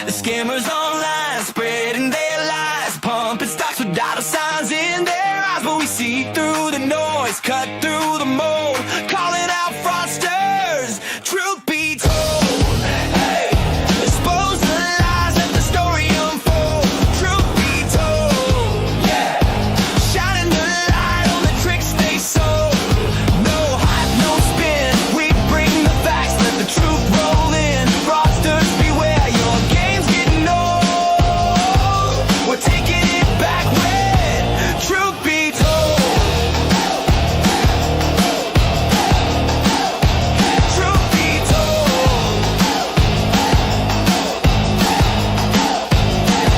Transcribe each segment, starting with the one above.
The scammers online spreading their lies, pumping stocks with dollar signs in their eyes. But we see through the noise, cut through the mold, calling out fraudsters. Truth be told, hey, expose the lies, let the story unfold. Truth be told, yeah, shining the light on the tricks they sold. No hype, no spin, we bring the facts, let the truth roll in. Fraudsters beware, your game's getting old. We're taking it back when truth be told. Truth be told.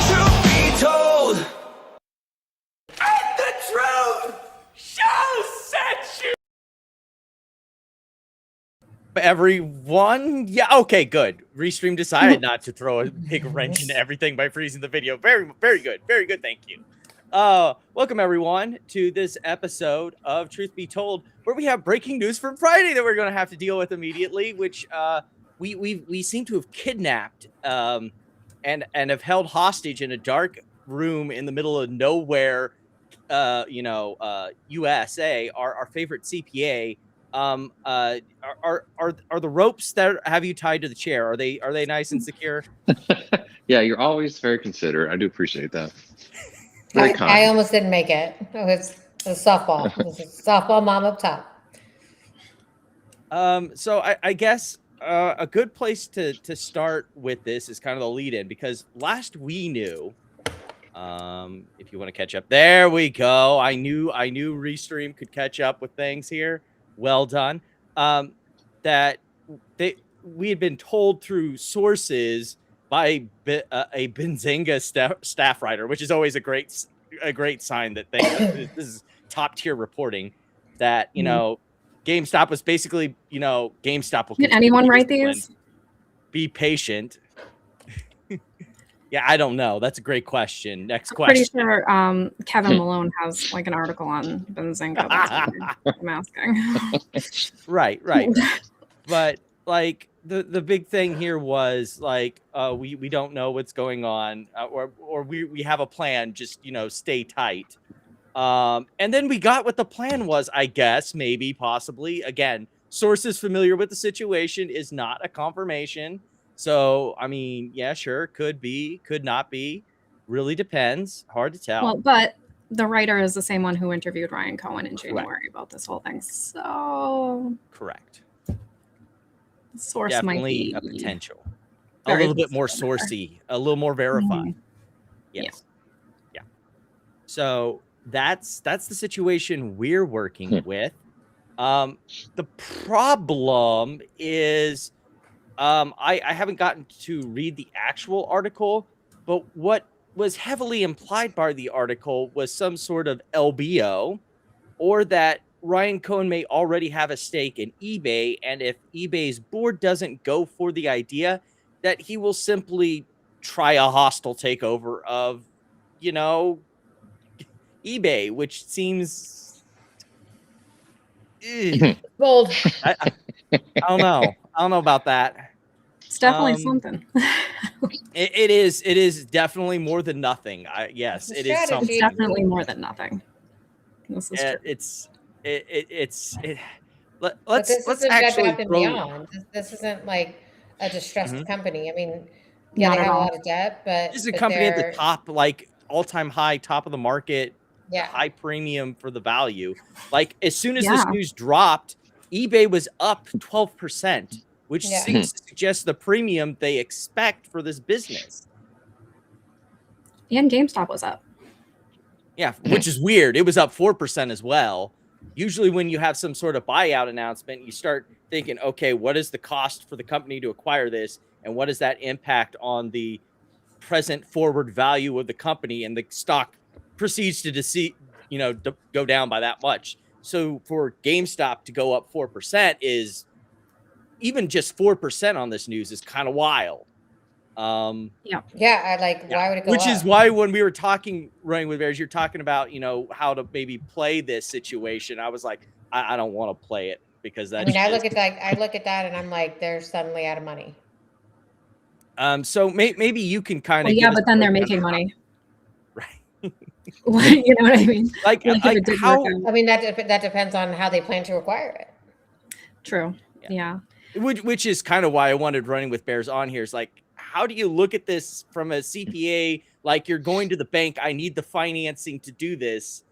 Truth be told. And the truth shall set you. Everyone, yeah, okay, good. Restream decided not to throw a big wrench into everything by freezing the video. Very good, thank you. Welcome everyone to this episode of Truth Be Told, where we have breaking news from Friday that we're going to have to deal with immediately, which we seem to have kidnapped and have held hostage in a dark room in the middle of nowhere, USA, our favorite CPA. Are the ropes that have you tied to the chair, are they nice and secure? Yeah, you're always very considerate. I do appreciate that. Very kind. I almost didn't make it. It was softball. It was a softball mom up top. So I guess a good place to start with this is kind of the lead in, because last we knew, if you want to catch up, there we go. I knew Restream could catch up with things here. Well done. That we had been told through sources by a Benzinga staff writer, which is always a great sign that this is top tier reporting, that GameStop was basically, GameStop will. Can anyone write these? Be patient. Yeah, I don't know. That's a great question. Next question. Pretty sure Kevin Malone has like an article on Benzinga. That's what I'm asking. Right. But like the big thing here was like we don't know what's going on, or we have a plan. Just stay tight. And then we got what the plan was. I guess maybe possibly again. Sources familiar with the situation is not a confirmation. So, I mean, yeah, sure. Could be, could not be. Really depends. Hard to tell. Well, but the writer is the same one who interviewed Ryan Cohen in January about this whole thing. So, correct. The source Definitely might be a potential. A little bit more sourcey, a little more verified. Yes. Yeah. So that's the situation we're working with. The problem is, I haven't gotten to read the actual article, but what was heavily implied by the article was some sort of LBO, or that Ryan Cohen may already have a stake in eBay, and if eBay's board doesn't go for the idea, that he will simply try a hostile takeover of, eBay, which seems Bold. I don't know. I don't know about that. It's definitely something. It is definitely more than nothing. Yes, it is something. It's definitely more than nothing. This is true. Let's actually Bed Bath & Beyond. This isn't like a distressed company. I mean, Not they at have a all. lot of debt, but this is a company at the top, like all-time high, top of the market, Yeah. high premium for the value. Like as soon as Yeah. this news dropped, eBay was up 12%, which Yeah. seems to suggest the premium they expect for this business. And GameStop was up. Yeah, which is weird. It was up 4% as well. Usually when you have some sort of buyout announcement, you start thinking, okay, what is the cost for the company to acquire this? And what does that impact on the present forward value of the company? And the stock proceeds to go down by that much. So for GameStop to go up 4% is, even just 4% on this news is kind of wild. Why would it go Which up? is why when we were talking, Running with Bears, you're talking about, how to maybe play this situation. I was like, I don't want to play it because that's. I look at that and I'm like, they're suddenly out of money. So maybe you can kind of Well, yeah, but then they're making money. Right. You know what I mean? Like if it did how? work out. I mean, that depends on how they plan to acquire it. True. Yeah. Which is kind of why I wanted Running with Bears on here. Is like, how do you look at this from a CPA? Like, you're going to the bank. I need the financing to do this.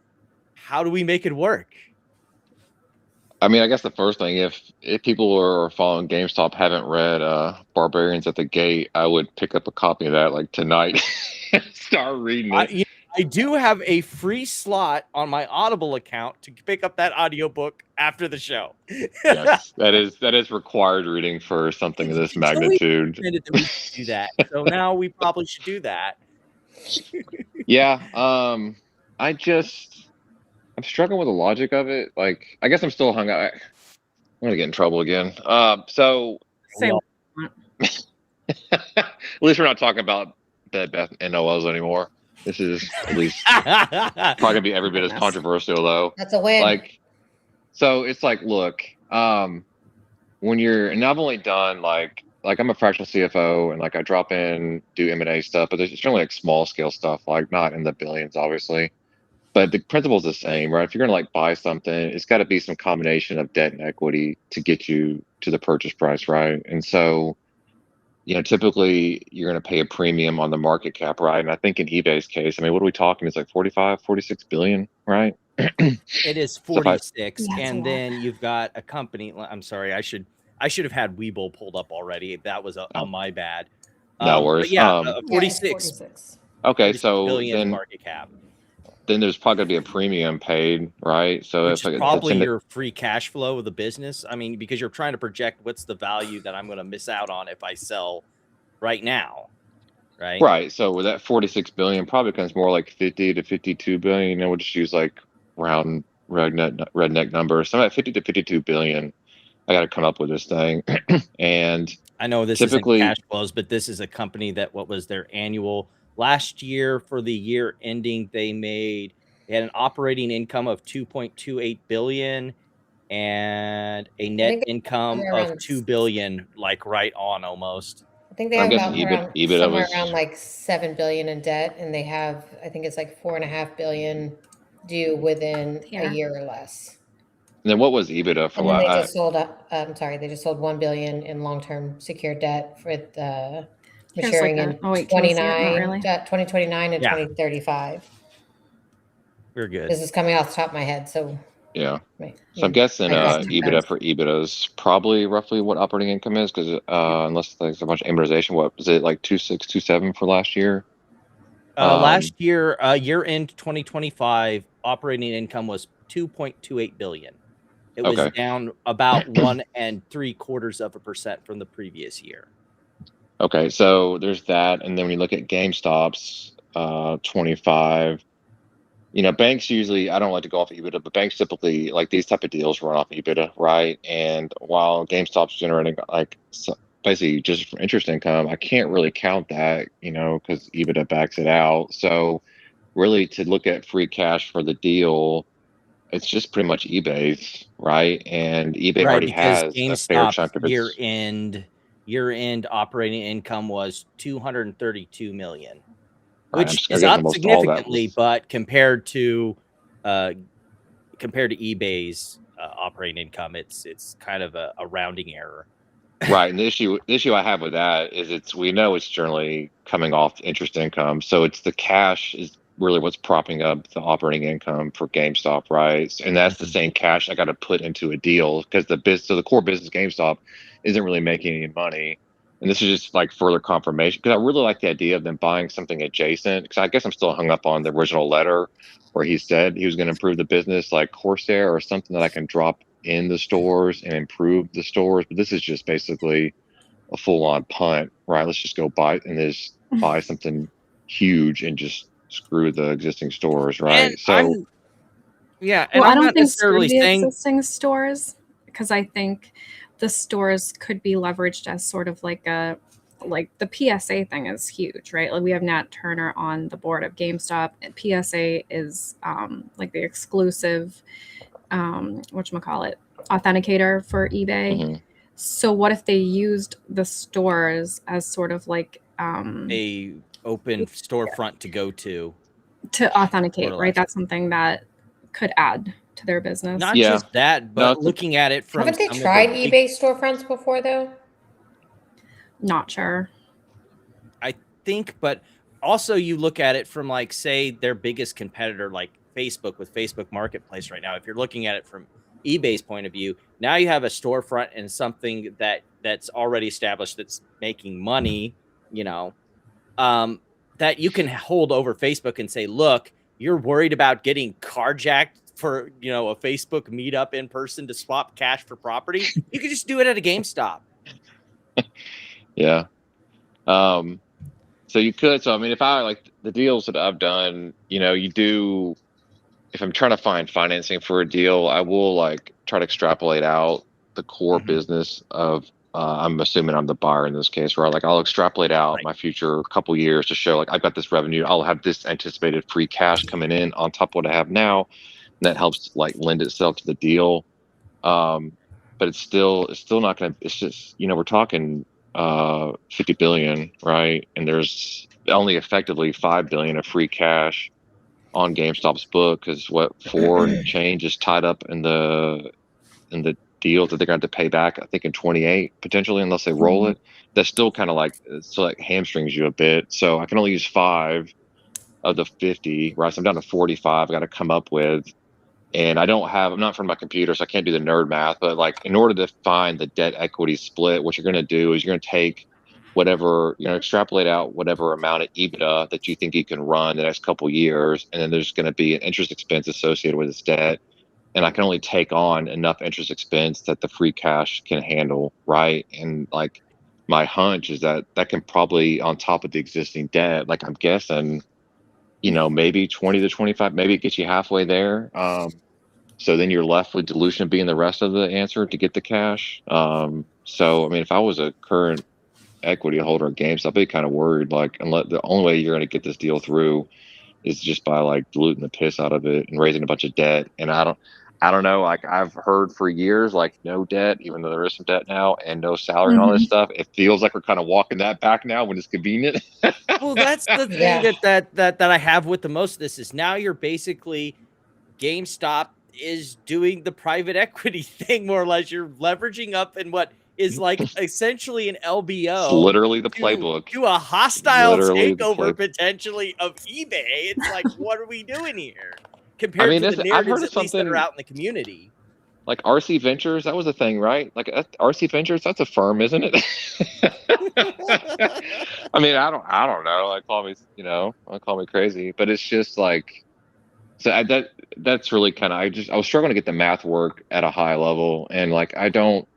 How do we make it work? I mean, I guess the first thing, if people are following GameStop haven't read Barbarians at the Gate, I would pick up a copy of that like tonight and start reading it. I do have a free slot on my Audible account to pick up that audiobook after the show. Yes, that is required reading for something of this magnitude. That we should do that. So now we probably should do that. Yeah, I'm struggling with the logic of it. Like, I guess I'm still hung up. I'm gonna get in trouble again. So Say Well- at least we're not talking about Bed Bath and NOLs anymore. This is at least probably gonna be every bit as controversial, though. That's a win. Like, so it's like, look, when you're, and I've only done like I'm a fractional CFO, and like I drop in, do M&A stuff, but it's generally like small scale stuff, like not in the billions, obviously. But the principle's the same, right? If you're gonna like buy something, it's got to be some combination of debt and equity to get you to the purchase price, right? And so, typically you're going to pay a premium on the market cap, right? And I think in eBay's case, I mean, what are we talking? It's like 45, 46 billion, right? It is 46, Yeah, and then you've got a company. I'm sorry, I should have had Webull pulled up already. That was on my bad. No worries. But yeah, Yeah, 46. 46. Okay, 46 so billion market cap. then there's probably going to be a premium paid, right? So Which if is like probably your free cash flow of the business. I mean, because you're trying to project what's the value that I'm going to miss out on if I sell right now, right? Right. So with that 46 billion, probably becomes more like 50 to 52 billion. We'll just use like round redneck numbers. So I'm at 50 to 52 billion. I got to come up with this thing. And I know this typically isn't cash flows, but this is a company that what was their annual last year for the year ending, they had an operating income of 2.28 billion and a net income of 2 billion, like right on almost. I think they I'm have guessing about EBITDA somewhere was around like 7 billion in debt, and they have, I think it's like 4.5 billion due within a year or less. And then what was EBITDA for And then they just sold up. They just sold 1 billion in long-term secured debt for maturing in 2029 and 2035. We're good. This is coming off the top of my head, so yeah. right. So I'm guessing EBITDA for EBITDA is probably roughly what operating income is, because unless there's a bunch of amortization, what was it, like 2.6, 2.7 for last year? Last year, year end 2025, operating income was 2.28 billion. It was down about 1.75% from the previous year. Okay, so there's that, and then when you look at GameStop's 25, banks usually, I don't like to go off EBITDA, but banks typically, like these type of deals run off EBITDA, right? And while GameStop's generating like basically just for interest income, I can't really count that, because EBITDA backs it out. So really, to look at free cash for the deal, it's just pretty much eBay's, right? And eBay already has a fair chunk of its year-end operating income was 232 million, right, which is up significantly, but compared to eBay's operating income, it's kind of a rounding error. Right, and the issue I have with that is we know it's generally coming off interest income, so it's the cash is really what's propping up the operating income for GameStop, right? And that's the same cash I got to put into a deal, because the core business GameStop isn't really making any money. And this is just like further confirmation, because I really like the idea of them buying something adjacent, because I guess I'm still hung up on the original letter where he said he was going to improve the business, like Corsair or something that I can drop in the stores and improve the stores. But this is just basically a full-on punt, right? Let's just go buy something huge and just screw the existing stores, right? And I don't think necessarily saying existing stores, because I think the stores could be leveraged as sort of like the PSA thing is huge, right? Like we have Nat Turner on the board of GameStop, and PSA is like the exclusive authenticator for eBay. So what if they used the stores as sort of like a open storefront to go to authenticate, right? That's something that could add to their business. Not just that, but looking at it from haven't they tried eBay storefronts before though? Not sure. I think, but also you look at it from like, say, their biggest competitor, like Facebook with Facebook Marketplace right now. If you're looking at it from eBay's point of view, now you have a storefront and something that's already established that's making money, you know, that you can hold over Facebook and say, look, you're worried about getting carjacked for, you know, a Facebook meetup in person to swap cash for property. You could just do it at a GameStop. Yeah. So you could. So I mean, if I like the deals that I've done, you know, you do. If I'm trying to find financing for a deal, I will like try to extrapolate out the core business of. I'm assuming I'm the buyer in this case, right? Like I'll extrapolate out my future couple years to show like I've got this revenue. I'll have this anticipated free cash coming in on top of what I have now, and that helps like lend itself to the deal. But it's still not going to. It's just, you know, we're talking 50 billion, right? And there's only effectively 5 billion of free cash on GameStop's book, because what 4 and change is tied up in the deal that they're going to have to pay back, I think in 28 potentially, unless they roll it. That's still kind of like, still like hamstrings you a bit. So I can only use 5 of the 50, right? So I'm down to 45. I got to come up with, and I'm not in front of my computer, so I can't do the nerd math. But like, in order to find the debt equity split, what you're going to do is you're going to take whatever, you know, extrapolate out whatever amount of EBITDA that you think you can run the next couple of years, and then there's going to be an interest expense associated with this debt. And I can only take on enough interest expense that the free cash can handle, right? And like, my hunch is that can probably, on top of the existing debt, like I'm guessing, you know, maybe 20 to 25, maybe it gets you halfway there. So then you're left with dilution being the rest of the answer to get the cash. So I mean, if I was a current equity holder of GameStop, I'd be kind of worried. Like, unless the only way you're going to get this deal through is just by like diluting the piss out of it and raising a bunch of debt. And I don't know. Like, I've heard for years, like, no debt, even though there is some debt now, and no salary and all this stuff. It feels like we're kind of walking that back now when it's convenient. Well, that's the thing that I have with the most of this is now you're basically, GameStop is doing the private equity thing more or less. You're leveraging up in what is like essentially an LBO. It's literally the playbook. To a hostile takeover potentially of eBay. It's like, what are we doing here? Compared to the narratives at least that are out in the community. Like RC Ventures, that was a thing, right? Like RC Ventures, that's a firm, isn't it? I mean, I don't know. Like, call me crazy, but it's just like, so that's really kind of, I was struggling to get the math work at a high level, and like, I don't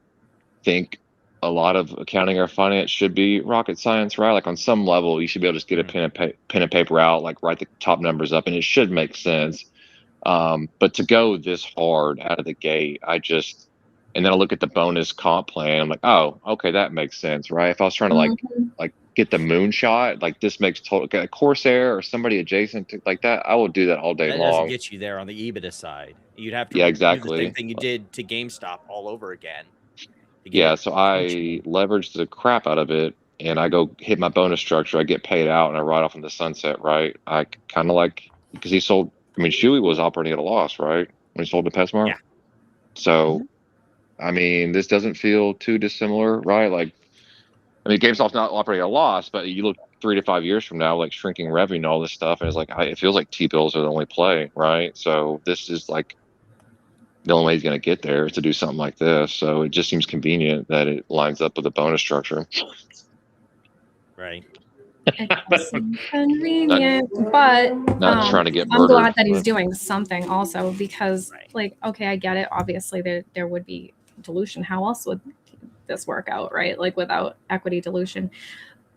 think a lot of accounting or finance should be rocket science, right? Like, on some level, you should be able to just get a pen and paper out, like write the top numbers up, and it should make sense. But to go this hard out of the gate, and then I look at the bonus comp plan, I'm like, oh, okay, that makes sense, right? If I was trying to like get the moonshot, like this makes total, Corsair or somebody adjacent to like that, I will do that all day long. That doesn't get you there on the EBITDA side. You'd have to do the same thing you did to GameStop all over again. Yeah, so I leverage the crap out of it, and I go hit my bonus structure. I get paid out, and I ride off in the sunset, right? I kind of like, because he sold, I mean, Shuey was operating at a loss, right? When he sold to PetSmart? Yeah. So, I mean, this doesn't feel too dissimilar, right? Like, I mean, GameStop's not operating at a loss, but you look 3 to 5 years from now, like shrinking revenue and all this stuff, and it's like, it feels like T-bills are the only play, right? So this is like, the only way he's going to get there is to do something like this. So it just seems convenient that it lines up with the bonus structure. Right. It's convenient, but not trying to get I'm murdered, glad that he's doing something also, because like, okay, I get it. Obviously there would be dilution. How else would this work out, right? Like, without equity dilution.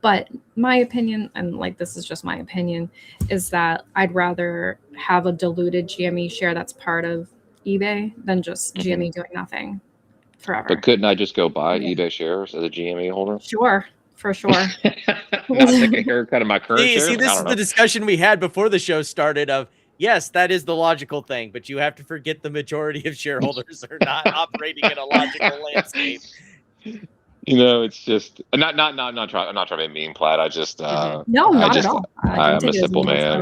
But my opinion, and like, this is just my opinion, is that I'd rather have a diluted GME share that's part of eBay than just GME doing nothing forever. But couldn't I just go buy eBay shares as a GME holder? Sure, for sure. Not take a haircut of my current shares? See, this is the discussion we had before the show started of, yes, that is the logical thing, but you have to forget the majority of shareholders are not operating in a logical landscape. It's just not trying. I'm not trying to be mean, Plaid. I just no, not at all. I'm a simple man.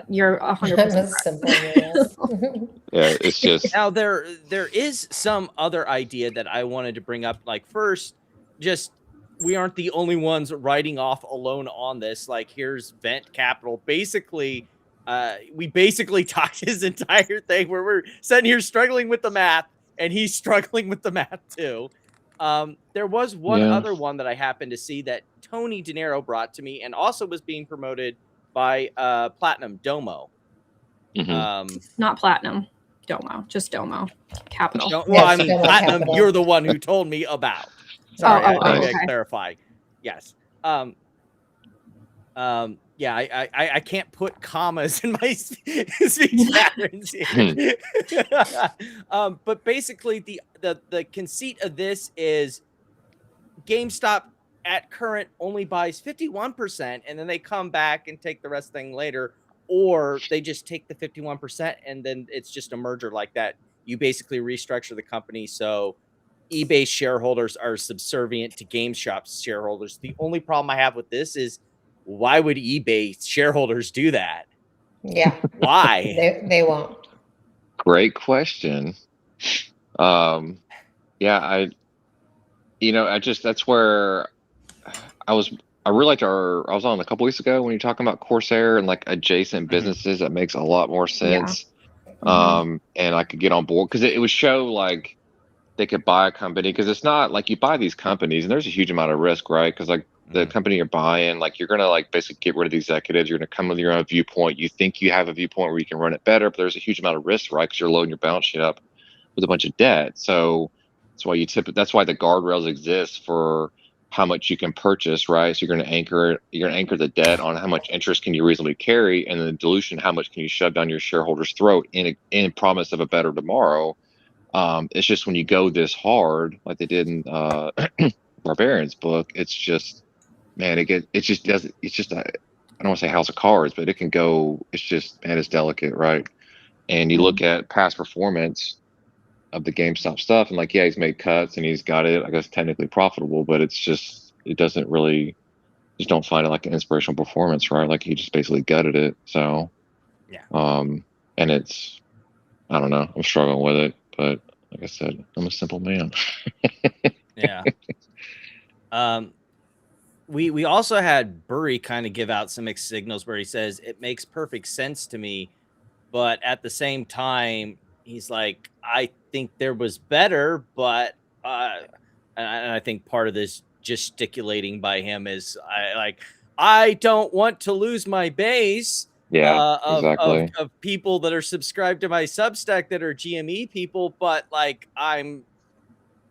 You're 100%. Yeah, it's just now there is some other idea that I wanted to bring up. Like first, just we aren't the only ones writing off alone on this. Like here's Vent Capital. Basically, we basically talked his entire thing where we're sitting here struggling with the math, and he's struggling with the math too. There was one other one that I happened to see that Tony De Niro brought to me, and also was being promoted by Platinum Domo. Not Platinum Domo, just Domo Capital. Well, I mean, Platinum, Capital. You're the one who told me about. Sorry, I clarify. Yes. Yeah, I can't put commas in my speech patterns here. But basically, the conceit of this is GameStop at current only buys 51%, and then they come back and take the rest thing later, or they just take the 51% and then it's just a merger like that. You basically restructure the company so eBay shareholders are subservient to GameStop's shareholders. The only problem I have with this is, why would eBay shareholders do that? Yeah. Why? They won't. Great question. Yeah, I that's where I really liked I was on a couple weeks ago when you're talking about Corsair and like adjacent businesses. That makes a lot more sense. Yeah. And I could get on board because it would show like they could buy a company, because it's not like you buy these companies and there's a huge amount of risk, right? Because like the company you're buying, like you're gonna like basically get rid of the executives. You're gonna come with your own viewpoint. You think you have a viewpoint where you can run it better, but there's a huge amount of risk, right? Because you're loading your balance sheet up with a bunch of debt. So that's why that's why the guardrails exist for how much you can purchase, right? So you're gonna anchor the debt on how much interest can you reasonably carry, and the dilution, how much can you shove down your shareholder's throat in promise of a better tomorrow. It's just when you go this hard, like they did in Barbarian's book, it's just, man, I don't want to say house of cards, but it can go, it's just, man, it's delicate, right? And you look at past performance of the GameStop stuff, and like, yeah, he's made cuts and he's got it, I guess, technically profitable, but it's just, it doesn't really, just don't find it like an inspirational performance, right? Like he just basically gutted it. So, yeah. And it's, I don't know, I'm struggling with it, but like I said, I'm a simple man. Yeah. We also had Burry kind of give out some mixed signals where he says it makes perfect sense to me, but at the same time, he's like, I think there was better, but and I think part of this gesticulating by him is I don't want to lose my base. Yeah, exactly. Of people that are subscribed to my Substack that are GME people, but like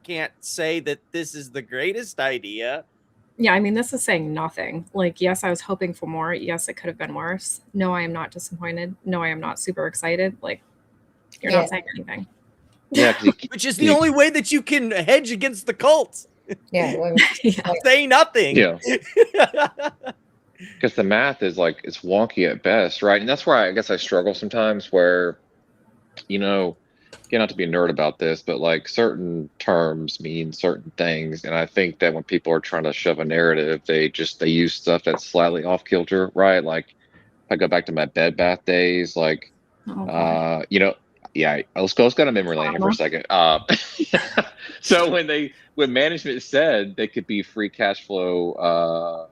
can't say that this is the greatest idea. Yeah, I mean, this is saying nothing. Like, yes, I was hoping for more. Yes, it could have been worse. No, I am not disappointed. No, I am not super excited. Like, you're not saying anything. Yeah, which is the only way that you can hedge against the cults. Yeah, say nothing. Yeah. Because the math is like, it's wonky at best, right? And that's where I guess I struggle sometimes, where, not to be a nerd about this, but like certain terms mean certain things. And I think that when people are trying to shove a narrative, they use stuff that's slightly off kilter, right? Like if I go back to my Bed Bath days, like, yeah, let's go to memory lane here for a second. So when management said they could be free cash flow,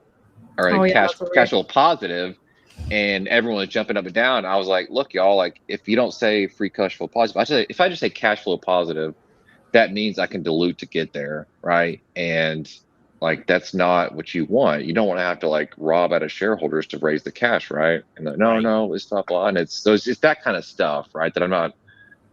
cash flow positive, and everyone was jumping up and down, I was like, look, y'all, like if you don't say free cash flow positive, if I just say cash flow positive, that means I can dilute to get there, right? And like that's not what you want. You don't want to have to like rob out of shareholders to raise the cash, right? And like, no, it's not blah. And it's that kind of stuff, right, that I'm not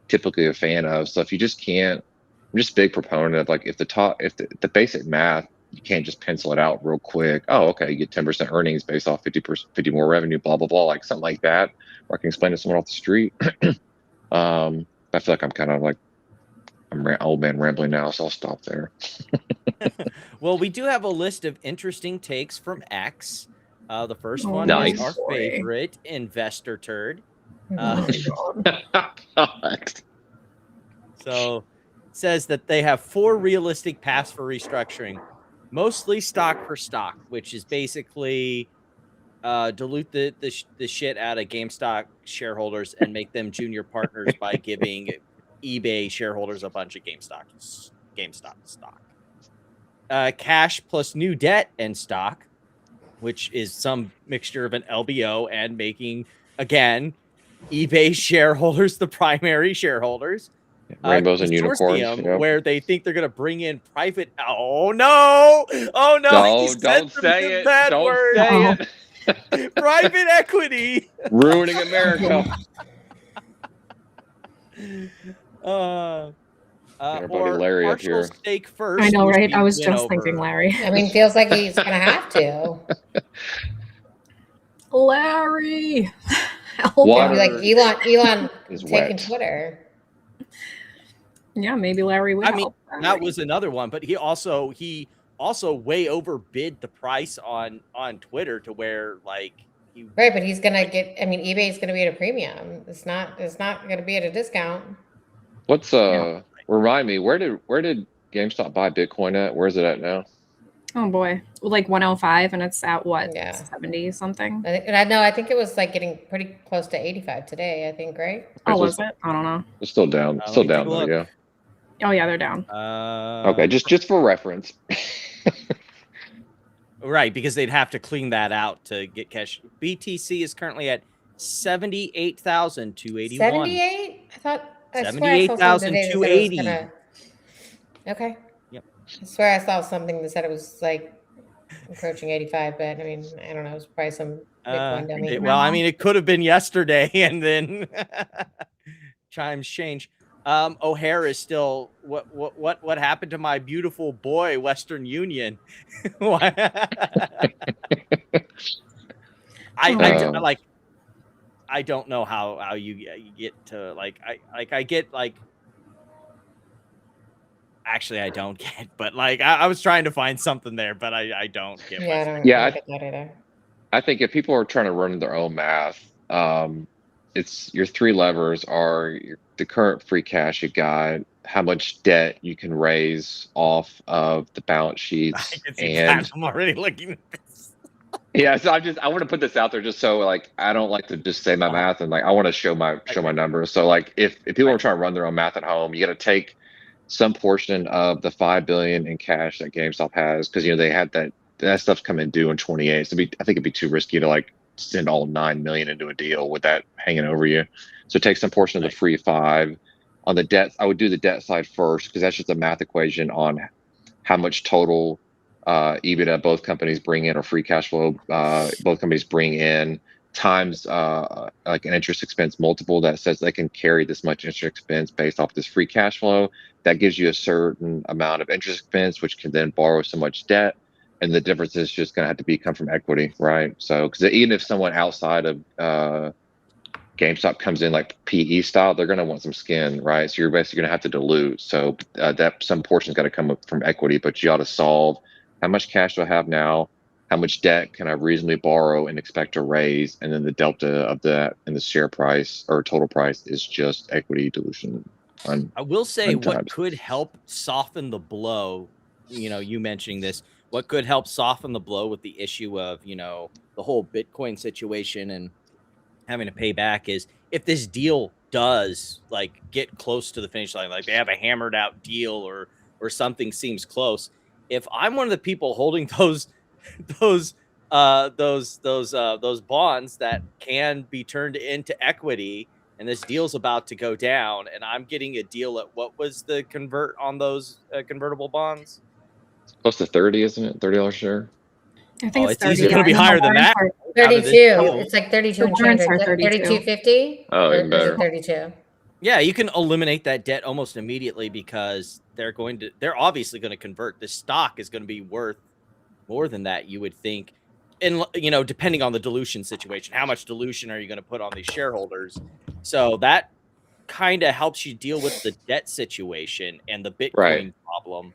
typically a fan of. So if you just can't, I'm just a big proponent of like if the basic math, you can't just pencil it out real quick. Oh, okay, you get 10% earnings based off 50 more revenue, blah blah blah, like something like that, or I can explain to someone off the street. I feel like I'm kind of like I'm old man rambling now, so I'll stop there. Well, we do have a list of interesting takes from X. The first one is our favorite, Investor Turd. So says that they have 4 realistic paths for restructuring, mostly stock for stock, which is basically dilute the shit out of GameStop shareholders and make them junior partners by giving eBay shareholders a bunch of GameStop stock. Cash plus new debt and stock, which is some mixture of an LBO and making, again, eBay shareholders the primary shareholders. Rainbows and unicorns, where they think they're going to bring in private. Oh no! Oh no! No, don't say it. Don't say it. Private equity, ruining America. Or Larry up here. Stake first. I know, right? I was just thinking Larry. I mean, feels like he's gonna have to. Larry, Water be like Elon taking Twitter. Yeah, maybe Larry would. I mean, that was another one, but he also way overbid the price on Twitter to where like right, but he's gonna get. I mean, eBay is gonna be at a premium. It's not gonna be at a discount. What's remind me, where did GameStop buy Bitcoin at? Where is it at now? Oh boy, like 105, and it's at what 70 something. I think it was like getting pretty close to 85 today. I think, right? Oh, was it? I don't know. It's still down. Still down though, yeah. Oh yeah, they're down. Okay, just for reference. Right, because they'd have to clean that out to get cash. BTC is currently at 78,281. 78? I thought 78,280. Okay. Yep. I swear I saw something that said it was like approaching 85, but I mean, I don't know. It was probably some Bitcoin dummy. Well, I mean, it could have been yesterday, and then chimes change. O'Hare is still what happened to my beautiful boy Western Union? I don't know how you get to I get like. Actually, I don't get, but like I was trying to find something there, but I don't get. Yeah, I don't get that either. I think if people are trying to run their own math, it's your 3 levers are the current free cash you got, how much debt you can raise off of the balance sheets, and I'm already looking at this. Yeah, so I want to put this out there just so like I don't like to just say my math, and like I want to show my numbers. So like if people are trying to run their own math at home, you got to take some portion of the $5 billion in cash that GameStop has, because they had that stuff's coming due in 2028. So I think it'd be too risky to like send all $9 million into a deal with that hanging over you. So take some portion of the free 5. On the debt, I would do the debt side first, because that's just a math equation on how much total EBITDA both companies bring in, or free cash flow both companies bring in, times like an interest expense multiple that says they can carry this much interest expense based off this free cash flow. That gives you a certain amount of interest expense, which can then borrow so much debt. And the difference is just going to have to come from equity, right? So, because even if someone outside of GameStop comes in like PE style, they're going to want some skin, right? So you're basically going to have to dilute. So that some portion's got to come up from equity, but you ought to solve how much cash do I have now? How much debt can I reasonably borrow and expect to raise? And then the delta of that and the share price or total price is just equity dilution. I will say what could help soften the blow, you mentioning this, what could help soften the blow with the issue of, the whole Bitcoin situation and having to pay back is if this deal does like get close to the finish line, like they have a hammered out deal or something seems close. If I'm one of the people holding those bonds that can be turned into equity, and this deal's about to go down, and I'm getting a deal at what was the convert on those convertible bonds? Close to 30, isn't it? $30 share. I think it's 30. It's going to be higher than that. 32. It's like 32 and change. 32.50. Oh, even better. 32. Yeah, you can eliminate that debt almost immediately because they're obviously going to convert. The stock is going to be worth more than that, you would think. And, depending on the dilution situation, how much dilution are you going to put on these shareholders? So that kind of helps you deal with the debt situation and the Bitcoin problem.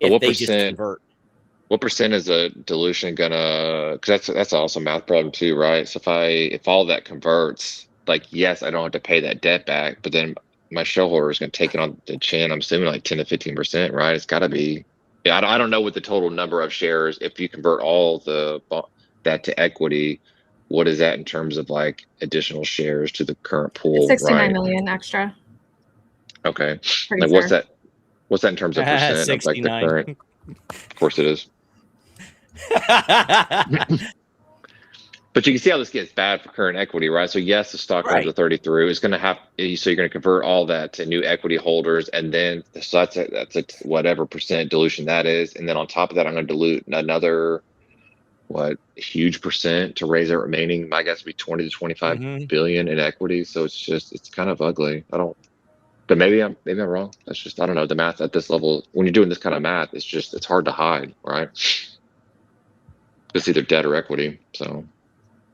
But if they just convert. What percent is a dilution gonna? Because that's also a math problem too, right? So if all that converts, like yes, I don't have to pay that debt back, but then my shareholder is going to take it on the chin. I'm assuming like 10 to 15%, right? It's got to be. Yeah, I don't know what the total number of shares. If you convert all that to equity, what is that in terms of like additional shares to the current pool? 69 million extra. Okay, Pretty like sure. what's that in terms of percent of like the current? Of course it is. But you can see how this gets bad for current equity, right? So yes, the stock goes to 33. It's going to have, so you're going to convert all that to new equity holders, and then so that's a whatever percent dilution that is, and then on top of that, I'm going to dilute another huge percent to raise the remaining. I guess it'd be 20 to 25 billion in equity. So it's kind of ugly. But maybe I'm wrong. That's just, I don't know, the math at this level. When you're doing this kind of math, it's hard to hide, right? It's either debt or equity, so.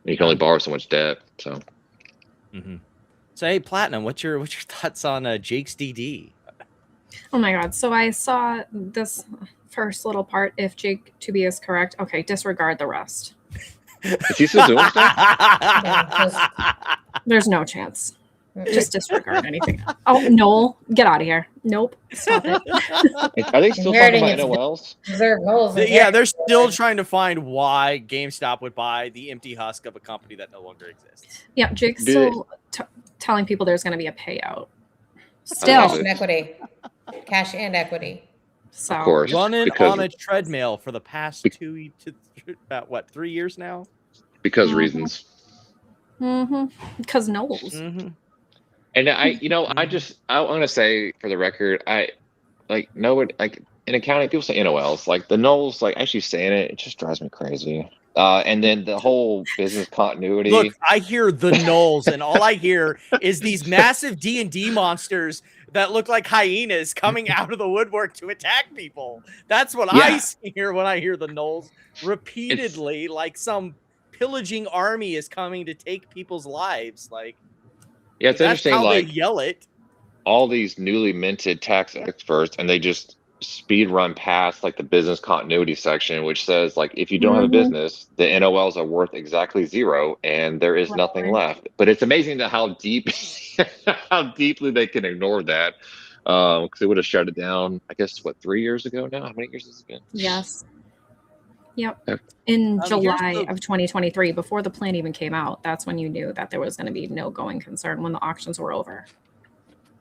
You can only borrow so much debt, so. So hey, Platinum, what's your thoughts on Jake's DD? Oh my God! So I saw this first little part. If Jake to be is correct, okay, disregard the rest. Is he still doing stuff? There's no chance. Just disregard anything. Oh, Noel, get out of here. Nope. Stop it. Are they still talking about NOLs? Yeah, they're still trying to find why GameStop would buy the empty husk of a company that no longer exists. Yeah, Jake's still telling people there's going to be a payout. Still. Cash and equity. So, of course. Running on a treadmill for the past 3 years now? Because reasons. Because Noel's. And I'm going to say for the record, in accounting, people say NOLs, like the Knowles, like actually saying it just drives me crazy. And then the whole business continuity. Look, I hear the Knowles, and all I hear is these massive D&D monsters that look like hyenas coming out of the woodwork to attack people. That's what I hear when I hear the Knowles repeatedly, like some pillaging army is coming to take people's lives. Like, yeah, it's interesting. How like they yell it. All these newly minted tax experts, and they just speed run past like the business continuity section, which says like if you don't have a business, the NOLs are worth exactly 0, and there is nothing left. But it's amazing how deeply they can ignore that, because they would have shut it down. I guess 3 years ago now. How many years has it been? Yes. Yep. In July of 2023, before the plan even came out, that's when you knew that there was going to be no going concern when the auctions were over.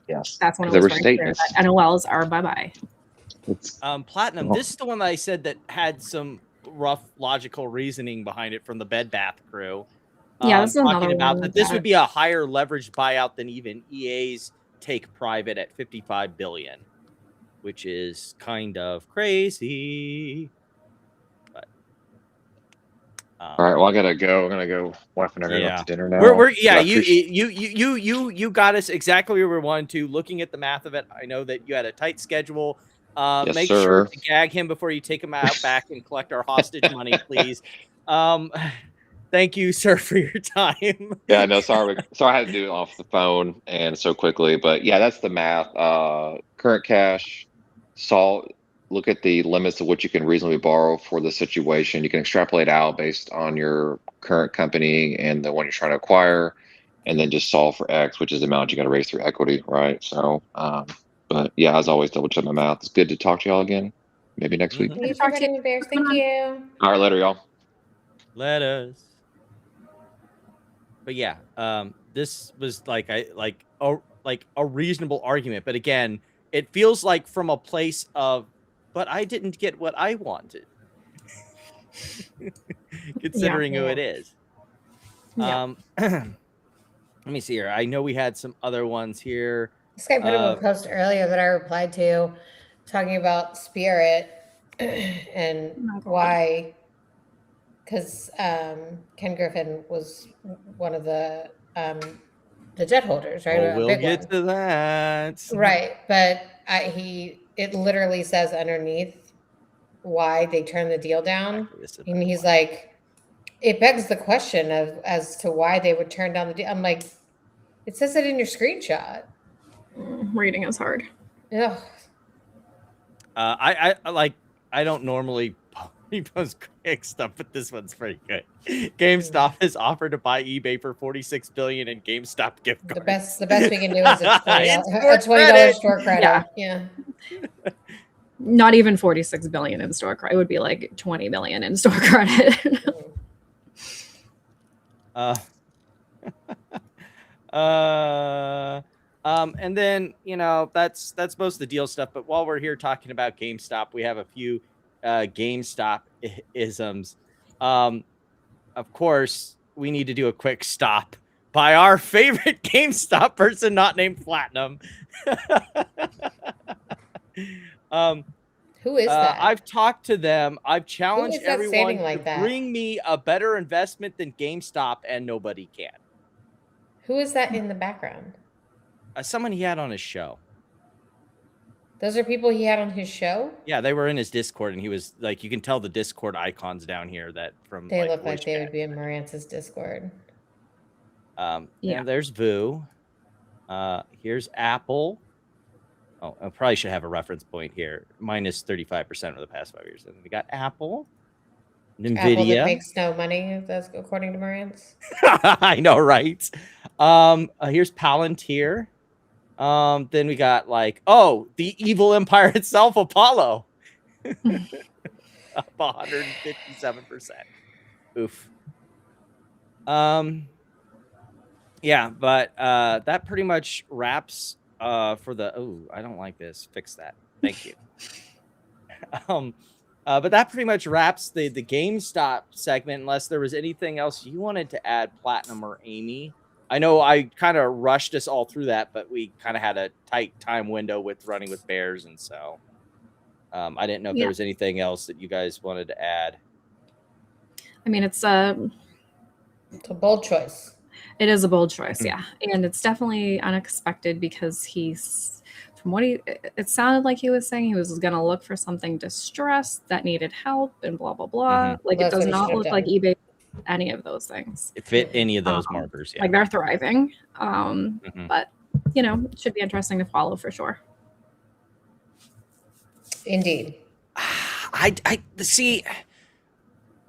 Yes. That's when it was very clear that NOLs are bye-bye. Platinum, this is the one that I said that had some rough logical reasoning behind it from the Bed Bath crew. Yeah, this is another talking about one that this would be a higher leveraged buyout than even EA's take private at $55 billion, which is kind of crazy. All right, well, I gotta go. I'm gonna go. Wife and I are gonna go to dinner now. You got us exactly where we wanted to. Looking at the math of it, I know that you had a tight schedule. Yes, make sir. sure to gag him before you take him out back and collect our hostage money, please. Thank you, sir, for your time. Yeah, no, sorry. I had to do it off the phone and so quickly, but yeah, that's the math. Current cash, look at the limits of what you can reasonably borrow for the situation. You can extrapolate out based on your current company and the one you're trying to acquire, and then just solve for X, which is the amount you got to raise through equity, right? So, but yeah, as always, double check my math. It's good to talk to y'all again. Maybe next week. Thanks for getting the bears. Thank you. All right, later, y'all. Let us. But yeah, this was like a reasonable argument. But again, it feels like from a place of, but I didn't get what I wanted, considering who it is. Let me see here. I know we had some other ones here. This guy put up a post earlier that I replied to, talking about Spirit and why, because Ken Griffin was one of the debt holders, right? Well, we'll get to that. Right, but it literally says underneath why they turned the deal down, and he's like, it begs the question as to why they would turn down the deal. I'm like, it says it in your screenshot. Reading is hard. Yeah. I don't normally He posts quick stuff, but this one's pretty good. GameStop has offered to buy eBay for $46 billion in GameStop gift cards. The best we can do is a $20 store credit. Yeah. Not even 46 billion in store credit. It would be like 20 million in store credit. And then, you know, that's most of the deal stuff. But while we're here talking about GameStop, we have a few GameStop isms. Of course, we need to do a quick stop by our favorite GameStop person, not named Platinum. Who is that? I've talked to them. I've challenged everyone like to bring me a better investment than GameStop, and nobody can. Who is that in the background? Someone he had on his show. Those are people he had on his show? Yeah, they were in his Discord, and he was like, you can tell the Discord icons down here that from. They look like they would be in Marantz's Discord. And there's Vu. Here's Apple. Oh, I probably should have a reference point here. Minus 35% over the past 5 years. And we got Apple. NVIDIA. Apple that makes no money, that's according to Marantz. I know, right? Here's Palantir. Then we got the evil empire itself, Apollo. Up 157%. Oof. Yeah, but that pretty much wraps for the I don't like this. Fix that. Thank you. But that pretty much wraps the GameStop segment, unless there was anything else you wanted to add, Platinum or Amy. I know I kind of rushed us all through that, but we kind of had a tight time window with running with bears, and so I didn't know if there was anything else that you guys wanted to add. I mean, it's a bold choice. It is a bold choice, yeah. And it's definitely unexpected because from what it sounded like he was saying, he was going to look for something distressed that needed help and blah, blah, blah. Like, it does not look like eBay any of those things. It fit any of those markers, yeah. Like, they're thriving. But, you know, it should be interesting to follow for sure. Indeed. I see,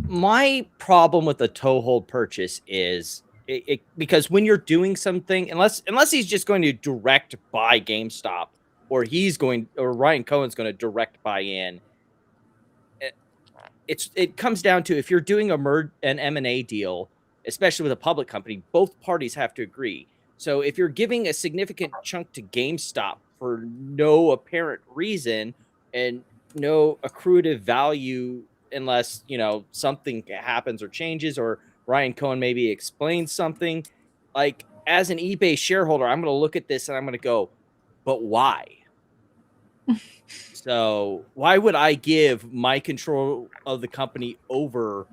my problem with the toe hold purchase is because when you're doing something, unless he's just going to direct buy GameStop, or Ryan Cohen's going to direct buy in, it comes down to, if you're doing an M&A deal, especially with a public company, both parties have to agree. So if you're giving a significant chunk to GameStop for no apparent reason and no accrutive value, unless, you know, something happens or changes, or Ryan Cohen maybe explains something, like, as an eBay shareholder, I'm going to look at this and I'm going to go, but why? So why would I give my control of the company over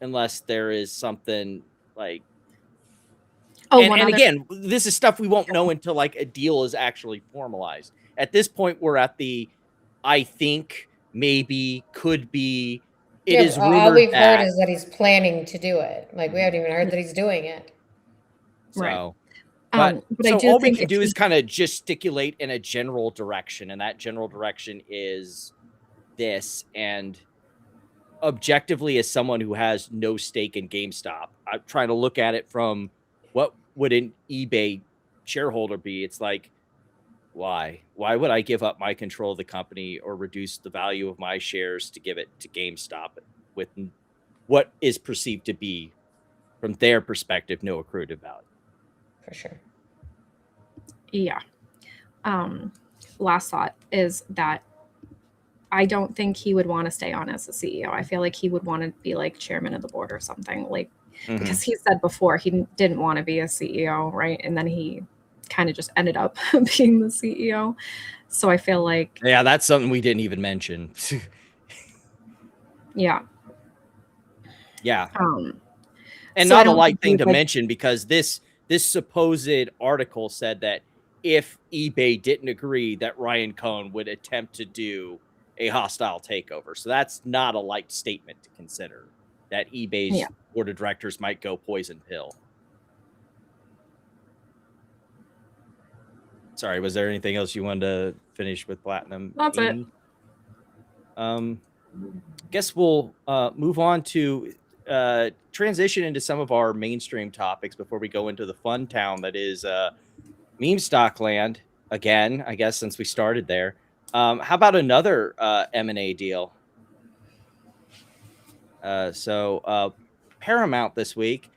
unless there is something like, again, this is stuff we won't know until like a deal is actually formalized. At this point, we're at the, I think, maybe, could be. It is all we've heard is that he's planning to do it. Like, we haven't even heard that he's doing it. So, right. But so all we can do is kind of gesticulate in a general direction, and that general direction is this. And objectively, as someone who has no stake in GameStop, I'm trying to look at it from what would an eBay shareholder be. It's like, why would I give up my control of the company or reduce the value of my shares to give it to GameStop with what is perceived to be, from their perspective, no accrutive value? For sure. Yeah. Last thought is that I don't think he would want to stay on as a CEO. I feel like he would want to be like chairman of the board or something, like, because he said before he didn't want to be a CEO, right? And then he kind of just ended up being the CEO. So I feel like, yeah, that's something we didn't even mention. Yeah. And so not a light thing to mention, because this supposed article said that if eBay didn't agree, that Ryan Cohen would attempt to do a hostile takeover. So that's not a light statement to consider, that eBay's board of directors might go poison pill. Sorry, was there anything else you wanted to finish with Platinum? That's it. guess we'll move on to transition into some of our mainstream topics before we go into the fun town that is meme stock land again, I guess, since we started there. How about another M&A deal? So Paramount this week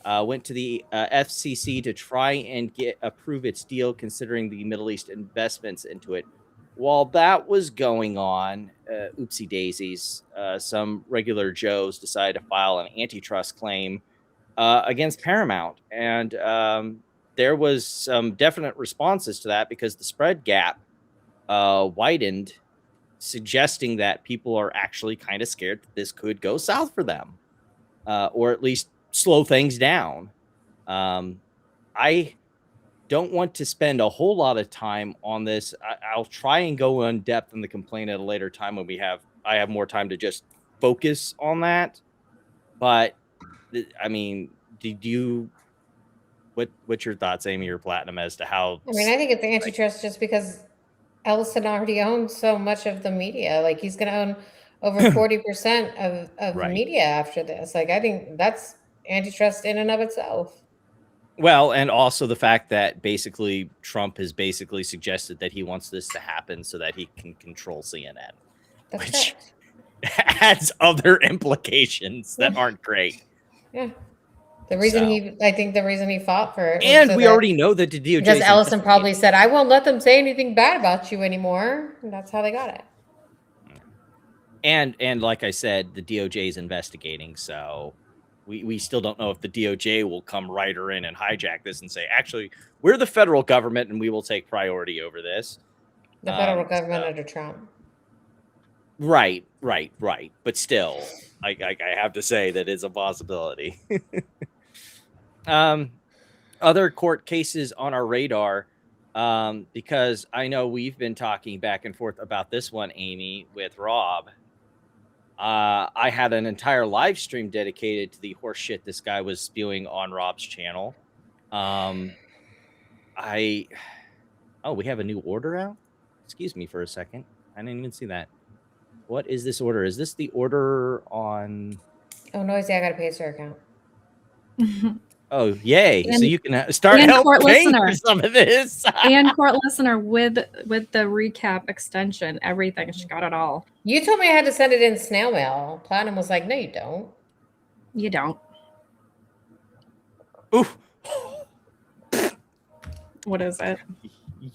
went to the FCC to try and approve its deal, considering the Middle East investments into it. While that was going on, oopsie daisies, some regular Joes decided to file an antitrust claim against Paramount. And there was some definite responses to that because the spread gap widened, suggesting that people are actually kind of scared that this could go south for them, or at least slow things down. I don't want to spend a whole lot of time on this. I'll try and go in depth in the complaint at a later time when I have more time to just focus on that. But I mean, what's your thoughts, Amy or Platinum, as to how? I mean, I think it's antitrust just because Ellison already owns so much of the media. Like, he's going to own over 40% of Right. media after this. Like, I think that's antitrust in and of itself. Well, and also the fact that basically Trump has basically suggested that he wants this to happen so that he can control CNN, That's which correct. has other implications that aren't great. Yeah. I think the reason he fought for it. And we already know that the DOJ, because Ellison probably said, I won't let them say anything bad about you anymore. And that's how they got it. And like I said, the DOJ is investigating, so we still don't know if the DOJ will come right in and hijack this and say, actually, we're the federal government and we will take priority over this. The federal government under Trump. Right. But still, I have to say that it's a possibility. Other court cases on our radar, because I know we've been talking back and forth about this one, Amy, with Robb. I had an entire live stream dedicated to the horse shit this guy was spewing on Robb's channel. We have a new order out? Excuse me for a second. I didn't even see that. What is this order? Is this the order on... Oh, Noisy, I got a Pacer account. Oh, yay. So you can start paying for some of this. And court listener with the recap extension, everything. She got it all. You told me I had to send it in snail mail. Platinum was like, no, you don't. You don't. Oof. What is it?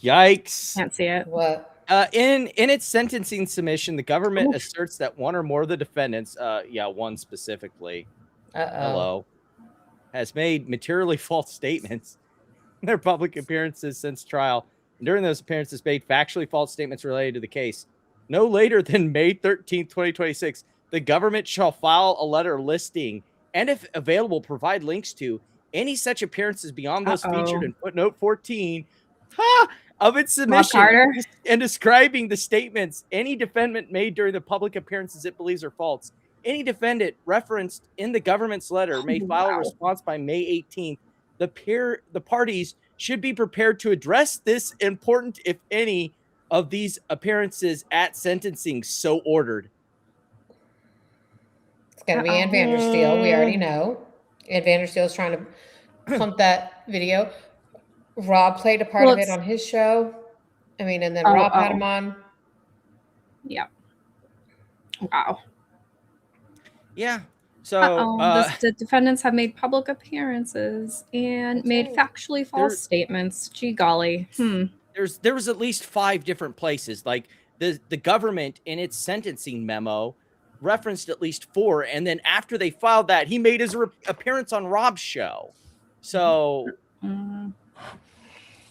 Yikes. Can't see it. What? In its sentencing submission, the government asserts that one or more of the defendants, one specifically, has made materially false statements in their public appearances since trial. And during those appearances, made factually false statements related to the case. No later than May 13th, 2026, the government shall file a letter listing and, if available, provide links to any such appearances beyond those featured in footnote 14 of its submission and describing the statements any defendant made during the public appearances it believes are false. Any defendant referenced in the government's letter may file a response by May 18th. The parties should be prepared to address this important, if any, of these appearances at sentencing, so ordered. It's going to be Ann Vandersteel. We already know. Ann Vandersteel is trying to pump that video. Robb played a part of it on his show. I mean, and then Robb had him on. Yeah. Wow. Yeah. So the defendants have made public appearances and made factually false statements. Gee golly. There was at least 5 different places. Like the government in its sentencing memo referenced at least 4, and then after they filed that, he made his appearance on Robb's show. So and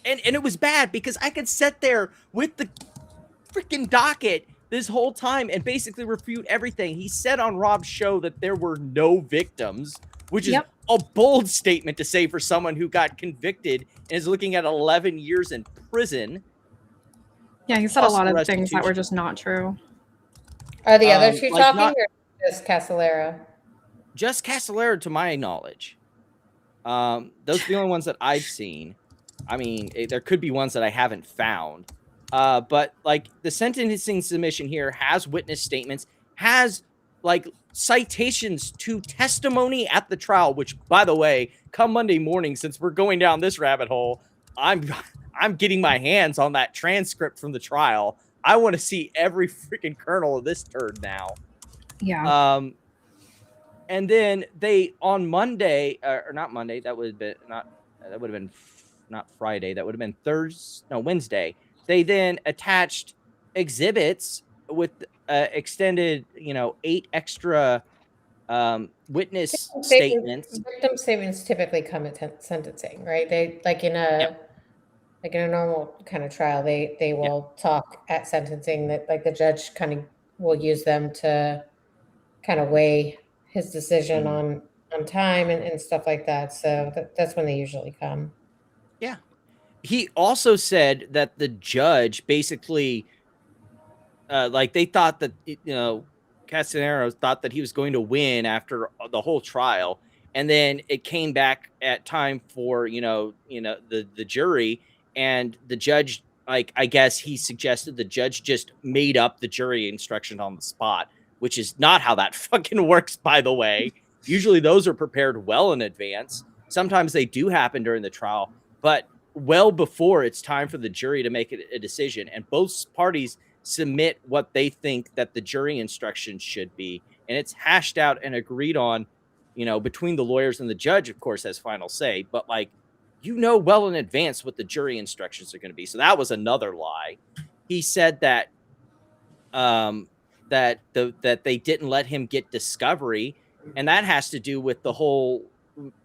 it was bad because I could sit there with the freaking docket this whole time and basically refute everything. He said on Robb's show that there were no victims, which is a bold statement to say for someone who got convicted and is looking at 11 years in prison. Yeah, he said a lot of things that were just not true. Are the other two talking or just Castillero? Just Castillero, to my knowledge. Those are the only ones that I've seen. I mean, there could be ones that I haven't found. But like the sentencing submission here has witness statements, has like citations to testimony at the trial, which, by the way, come Monday morning, since we're going down this rabbit hole, I'm getting my hands on that transcript from the trial. I want to see every freaking kernel of this turd now. Yeah. And then they on Monday, or not Monday, that would have been not Friday, that would have been Wednesday. They then attached exhibits with extended, 8 extra witness statements. Victim statements typically come at sentencing, right? They like in a normal kind of trial, they will talk at sentencing, that like the judge kind of will use them to kind of weigh his decision on time and stuff like that. So that's when they usually come. Yeah. He also said that the judge basically, like they thought that, Castillero thought that he was going to win after the whole trial. And then it came back at time for, the jury, and the judge, like, I guess he suggested the judge just made up the jury instruction on the spot, which is not how that fucking works, by the way. Usually those are prepared well in advance. Sometimes they do happen during the trial, but well before it's time for the jury to make a decision. And both parties submit what they think that the jury instructions should be. And it's hashed out and agreed on, between the lawyers, and the judge, of course, has final say. But like, well in advance what the jury instructions are going to be. So that was another lie. He said that that they didn't let him get discovery, and that has to do with the whole,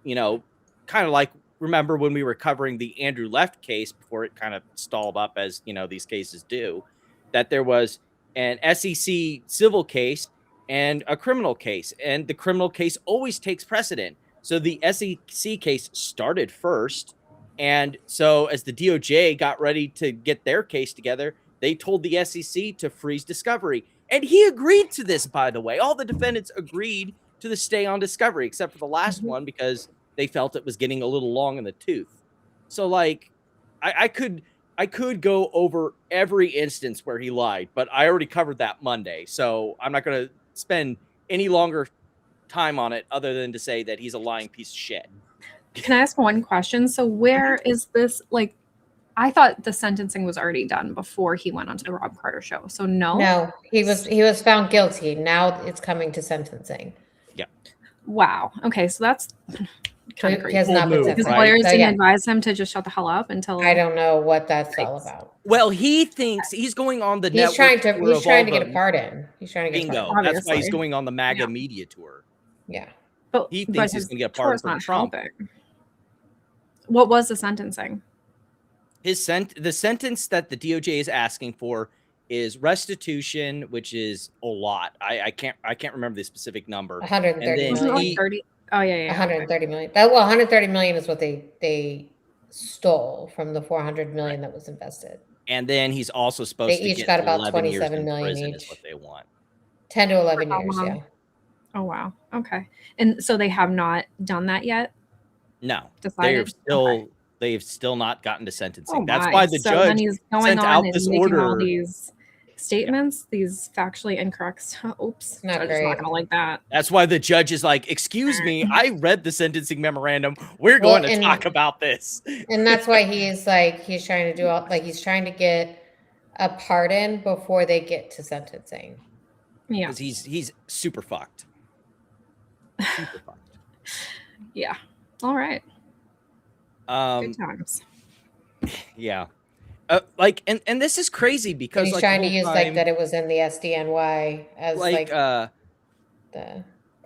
kind of like, remember when we were covering the Andrew Left case before it kind of stalled up, as these cases do, that there was an SEC civil case and a criminal case, and the criminal case always takes precedent. So the SEC case started first, and so as the DOJ got ready to get their case together, they told the SEC to freeze discovery. And he agreed to this, by the way. All the defendants agreed to the stay on discovery, except for the last one, because they felt it was getting a little long in the tooth. So like, I could go over every instance where he lied, but I already covered that Monday. So I'm not going to spend any longer time on it, other than to say that he's a lying piece of shit. Can I ask one question? So where is this, like, I thought the sentencing was already done before he went onto the Rob Carter show. So no, he was found guilty. Now it's coming to sentencing. Yeah. Wow. Okay. So that's kind of crazy. He has not been sentenced. His lawyers didn't advise him to just shut the hell up until. I don't know what that's all about. Well, he thinks he's going on the network. He's trying to get a pardon. He's trying to get bingo. a pardon. That's why he's going on the MAGA media tour. Yeah. But he thinks he's going to get a pardon from Trump. What was the sentencing? The sentence that the DOJ is asking for is restitution, which is a lot. I can't remember the specific number. 130 million. 30. Oh yeah. 130 million. Well, 130 million is what they stole from the 400 million that was invested. And then he's also supposed to get got about 27 million each. Is what they want. 10 to 11 years. Yeah. Oh wow. Okay. And so they have not done that yet? No. Decided? They've still not gotten to sentencing. Oh That's why the judge then he's going sent on out and this making order. all these statements, these factually incorrect. Oops, not judge great. is not gonna like that. That's why the judge is like, "Excuse me, I read the sentencing memorandum. We're going to talk about this." And that's why he's trying to he's trying to get a pardon before they get to sentencing. Yeah, because he's super fucked. Super fucked. Yeah. All right. Good times. Yeah. And this is crazy because he's trying to use that it was in the SDNY as the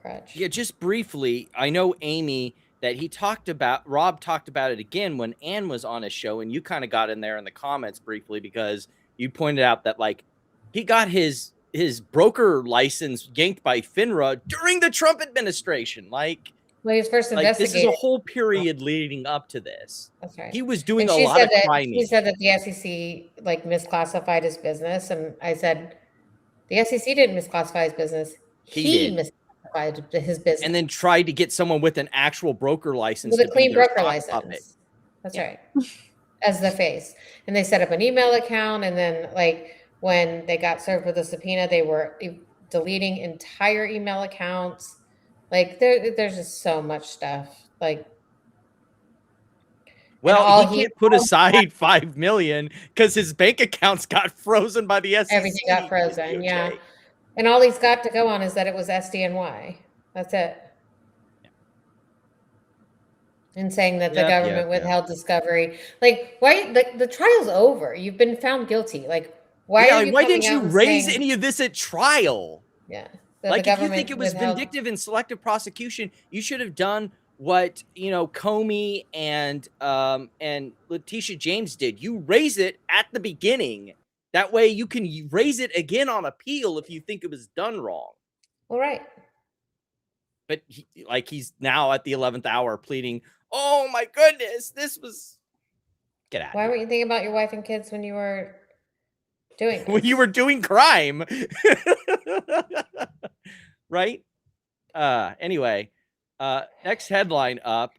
crutch. Yeah, just briefly, I know Amy that Rob talked about it again when Ann was on his show, and you kind of got in there in the comments briefly because you pointed out that he got his broker license yanked by FINRA during the Trump administration. Well, he was first investigated. This is a whole period leading up to this. That's right. He was doing a lot of crime. He said that the SEC misclassified his business, and I said the SEC didn't misclassify his business. He misclassified his business, and then tried to get someone with an actual broker license, with a clean broker license. That's right, as the face. And they set up an email account, and then when they got served with a subpoena, they were deleting entire email accounts. Like there's just so much stuff. Like, well, he can't put aside $5 million because his bank accounts got frozen by the SEC. Everything got frozen, yeah. And all he's got to go on is that it was SDNY. That's it. And saying that the government withheld discovery. Like, why? The trial's over. You've been found guilty. Like, why didn't you raise any of this at trial? Yeah. Like, if you think it was vindictive and selective prosecution, you should have done what, Comey and Letitia James did. You raise it at the beginning. That way you can raise it again on appeal if you think it was done wrong. All right. But he's now at the 11th hour pleading, oh my goodness, this was... Get out. Why weren't you thinking about your wife and kids when you were doing this? When you were doing crime? Right? Anyway, next headline up.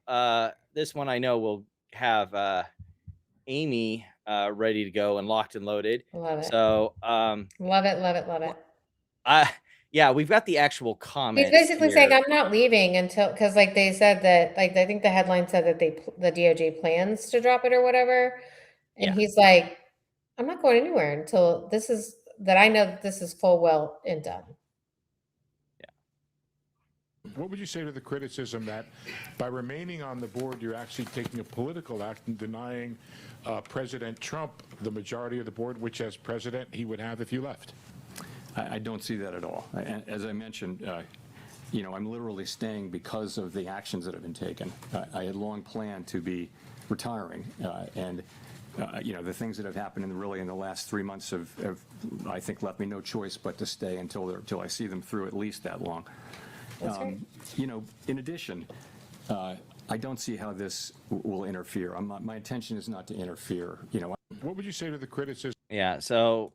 This one I know will have Amy ready to go and locked and loaded. Love it. So love it. Yeah, we've got the actual comment. He's basically saying I'm not leaving until, because like they said that, like I think the headline said that the DOJ plans to drop it or whatever, and he's like, I'm not going anywhere until I know that this is full well and done. What would you say to the criticism that by remaining on the board, you're actually taking a political act and denying President Trump the majority of the board, which as president he would have if you left? I don't see that at all. As I mentioned, I'm literally staying because of the actions that have been taken. I had long planned to be retiring, and the things that have happened in the last 3 months have I think left me no choice but to stay until I see them through at least that long. In addition, I don't see how this will interfere. My intention is not to interfere. What would you say to the criticism? Yeah. So,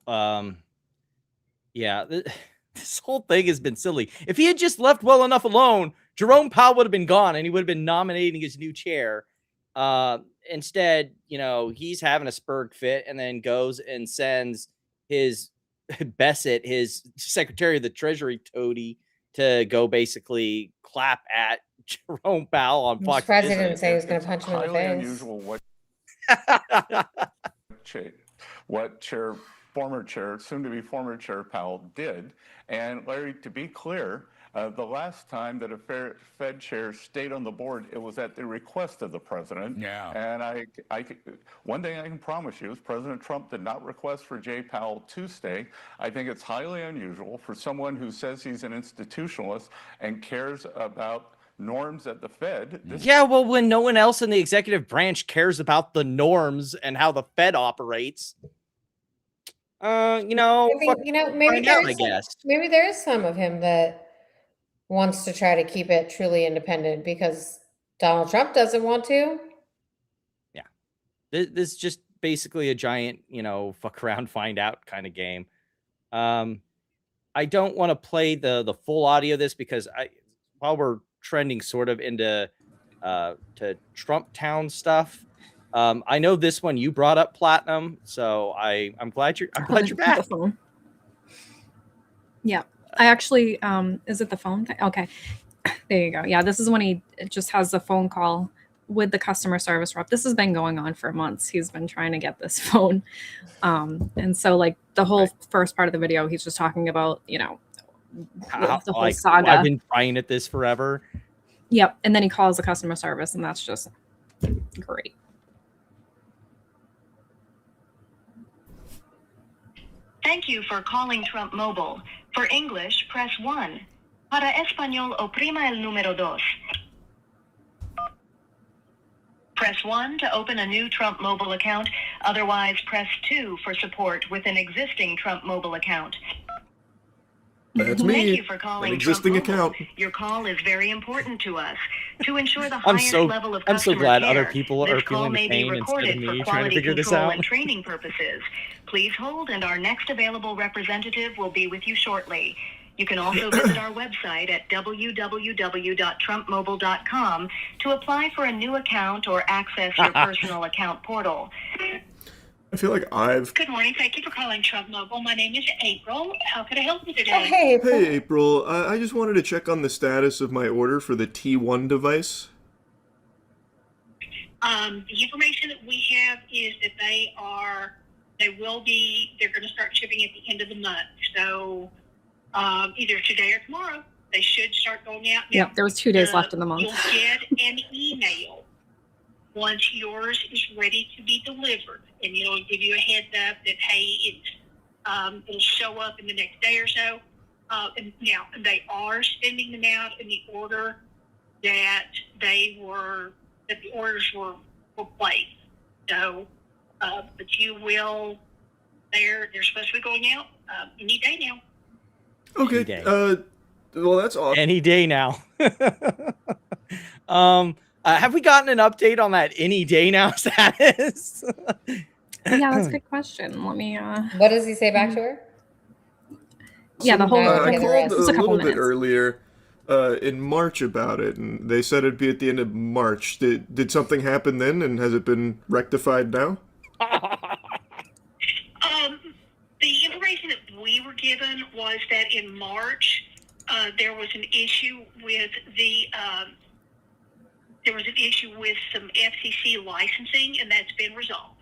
this whole thing has been silly. If he had just left well enough alone, Jerome Powell would have been gone and he would have been nominating his new chair. Instead, he's having a spurg fit and then goes and sends his Bessett, his Secretary of the Treasury toady, to go basically clap at Jerome Powell on Fox. The president say he was going to punch him in the face. Unusual what former chair, soon to be former chair Powell did. And Larry, to be clear, the last time that a Fed chair stayed on the board, it was at the request of the president. Yeah. And one thing I can promise you is President Trump did not request for Jay Powell to stay. I think it's highly unusual for someone who says he's an institutionalist and cares about norms at the Fed. Well, when no one else in the executive branch cares about the norms and how the Fed operates, maybe there is some of him that wants to try to keep it truly independent because Donald Trump doesn't want to. Yeah. This is just basically a giant, fuck around, find out kind of game. I don't want to play the full audio of this because while we're trending sort of into to Trump Town stuff, I know this one you brought up, Platinum, so I'm glad you're back. Yeah. I actually, is it the phone thing? Okay, there you go. Yeah, this is when he just has a phone call with the customer service rep. This has been going on for months. He's been trying to get this phone. And so like the whole first part of the video, he's just talking about, the whole saga. I've been trying at this forever. Yep. And then he calls the customer service and that's just great. Thank you for calling Trump Mobile. For English, press 1. Para español, oprima el número 2. Press 1 to open a new Trump Mobile account. Otherwise, press 2 for support with an existing Trump Mobile account. That's me. Thank you for calling an existing Trump Mobile. account. Your call is very important to us. To ensure the highest level of I'm so customer glad care, other people are this call feeling may the pain be instead of recorded me for trying to quality figure this control out. and training purposes. Please hold, and our next available representative will be with you shortly. You can also visit our website at www.trumpmobile.com to apply for a new account or access your personal account portal. I feel like I've... Good morning. Thank you for calling Trump Mobile. My name is April. How can I help you today? Oh, hey, April. Hey, April. I just wanted to check on the status of my order for the T1 device. The information that we have is that they're going to start shipping at the end of the month. So either today or tomorrow, they should start going out. Yep, there was 2 days left in the month. You'll get an email once yours is ready to be delivered, and it'll give you a heads up that, hey, it'll show up in the next day or so. And now they are sending them out in the order that the orders were placed. So, but you will, they're supposed to be going out any day now. Okay. Day. Well, that's awesome. Any day now. Have we gotten an update on that any day now status? Yeah, that's a good question. Let me. What does he say back to her? Yeah, the whole. I called a little bit minutes. earlier in March about it, and they said it'd be at the end of March. Did something happen then, and has it been rectified now? The information that we were given was that in March there was an issue with some FCC licensing, and that's been resolved.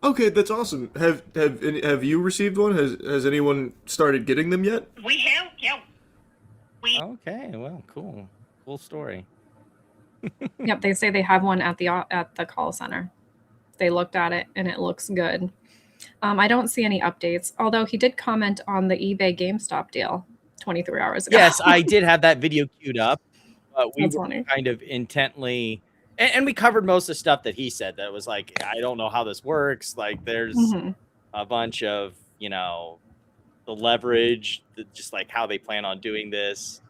Okay, that's awesome. Have you received one? Has anyone started getting them yet? We have, yeah. Okay, well, cool story. Yep, they say they have one at the call center. They looked at it and it looks good. I don't see any updates, although he did comment on the eBay GameStop deal 23 hours ago. Yes, I did have that video queued up. We That's were funny. kind of intently, and we covered most of the stuff that he said that was like, I don't know how this works. Like there's a bunch of, the leverage, just like how they plan on doing this.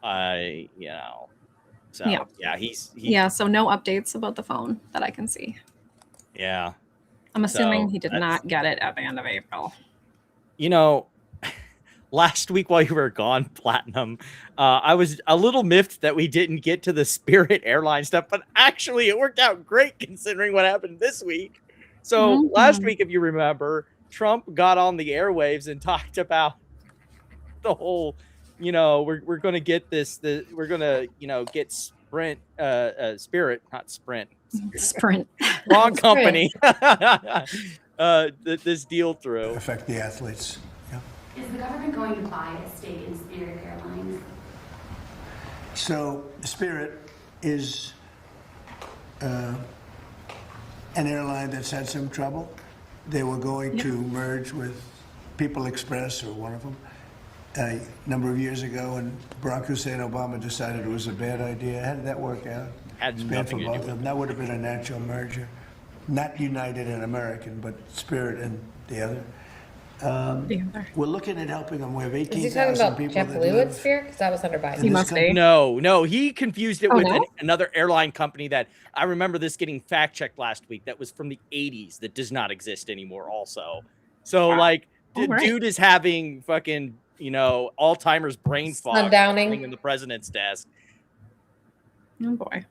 So yeah, so no updates about the phone that I can see. Yeah. I'm assuming he did not get it at the end of April. Last week while you were gone, Platinum, I was a little miffed that we didn't get to the Spirit Airlines stuff, but actually it worked out great considering what happened this week. So last week, if you remember, Trump got on the airwaves and talked about the whole, we're going to get we're going to, get Spirit, not Sprint. Sprint. Wrong company. This deal through. Affect the athletes. Yeah. Is the government going to buy a stake in Spirit Airlines? So Spirit is an airline that's had some trouble. They were going to merge with People Express, or one of them, a number of years ago, and Barack Hussein Obama decided it was a bad idea. How did that work out? Had nothing to do with it. That would have been a natural merger. Not United and American, but Spirit and the other. We're looking at helping them. We have 18,000 people. Is he talking about JetBlue at Spirit? Because that was under Biden. He must be. No, he confused it with another airline company that I remember this getting fact checked last week. That was from the 80s that does not exist anymore. Also, so dude is having fucking Alzheimer's brain fog Sundowning in the president's desk. Oh boy.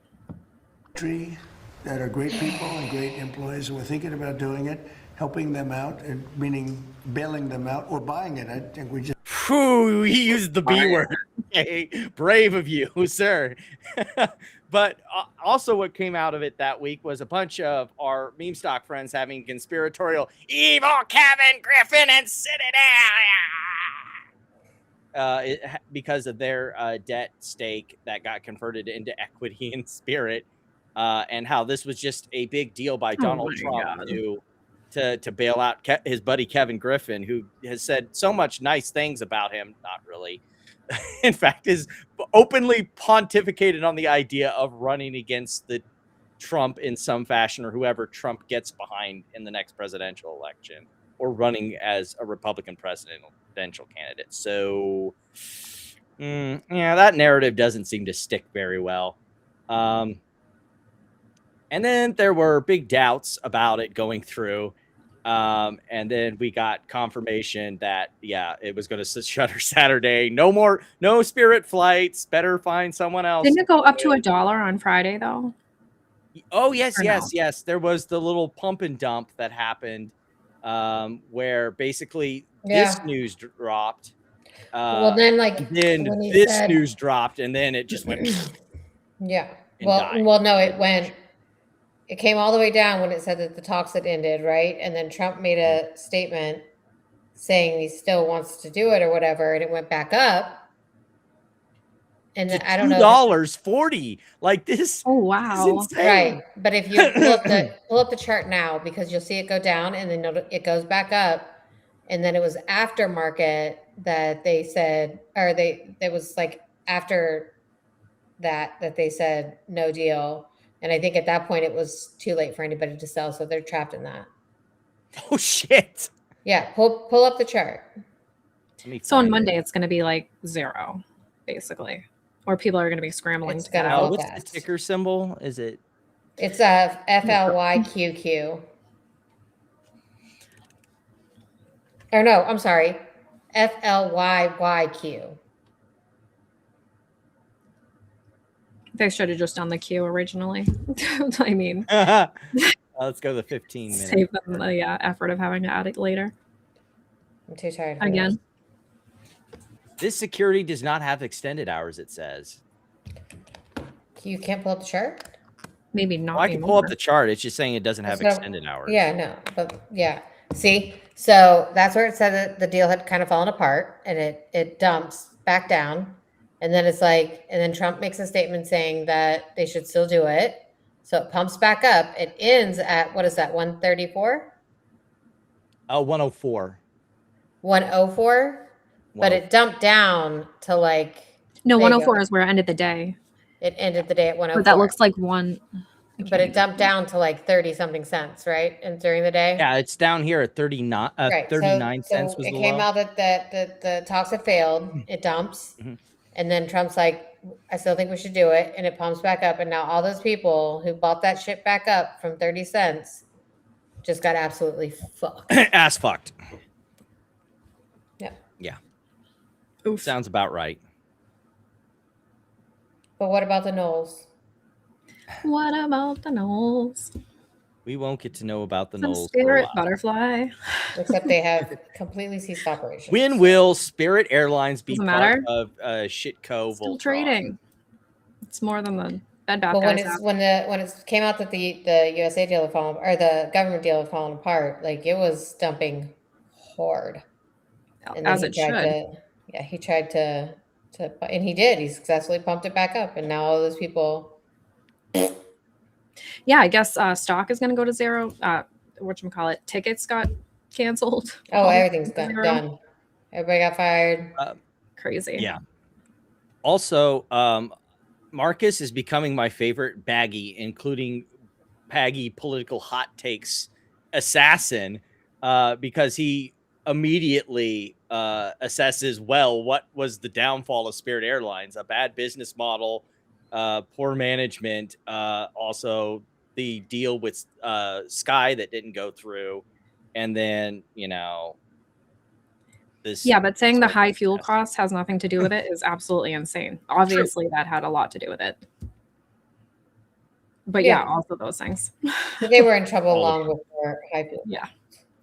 That are great people and great employees, and we're thinking about doing it, helping them out, and meaning bailing them out or buying it. I think we just. Whew, he used the B word. Okay, brave of you, sir. But also what came out of it that week was a bunch of our meme stock friends having conspiratorial evil Kevin Griffin and sit it down. Because of their debt stake that got converted into equity in Spirit, and how this was just a big deal by Donald Trump to bail out his buddy Kevin Griffin, who has said so much nice things about him. Not really. In fact, is openly pontificated on the idea of running against the Trump in some fashion, or whoever Trump gets behind in the next presidential election, or running as a Republican presidential candidate. So, that narrative doesn't seem to stick very well. And then there were big doubts about it going through. And then we got confirmation that, it was going to shutter Saturday. No Spirit flights. Better find someone else. Didn't it go up to $1 on Friday, though? Oh, yes, yes, yes. There was the little pump and dump that happened where basically this news dropped. Well, then, like, then when he this said, news dropped, and then it just went yeah. and Well, died. well, no, it came all the way down when it said that the talks had ended, right? And then Trump made a statement saying he still wants to do it or whatever, and it went back up. And to I don't know. $2.40. Like this. Oh wow! This is insane. Right, but if you pull up the chart now, because you'll see it go down and then it goes back up, and then it was aftermarket that they said, or it was like after that they said no deal, and I think at that point it was too late for anybody to sell, so they're trapped in that. Oh shit! Yeah, pull up the chart. So on Monday it's going to be like 0, basically, or people are going to be scrambling to get out. What's the ticker symbol? Is it? It's a FLYQQ. Or no, I'm sorry, FLYYQ. They should have just done the Q originally. I mean, let's go to the 15 minutes. Save them the effort of having to add it later. I'm too tired. Again. This security does not have extended hours, it says. You can't pull up the chart? Maybe not. Well, I can pull up the chart. It's just saying it doesn't have extended hours. Yeah, no, but yeah. See, so that's where it said that the deal had kind of fallen apart, and it dumps back down, and then it's like, and then Trump makes a statement saying that they should still do it. So it pumps back up. It ends at, what is that, 134? 104. 104? But it dumped down to like... No, 104 is where it ended the day. It ended the day at 104. But that looks like one... But it dumped down to like 30-something cents, right? And during the day? Yeah, it's down here at 39, right. 39 cents was it the came low. out that the talks had failed. It dumps. And then Trump's like, I still think we should do it. And it pumps back up. And now all those people who bought that shit back up from 30 cents just got absolutely fucked. Ass fucked. Yeah. Yeah. Oof. Sounds about right. But what about the Knowles? What about the Knowles? We won't get to know about the Some Knowles. Spirit butterfly. Except they have completely ceased operations. When will Spirit Airlines be Doesn't part matter. of Shitco Still Voltron? trading. It's more than the Bed Bath But guys when it came out that the USA deal had fallen, or the government deal had fallen apart, like it was dumping hard. And as then it should. He tried to, and he did. He successfully pumped it back up, and now all those people. Yeah, I guess stock is going to go to 0. Whatchamacallit, tickets got canceled. Oh, everything's done. Everybody got fired. Crazy. Yeah. Also, Marcus is becoming my favorite baggy, including Paggy political hot takes assassin, because he immediately assesses, well, what was the downfall of Spirit Airlines? A bad business model, poor management, also the deal with Sky that didn't go through, and then this. Yeah, but saying the high fuel costs has nothing to do with it is absolutely insane. Obviously, that had a lot to do with it. But yeah, also those things. They were in trouble long before high fuel. Yeah,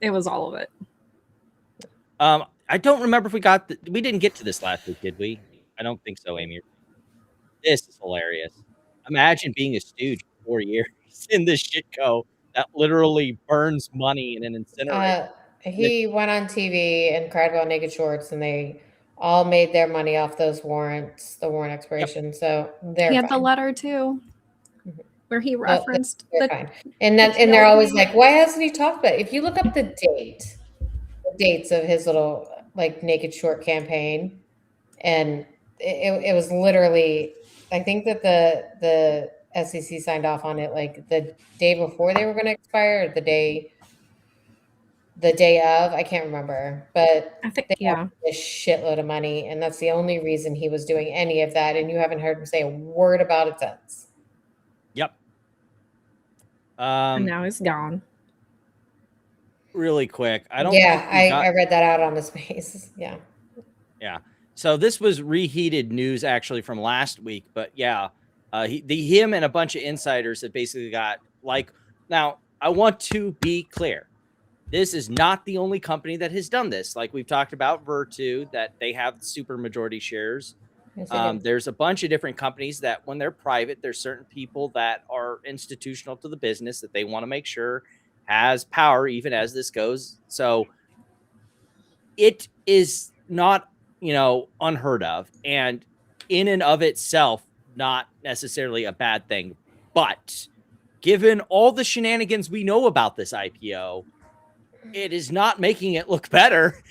it was all of it. I don't remember if we didn't get to this last week, did we? I don't think so, Amy. This is hilarious. Imagine being a stooge for 4 years in this shitco that literally burns money in an incinerator. He went on TV and cried about naked shorts, and they all made their money off those warrants, the warrant expiration. Yep. So he had the letter too, where he referenced and they're always like, why hasn't he talked about it? If you look up the dates of his little like naked short campaign, and it was literally, I think that the SEC signed off on it like the day before they were going to expire, or the day of, I can't remember, but I think they have a shitload of money, and that's the only reason he was doing any of that, and you haven't heard him say a word about it since. Yep. And now he's gone. Really quick, I don't. Yeah, I read that out on his face. Yeah. Yeah. So this was reheated news actually from last week, but yeah, Him and a bunch of insiders have basically got like. Now, I want to be clear. This is not the only company that has done this. Like we've talked about Virtu, that they have super majority shares. Yes, There's a bunch of different companies that when they're private, there's certain people that are institutional to the business that they want to make sure has power even as this goes. So it is not, unheard of, and in and of itself, not necessarily a bad thing. But given all the shenanigans we know about this IPO, it is not making it look better.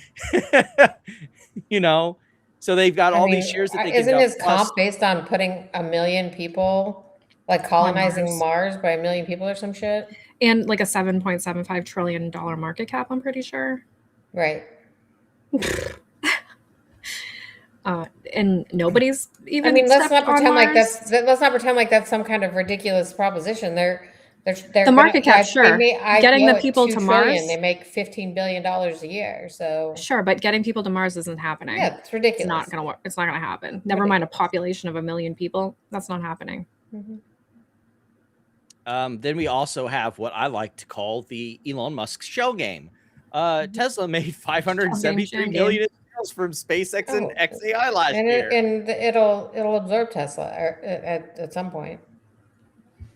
So they've got all these shares that they can isn't dump. his comp based on putting 1 million people, like colonizing Mars by 1 million people or some shit? And like a $7.75 trillion market cap, I'm pretty sure. Right. And nobody's even. Let's not pretend like that's some kind of ridiculous proposition. They're the market cap, sure. Getting the people to Mars, they make $15 billion a year. So sure, but getting people to Mars isn't happening. Yeah, it's ridiculous. It's not gonna work. It's not gonna happen. Never mind a population of 1 million people. That's not happening. Then we also have what I like to call the Elon Musk shell game. Tesla made $573 million from SpaceX and XAI last year, and it'll absorb Tesla at some point.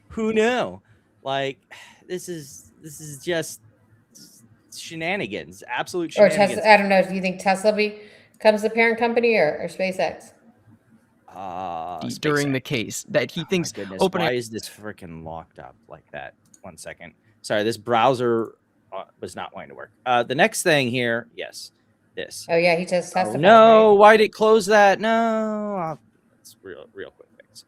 Who knew? Like this is just shenanigans, absolute shenanigans. Or Tesla, I don't know. Do you think Tesla becomes the parent company or SpaceX? During the case that he thinks why is this freaking locked up like that? 1 second. Sorry, this browser was not wanting to work. The next thing here, yes, this. Oh yeah, he just testified. No, right? Why did it close that? No, it's real quick fix.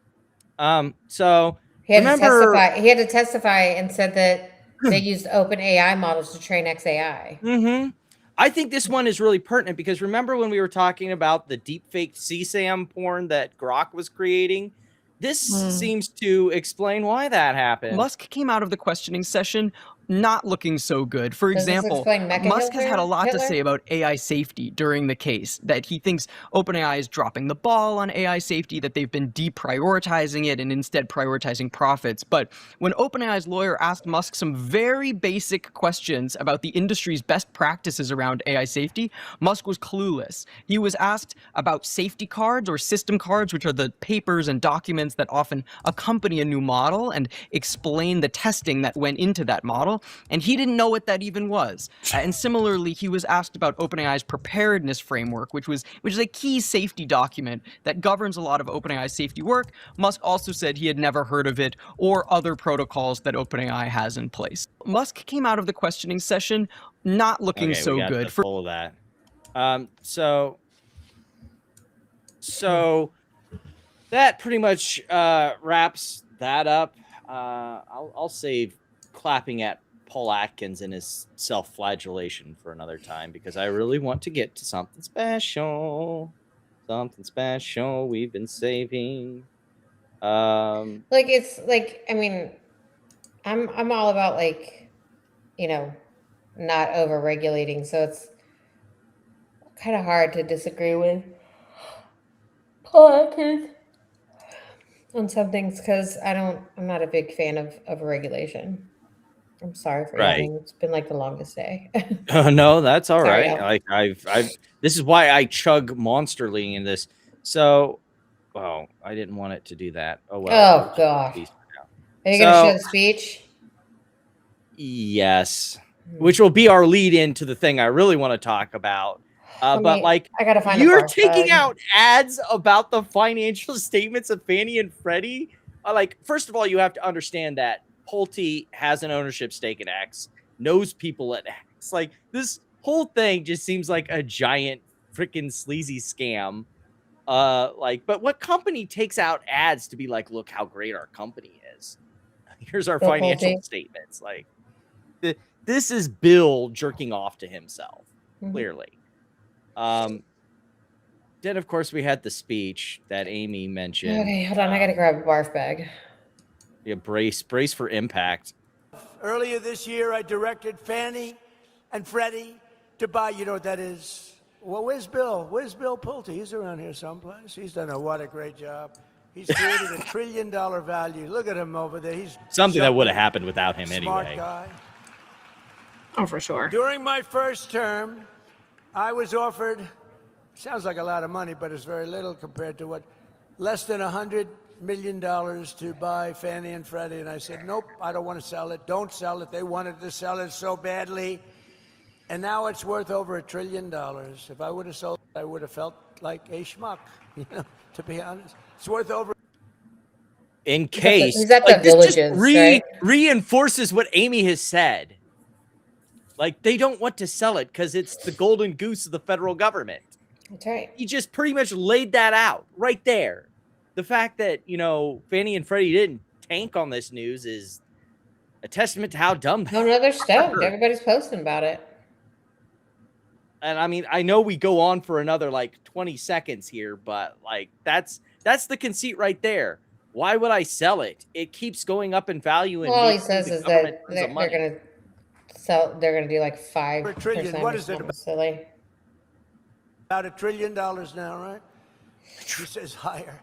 So he had to testify and said that they used open AI models to train XAI. I think this one is really pertinent because remember when we were talking about the deepfake CSAM porn that Grok was creating? This seems to explain why that happened. Musk came out of the questioning session not looking so good. For example, Musk has had a lot to say about AI safety during the case, that he thinks OpenAI is dropping the ball on AI safety, that they've been deprioritizing it and instead prioritizing profits. But when OpenAI's lawyer asked Musk some very basic questions about the industry's best practices around AI safety, Musk was clueless. He was asked about safety cards or system cards, which are the papers and documents that often accompany a new model and explain the testing that went into that model. And he didn't know what that even was. And similarly, he was asked about OpenAI's preparedness framework, which is a key safety document that governs a lot of OpenAI's safety work. Musk also said he had never heard of it or other protocols that OpenAI has in place. Musk came out of the questioning session not looking so good for all of that. So that pretty much wraps that up. I'll save clapping at Paul Atkins and his self-flagellation for another time because I really want to get to something special we've been saving. I'm all about not over regulating, so it's kind of hard to disagree with Paul Atkins on some things because I'm not a big fan of regulation. I'm sorry for yawning. It's been like the longest day. Oh no, that's all right. Like I've this is why I chug Monsterly in this. So, I didn't want it to do that. Oh well. Oh gosh. Are you gonna show the speech? Yes, which will be our lead into the thing I really want to talk about. I gotta find. You're taking out ads about the financial statements of Fannie and Freddie. First of all, you have to understand that Pulte has an ownership stake in X, knows people at X. This whole thing just seems like a giant freaking sleazy scam. But what company takes out ads to be like, look how great our company is. Here's our financial statements. This is Bill jerking off to himself, clearly. Then of course we had the speech that Amy mentioned. Okay, hold on, I gotta grab a barf bag. Yeah, brace for impact. Earlier this year, I directed Fannie and Freddie to buy, you know what that is? Well, where's Bill? Where's Bill Pulte? He's around here someplace. He's done what a great job. He's created $1 trillion value. Look at him over there. He's something that would have happened without him smart anyway. Guy. Oh, for sure. During my first term, I was offered, sounds like a lot of money, but it's very little compared to what, less than $100 million to buy Fannie and Freddie. And I said, nope, I don't want to sell it. Don't sell it. They wanted to sell it so badly. And now it's worth over $1 trillion. If I would have sold it, I would have felt like a schmuck, you know, to be honest. It's worth over. In case, he's at the like, this Villages, just right? reinforces what Amy has said. Like, they don't want to sell it because it's the golden goose of the federal government. That's right. He just pretty much laid that out right there. The fact that, you know, Fannie and Freddie didn't tank on this news is a testament to how dumb they No, they're stoked. Everybody's posting about it. And I mean, I know we go on for another like 20 seconds here, but like that's the conceit right there. Why would I sell it? It keeps going up in value. And all he says is that they're going to sell. They're going to do like 5%. Trillion. What is it about? Silly. About $1 trillion now, right? He says higher.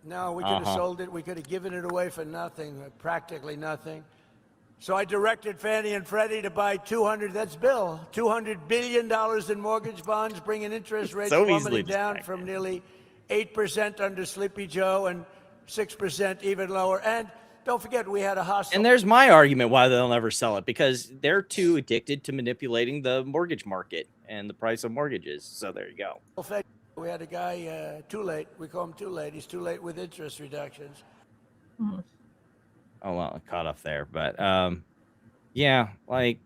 No, we could have sold it. We could have given it away for nothing, practically nothing. So I directed Fannie and Freddie to buy $200 billion in mortgage bonds, bringing interest rates plummeting down from nearly 8% under Sleepy Joe and 6% even lower. And don't forget, we had a hostile. And there's my argument why they'll never sell it, because they're too addicted to manipulating the mortgage market and the price of mortgages. So there you go. We had a guy too late. We call him too late. He's too late with interest reductions. Oh, well, I caught up there. But yeah, like.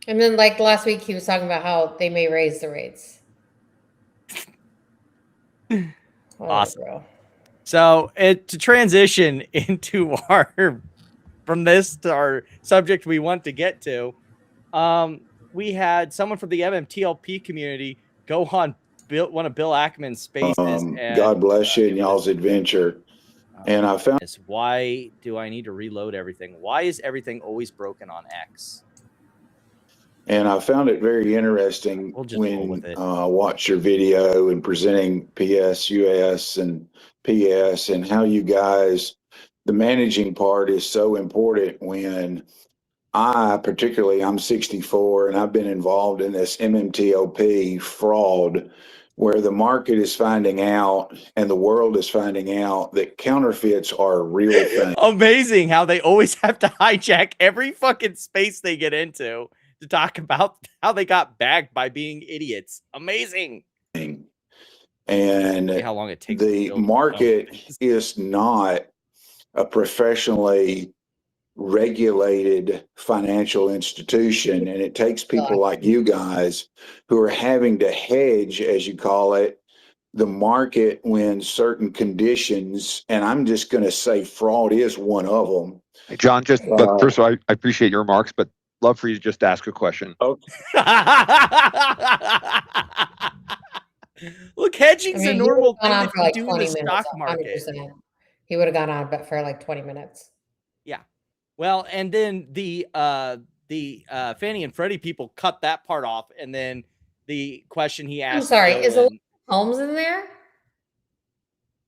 And then like last week, he was talking about how they may raise the rates. Awesome. Bro. So to transition into from this to our subject we want to get to, we had someone from the MMTLP community go on one of Bill Ackman's spaces. And, God bless you in y'all's adventure. And I found this. Why do I need to reload everything? Why is everything always broken on X? And I found it very interesting when I watched your video and presenting PS, US, and PS, and how you guys, the managing part is so important when I'm 64 and I've been involved in this MMTLP fraud where the market is finding out and the world is finding out that counterfeits are a real thing. Amazing how they always have to hijack every fucking space they get into to talk about how they got bagged by being idiots. Amazing. And how long it takes. The market is not a professionally regulated financial institution, and it takes people like you guys who are having to hedge, as you call it, the market when certain conditions, and I'm just going to say fraud is one of them. Hey, John, but first of all, I appreciate your remarks, but love for you to just ask a question. Okay. Look, hedging's a normal thing that you do in the stock market. 100%. He would have gone on, but for like 20 minutes. Yeah. Well, and then the Fannie and Freddie people cut that part off, and then the question he asked. I'm sorry, is Holmes in there?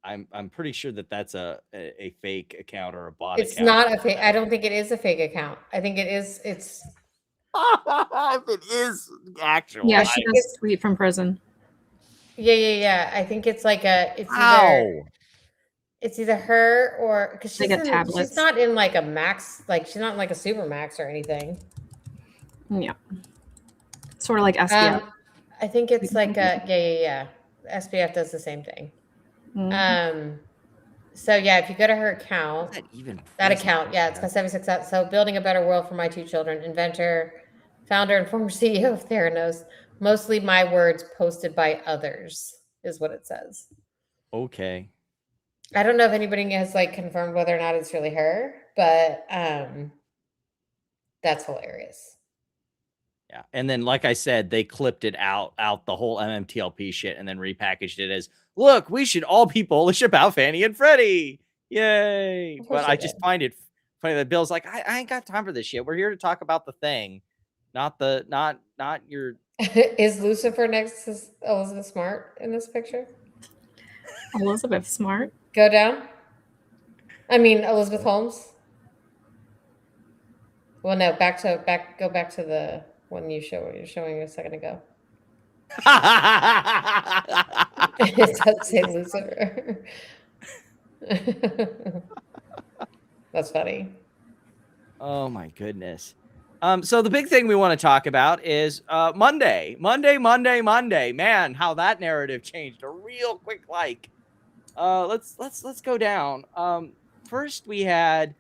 I'm pretty sure that's a fake account or a bot. It's not a fake. I don't think it is a fake account. I think it is. It's. If it is actual. Yeah, she does tweet from prison. Yeah. I think it's like it's either her or because she's not in like a max, like she's not in like a super max or anything. Yeah. Sort of like SPF. I think it's like yeah. SPF does the same thing. Mm-hmm. So yeah, if you go to her account, that account, yeah, it's got 76. So building a better world for my two children, inventor, founder, and former CEO of Theranos. Mostly my words posted by others is what it says. Okay. I don't know if anybody has like confirmed whether or not it's really her, but that's hilarious. Yeah. And then, like I said, they clipped it out the whole MMTLP shit and then repackaged it as, look, we should all be bullish about Fannie and Freddie. Yay. But I just find it funny that Bill's like, I ain't got time for this shit. We're here to talk about the thing, not your. Is Lucifer next to Elizabeth Smart in this picture? Elizabeth Smart? Go down? I mean, Elizabeth Holmes? Well, no, go back to the one you're showing a second ago. It does say Lucifer. That's funny. Oh my goodness. So the big thing we want to talk about is Monday. Man, how that narrative changed a real quick like. Let's go down. First we had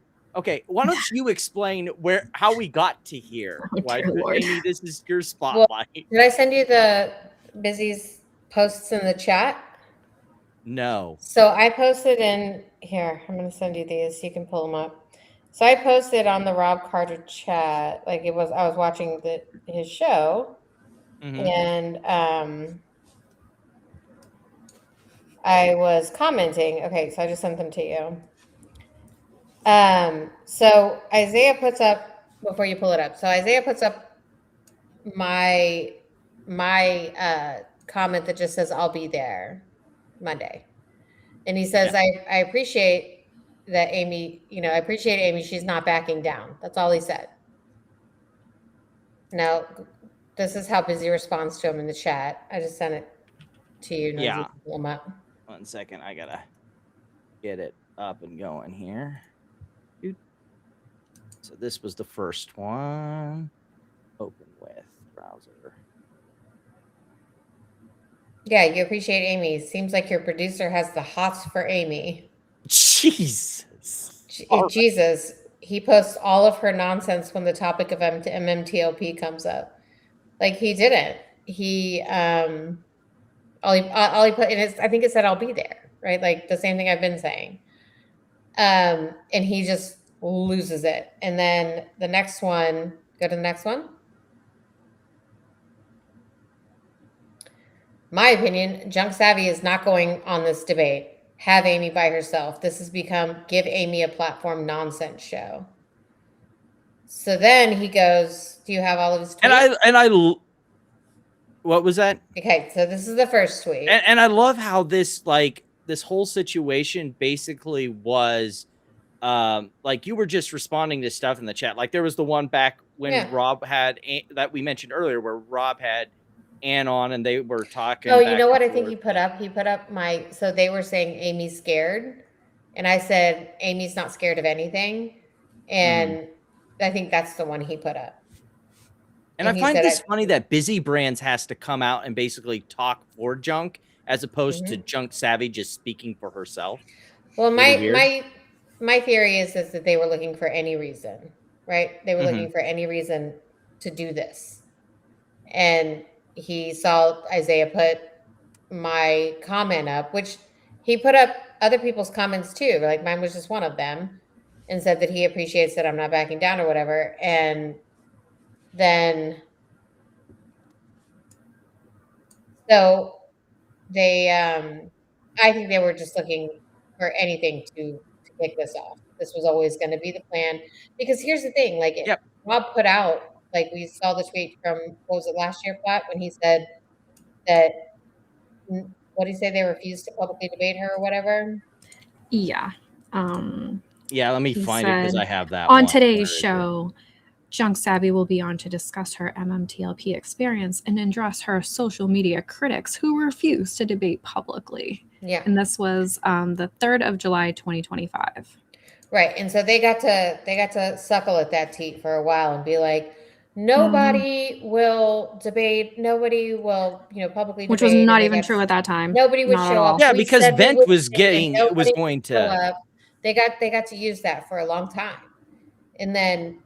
why don't you explain how we got to here? Amy, this is your spotlight. Well, did I send you the Busy's posts in the chat? No. So I posted in here. I'm going to send you these. You can pull them up. So I posted on the Rob Carter chat. I was watching his show, and I was commenting. Okay, so I just sent them to you. So Isaiah puts up, before you pull it up. So Isaiah puts up my comment that just says I'll be there Monday. And he says, I appreciate that Amy, I appreciate Amy. She's not backing down. That's all he said. Now, this is how Busy responds to him in the chat. I just sent it to you. Yeah. Pull him up. 1 second. I gotta get it up and going here. So this was the first one. Open with browser. Yeah, you appreciate Amy. Seems like your producer has the hots for Amy. Jesus. Jesus. He posts all of her nonsense when the topic of MMTLP comes up. Like he didn't. He all he put in is, I think it said I'll be there, right? Like the same thing I've been saying. And he just loses it. And then the next one, go to the next one. My opinion, JunkSavvy is not going on this debate. Have Amy by herself. This has become give Amy a platform nonsense show. So then he goes, do you have all of his tweets? And I what was that? Okay, so this is the first tweet. And I love how this whole situation basically was like you were just responding to stuff in the chat. Like there was the one back when Rob had that we mentioned earlier where Rob had Ann on and they were talking. Oh, you know what I think he put up? He put up so they were saying Amy's scared. And I said, Amy's not scared of anything. And I think that's the one he put up. And I find this funny that Busy Brands has to come out and basically talk for Junk as opposed to JunkSavvy just speaking for herself. Well, my theory is that they were looking for any reason, right? They were looking for any reason to do this. And he saw Isaiah put my comment up, which he put up other people's comments too. Like mine was just one of them, and said that he appreciates that I'm not backing down or whatever. And then, so they, I think they were just looking for anything to kick this off. This was always going to be the plan. Because here's the thing, like Rob put out, like we saw the tweet from, what was it, last year, Pat, when he said that, what did he say, they refused to publicly debate her or whatever? Yeah. Yeah, let me find it because I have that on today's show. JunkSavvy will be on to discuss her MMTLP experience and address her social media critics who refuse to debate publicly. Yeah. And this was the 3rd of July, 2025. Right. And so they got to suckle at that teat for a while and be like, nobody will debate, nobody will, publicly debate. Which was not even true at that time. Nobody would show up. Yeah, because Vent was going to. They got to use that for a long time. And then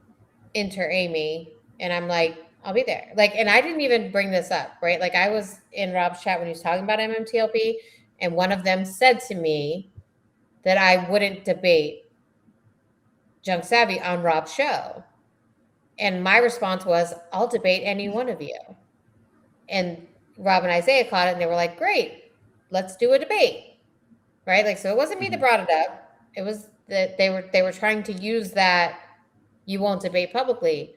enter Amy, and I'm like, I'll be there. Like, and I didn't even bring this up, right? Like I was in Rob's chat when he was talking about MMTLP, and one of them said to me that I wouldn't debate JunkSavvy on Rob's show. And my response was, I'll debate any one of you. And Rob and Isaiah caught it, and they were like, great, let's do a debate. Right? Like, so it wasn't me that brought it up. It was that they were trying to use that you won't debate publicly.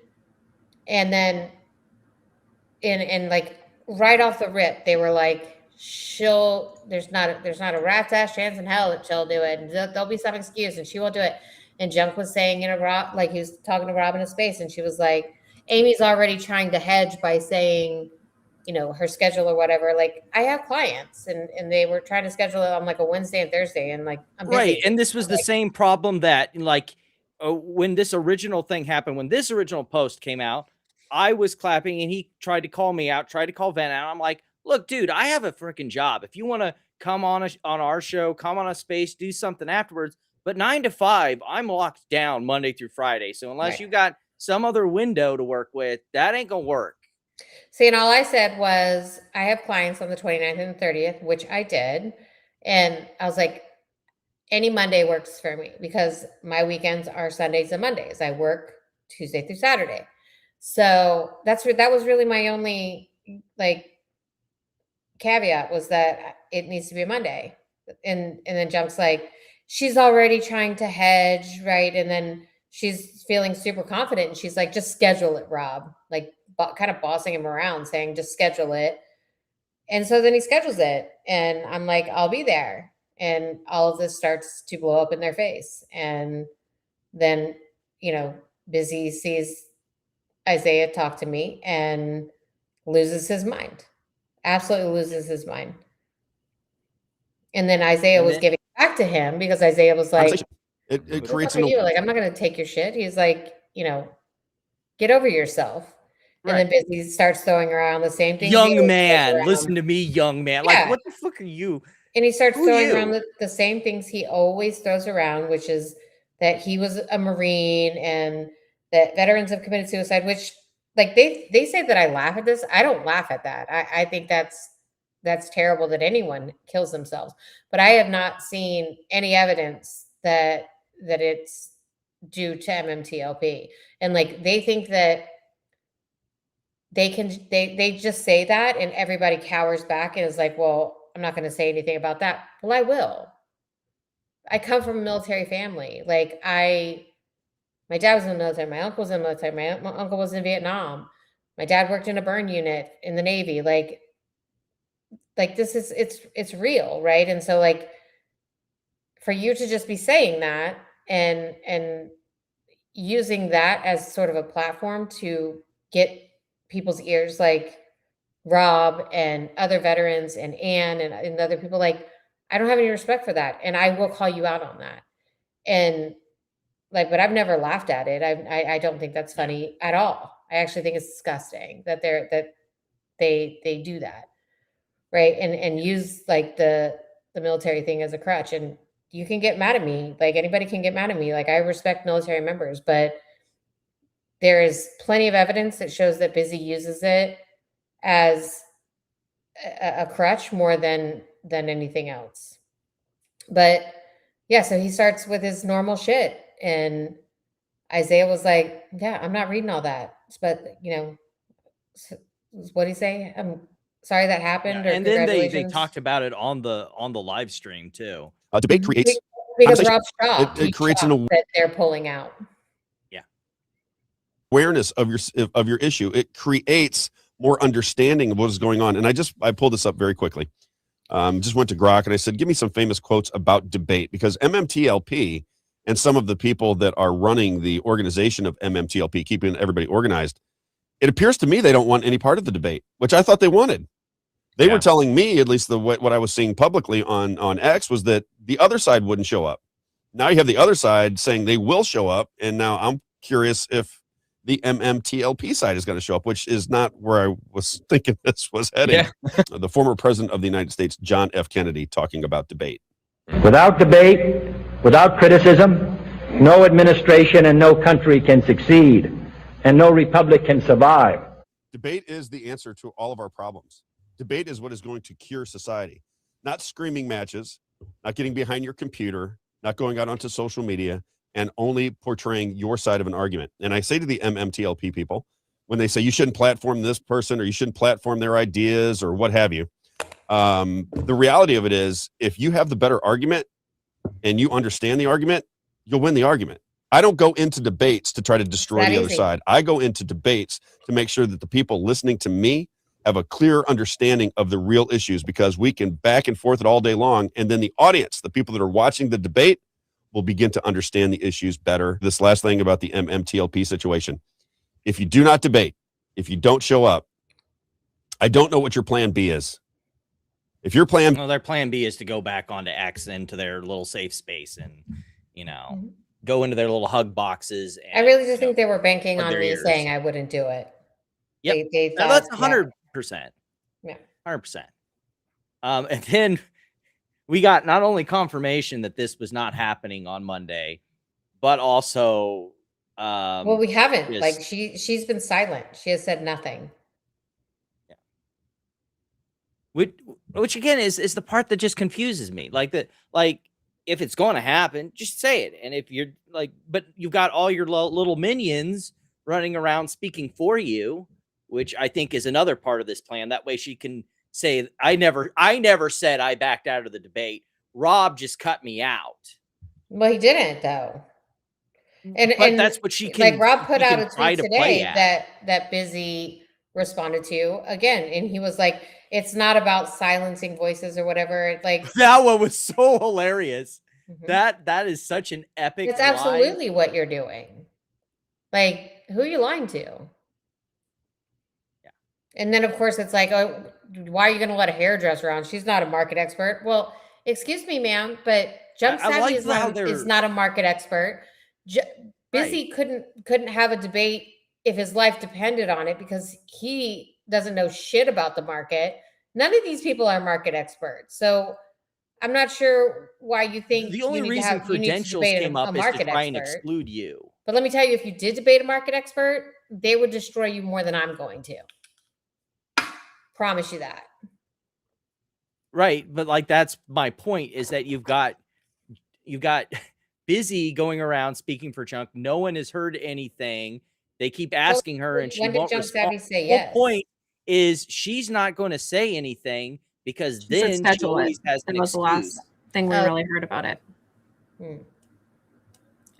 And then in like right off the rip, they were like, there's not a rat's ass chance in hell that she'll do it. And there'll be some excuse and she won't do it. And Junk was saying, Rob, like he was talking to Rob in his face, and she was like, Amy's already trying to hedge by saying, her schedule or whatever. Like, I have clients and they were trying to schedule it on like a Wednesday and Thursday, and like, I'm busy. Right. And this was the same problem that like when this original thing happened, when this original post came out, I was clapping and he tried to call me out, tried to call Van out. I'm like, look, dude, I have a freaking job. If you want to come on our show, come on a space, do something afterwards. But 9 to 5, I'm locked down Monday through Friday. So unless you got some other window to work with, that ain't going to work. See, and all I said was, I have clients on the 29th and 30th, which I did. And I was like, any Monday works for me because my weekends are Sundays and Mondays. I work Tuesday through Saturday. So that was really my only like caveat, was that it needs to be a Monday. And then Junk's like, she's already trying to hedge, right? And then she's feeling super confident and she's like, just schedule it, Rob. Like kind of bossing him around, saying, just schedule it. And so then he schedules it and I'm like, I'll be there. And all of this starts to blow up in their face. And then, Busy sees Isaiah talk to me and loses his mind. Absolutely loses his mind. And then Isaiah was giving back to him because Isaiah was like, it creates like, I'm not going to take your shit. He's like, get over yourself. And then Busy starts throwing around the same thing. Young man, listen to me, young man. Yeah. Like, what the fuck are you? And he starts throwing around the same things he always throws around, which is that he was a Marine and that veterans have committed suicide, which like they say that I laugh at this. I don't laugh at that. I think that's terrible that anyone kills themselves. But I have not seen any evidence that it's due to MMTLP. And like they think that they just say that and everybody cowers back and is like, well, I'm not going to say anything about that. Well, I will. I come from a military family. Like my dad was in the military. My uncle was in the military. My uncle was in Vietnam. My dad worked in a burn unit in the Navy. Like this is, it's real. Right. And so like, for you to just be saying that and using that as sort of a platform to get people's ears, like Robb and other veterans and Ann and other people, like, I don't have any respect for that. And I will call you out on that. And like, but I've never laughed at it. I don't think that's funny at all. I actually think it's disgusting that they do that. Right. And use like the military thing as a crutch. And you can get mad at me. Like anybody can get mad at me. Like I respect military members, but there is plenty of evidence that shows that Busy uses it as a crutch more than anything else. But yeah, so he starts with his normal shit. And Isaiah was like, yeah, I'm not reading all that. But, what did he say? I'm sorry that happened. Yeah, and then they talked about it on the live stream too. Debate creates because Rob shocked. It creates an that they're pulling out. Yeah, awareness of your issue. It creates more understanding of what is going on. And I pulled this up very quickly. Just went to Grok and I said, give me some famous quotes about debate, because MMTLP and some of the people that are running the organization of MMTLP, keeping everybody organized, it appears to me they don't want any part of the debate, which I thought they wanted. They were telling me, at least what I was seeing publicly on X, was that the other side wouldn't show up. Now you have the other side saying they will show up, and now I'm curious if the MMTLP side is going to show up, which is not where I was thinking this was heading. Yeah. The former president of the United States, John F. Kennedy, talking about debate. Without debate, without criticism, no administration and no country can succeed, and no republic can survive. Debate is the answer to all of our problems. Debate is what is going to cure society. Not screaming matches, not getting behind your computer, not going out onto social media, and only portraying your side of an argument. And I say to the MMTLP people, when they say you shouldn't platform this person or you shouldn't platform their ideas or what have you, the reality of it is, if you have the better argument and you understand the argument, you'll win the argument. I don't go into debates to try to destroy the other side. I go into debates to make sure that the people listening to me have a clear understanding of the real issues, because we can back and forth it all day long. And then the audience, the people that are watching the debate, will begin to understand the issues better. This last thing about the MMTLP situation. If you do not debate, if you don't show up, I don't know what your plan B is. If your plan... Well, their plan B is to go back onto X, into their little safe space, and, go into their little hug boxes. And, I really do think they were banking on me ears. saying I wouldn't do it. Yep. They thought, that's 100%. Yeah. 100%. And then we got not only confirmation that this was not happening on Monday, but also... well, we haven't. Like, she's been silent. She has said nothing. Which again is the part that just confuses me. Like if it's going to happen, just say it. And if you're but you've got all your little minions running around speaking for you, which I think is another part of this plan. That way she can say, I never said I backed out of the debate. Robb just cut me out. Well, he didn't though. And that's what she can. Like, Robb put out a tweet today that Busy responded to again, and he was like, it's not about silencing voices or whatever. Like, that one was so hilarious. That is such an epic it's absolutely what you're doing. Like, who are you lying to? Yeah. And then of course it's like, oh, why are you going to let a hairdresser on? She's not a market expert. Well, excuse me, ma'am, but JunkSavvy is not a market expert. Busy couldn't have a debate if his life depended on it, because he doesn't know shit about the market. None of these people are market experts. So I'm not sure why you think the only reason credentials came up is to try and exclude you. But let me tell you, if you did debate a market expert, they would destroy you more than I'm going to. Promise you that. Right. But like, that's my point, is that you've got Busy going around speaking for Junk. No one has heard anything. They keep asking her, and she won't respond. Say yes? The point is, she's not going to say anything, because then she always has an excuse. That was the last thing we really heard about it.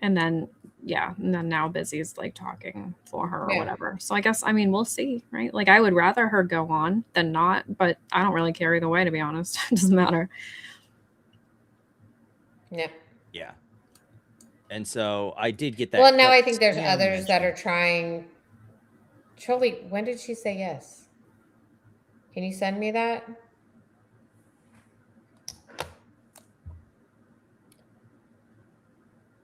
And then, now Busy's like talking for her or whatever. So I guess, we'll see, right? Like, I would rather her go on than not, but I don't really care either way, to be honest. It doesn't matter. Yeah. Yeah. And so I did get that. Well, now I think there's others that are trying. Charlie, when did she say yes? Can you send me that?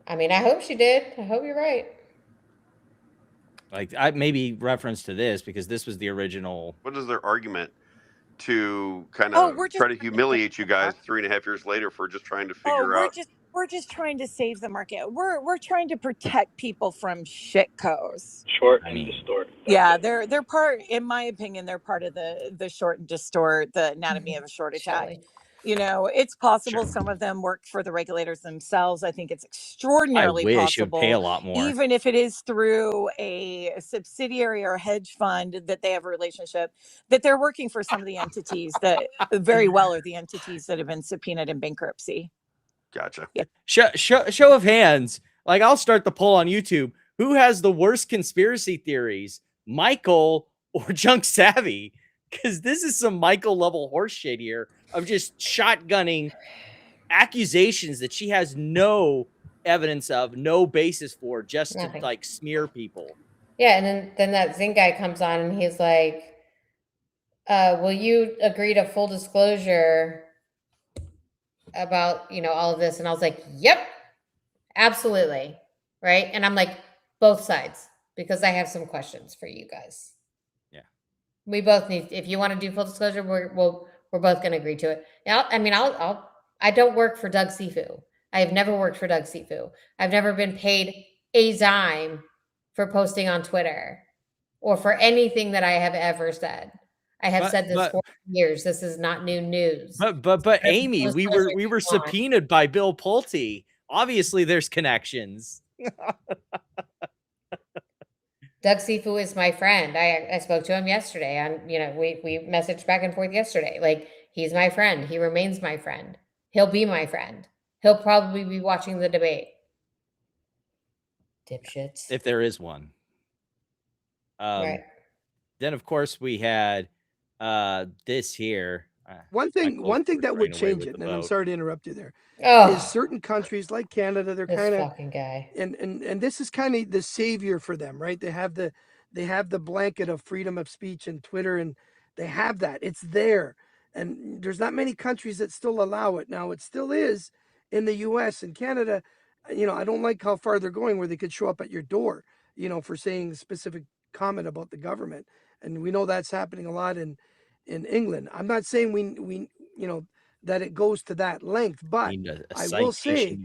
I hope she did. I hope you're right. Like, I maybe reference to this, because this was the original. What is their argument to kind of try to humiliate you guys 3.5 years later for just trying to figure out? We're just trying to save the market. We're trying to protect people from shitcos. Short and distort. Yeah, they're part, in my opinion, they're part of the short and distort, the anatomy of a short attack. It's possible some of them work for the regulators themselves. I think it's extraordinarily possible. It would pay a lot more. Even if it is through a subsidiary or a hedge fund that they have a relationship, that they're working for some of the entities that very well are the entities that have been subpoenaed in bankruptcy. Gotcha. Yeah. Show of hands. Like, I'll start the poll on YouTube. Who has the worst conspiracy theories, Michael or JunkSavvy? Because this is some Michael level horse shit here of just shotgunning accusations that she has no evidence of, no basis for, just to like smear people. Yeah, and then that Zing guy comes on and he's like, will you agree to full disclosure about, all of this? And I was like, yep, absolutely. Right. And I'm like, both sides, because I have some questions for you guys. Yeah. We both need, if you want to do full disclosure, we're both going to agree to it. I don't work for Doug Sifu. I have never worked for Doug Sifu. I've never been paid a dime for posting on Twitter or for anything that I have ever said. I have said this for years. This is not new news. But Amy, we were subpoenaed by Bill Pulte. Obviously, there's connections. Doug Sifu is my friend. I spoke to him yesterday, and we messaged back and forth yesterday. Like, he's my friend. He remains my friend. He'll be my friend. He'll probably be watching the debate. Dipshits. If there is one. Right. Then, of course, we had this here. One thing that would change it, and I'm sorry to interrupt you there, is certain countries like Canada, they're This kind of fucking guy. and this is kind of the savior for them, right? They have the blanket of freedom of speech and Twitter, and they have that. It's there. And there's not many countries that still allow it. Now it still is in the US and Canada. I don't like how far they're going where they could show up at your door, for saying a specific comment about the government. And we know that's happening a lot in England. I'm not saying we that it goes to that length, but I will say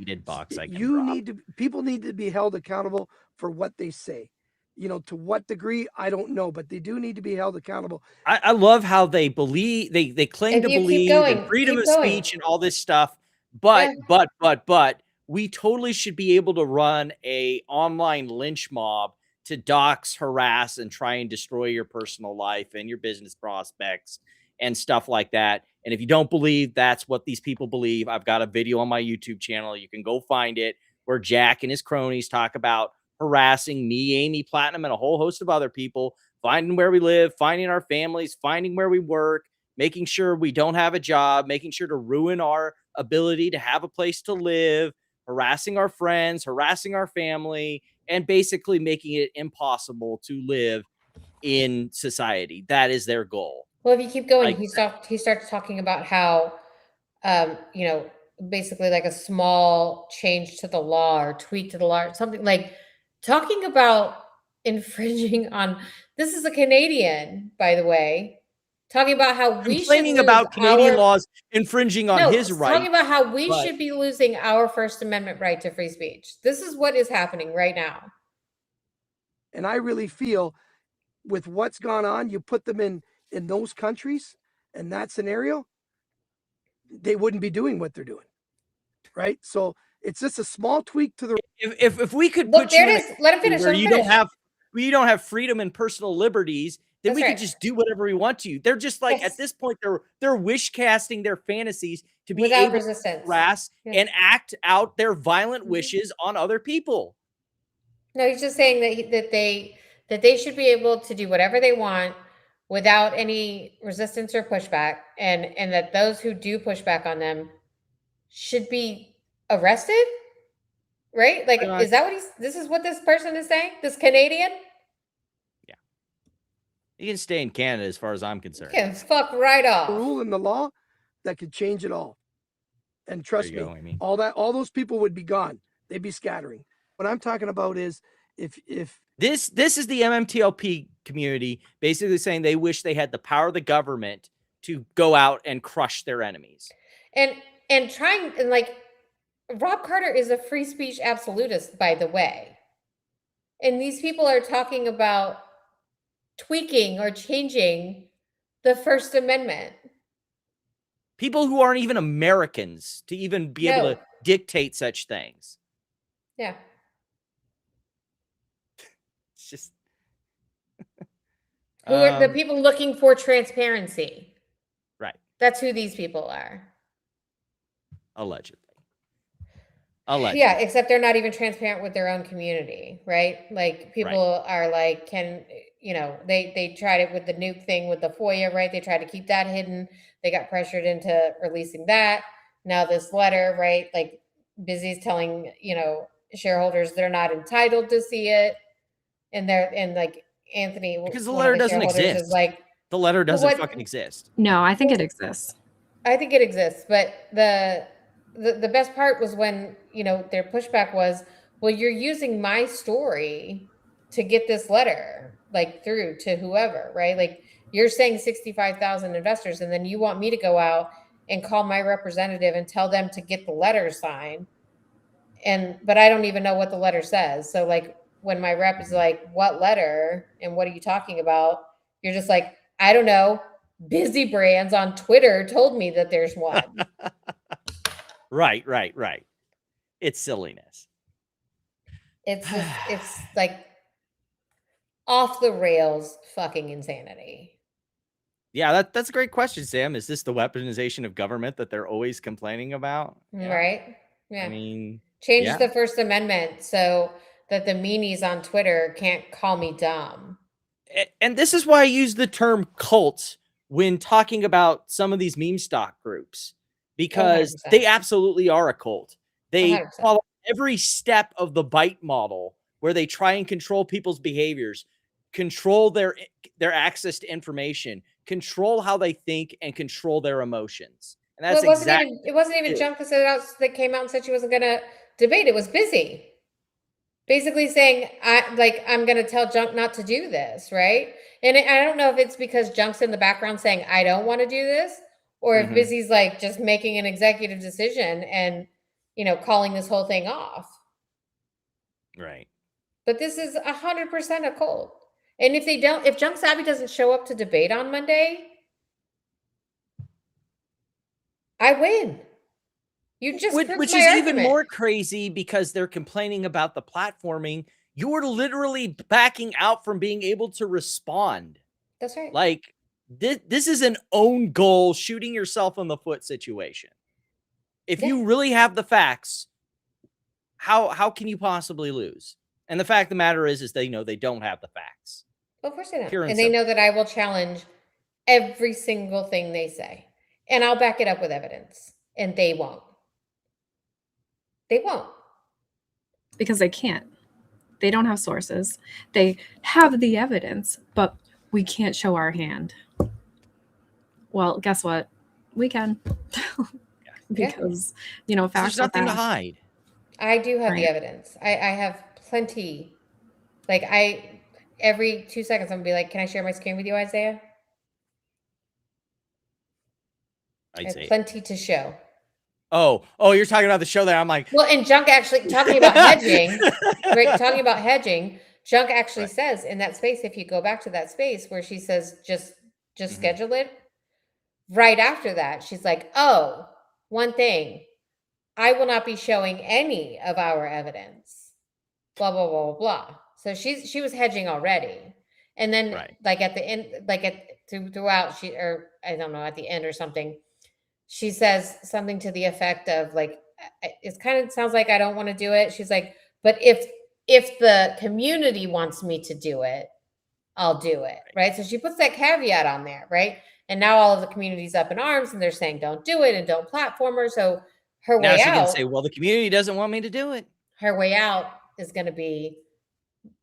people need to be held accountable for what they say. To what degree, I don't know, but they do need to be held accountable. I love how they believe they claim to believe in freedom of speech and all this stuff, but we totally should be able to run a online lynch mob to dox, harass, and try and destroy your personal life and your business prospects and stuff like that. And if you don't believe that's what these people believe, I've got a video on my YouTube channel. You can go find it, where Jack and his cronies talk about harassing me, Amy Platinum, and a whole host of other people, finding where we live, finding our families, finding where we work, making sure we don't have a job, making sure to ruin our ability to have a place to live, harassing our friends, harassing our family, and basically making it impossible to live in society. That is their goal. Well, if you keep going, he starts talking about how, basically like a small change to the law or tweak to the law or something, like talking about infringing on, this is a Canadian, by the way, talking about how we complaining about Canadian laws infringing on his right. Talking about how we should be losing our First Amendment right to free speech. This is what is happening right now. And I really feel with what's gone on, you put them in those countries in that scenario, they wouldn't be doing what they're doing. Right? So it's just a small tweak to the if we could put you in let him finish. Where you don't have freedom and personal liberties, then we could just do whatever we want to. They're just like at this point, they're wish casting their fantasies to be able to harass and act out their violent wishes on other people. No, he's just saying that they should be able to do whatever they want without any resistance or pushback, and that those who do push back on them should be arrested. Right? Like, is that what this is what this person is saying? This Canadian? Yeah. You can stay in Canada as far as I'm concerned. You can fuck right off. A rule in the law that could change it all. And trust me, all those people would be gone. They'd be scattering. What I'm talking about is if this is the MMTLP community basically saying they wish they had the power of the government to go out and crush their enemies. And trying, and like, Rob Carter is a free speech absolutist, by the way. And these people are talking about tweaking or changing the First Amendment. People who aren't even Americans to even be able to dictate such things. Yeah. It's just who are the people looking for transparency. Right. That's who these people are. Allegedly. Yeah, except they're not even transparent with their own community, right? Like people are like, they tried it with the nuke thing with the FOIA, right? They tried to keep that hidden. They got pressured into releasing that. Now this letter, right? Like Busy's telling, shareholders they're not entitled to see it. And like Anthony, because the letter doesn't exist. Like, the letter doesn't fucking exist. No, I think it exists. I think it exists, but the best part was when, their pushback was, well, you're using my story to get this letter, like, through to whoever, right? Like, you're saying 65,000 investors, and then you want me to go out and call my representative and tell them to get the letter signed. But I don't even know what the letter says. So, like, when my rep is like, what letter and what are you talking about? You're just like, I don't know. Busy Brands on Twitter told me that there's one. Right. It's silliness. It's just, it's like off the rails fucking insanity. Yeah, that's a great question, Sam. Is this the weaponization of government that they're always complaining about? Yeah. Right? Yeah. I mean, change the First Amendment so that the meanies on Twitter can't call me dumb. And this is why I use the term cult when talking about some of these meme stock groups, because 100%. they absolutely are a cult. They 100%. follow every step of the BITE model, where they try and control people's behaviors, control their access to information, control how they think, and control their emotions. And that's it wasn't even Junk that came out and said she wasn't going to debate. It was Busy. Basically saying, I'm going to tell Junk not to do this, right? And I don't know if it's because Junk's in the background saying, I don't want to do this, or if Busy's like just making an executive decision and, calling this whole thing off. Right. But this is 100% a cult. And if JunkSavvy doesn't show up to debate on Monday, I win. You just which is even more crazy because they're complaining about the platforming. You're literally backing out from being able to respond. That's right. Like this is an own goal, shooting yourself in the foot situation. If you really have the facts, how can you possibly lose? And the fact of the matter is they know they don't have the facts. Well, of course they don't. And they know that I will challenge every single thing they say. And I'll back it up with evidence. And they won't. They won't. Because they can't. They don't have sources. They have the evidence, but we can't show our hand. Well, guess what? We can. Because, facts. There's nothing to hide. I do have the evidence. I have plenty. Like every 2 seconds, I'm going to be like, can I share my screen with you, Isaiah? I have plenty to show. Oh, you're talking about the show that I'm like. Well, and Junk actually talking about hedging, right? Talking about hedging, Junk actually says in that space, if you go back to that space where she says, just schedule it. Right after that, she's like, oh, one thing, I will not be showing any of our evidence. Blah, blah, blah, blah, blah. So she was hedging already. And then like at the end, throughout I don't know, at the end or something, she says something to the effect of like, it kind of sounds like I don't want to do it. She's like, but if the community wants me to do it, I'll do it. Right. So she puts that caveat on there. Right. And now all of the community's up in arms and they're saying, don't do it and don't platform her. So her way out. Now she can say, well, the community doesn't want me to do it. Her way out is going to be,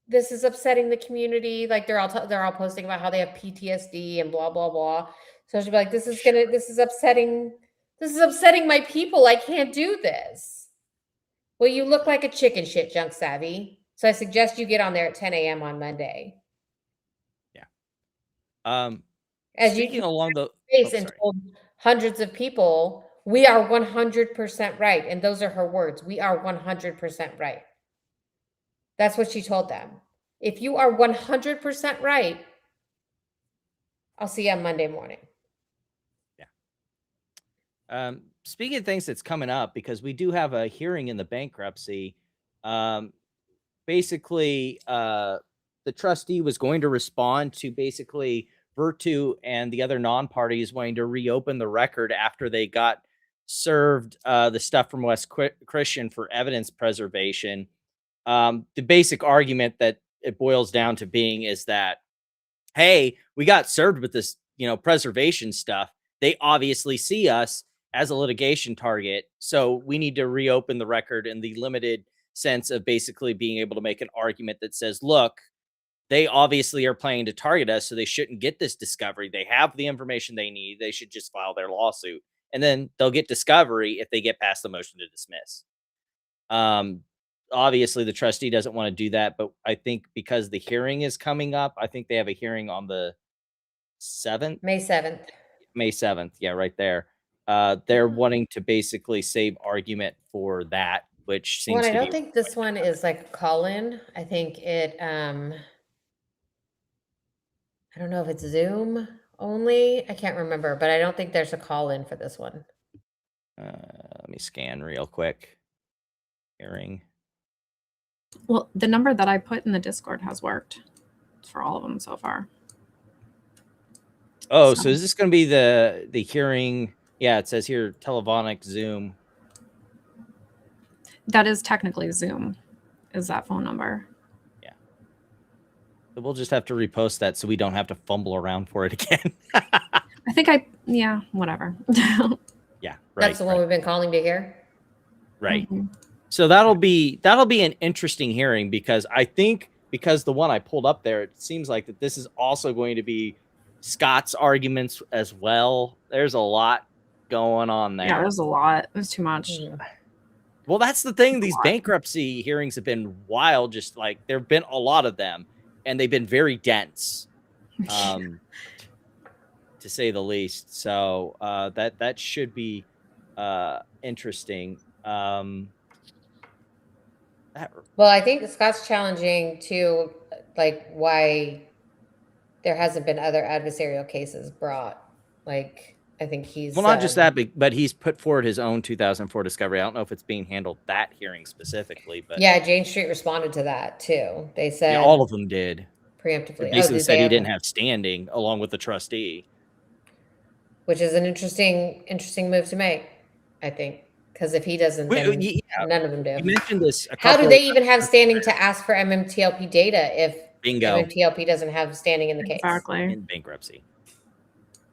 this is upsetting the community. Like they're all posting about how they have PTSD and blah, blah, blah. So she'll be like, this is upsetting my people. I can't do this. Well, you look like a chicken shit, JunkSavvy. So I suggest you get on there at 10 a.m. on Monday. Yeah. As speaking you along the face and told hundreds of people, we are 100% right. And those are her words. We are 100% right. That's what she told them. If you are 100% right, I'll see you on Monday morning. Speaking of things that's coming up, because we do have a hearing in the bankruptcy, basically, the trustee was going to respond to basically Virtu and the other non-parties wanting to reopen the record after they got served the stuff from West Christian for evidence preservation. The basic argument that it boils down to being is that, hey, we got served with this, preservation stuff. They obviously see us as a litigation target. So we need to reopen the record in the limited sense of basically being able to make an argument that says, look, they obviously are planning to target us, so they shouldn't get this discovery. They have the information they need. They should just file their lawsuit. And then they'll get discovery if they get past the motion to dismiss. Obviously, the trustee doesn't want to do that, but I think because the hearing is coming up, I think they have a hearing on the 7th? May 7th. May 7th. Yeah, right there. They're wanting to basically save argument for that, which seems to be... I don't think this one is like a call-in. I think it... I don't know if it's Zoom only. I can't remember, but I don't think there's a call-in for this one. Let me scan real quick. Hearing. Well, the number that I put in the Discord has worked for all of them so far. Oh, so is this going to be the hearing? Yeah, it says here, telephonic Zoom. That is technically Zoom, is that phone number. Yeah. So we'll just have to repost that so we don't have to fumble around for it again. yeah, whatever. Yeah, right. That's the one we've been calling to hear. Right. So that'll be an interesting hearing, because I think, because the one I pulled up there, it seems like that this is also going to be Scott's arguments as well. There's a lot going on there. Yeah, there's a lot. There's too much. Well, that's the thing. These bankruptcy hearings have been wild. Just like there've been a lot of them, and they've been very dense, to say the least. So that should be interesting. Well, I think Scott's challenging too, like why there hasn't been other adversarial cases brought. Like, I think he's not just that, but he's put forward his own 2004 discovery. I don't know if it's being handled that hearing specifically, but yeah, Jane Street responded to that too. They said all of them did preemptively. They basically said he didn't have standing along with the trustee, which is an interesting move to make, I think. Because if he doesn't, then none of them do. You mentioned this. How do they even have standing to ask for MMTLP data if Bingo. MMTLP doesn't have standing in the case? Exactly. In bankruptcy.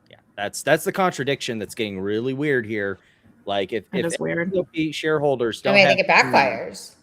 Yeah, that's the contradiction that's getting really weird here. Like if MMTLP shareholders don't, I think it backfires.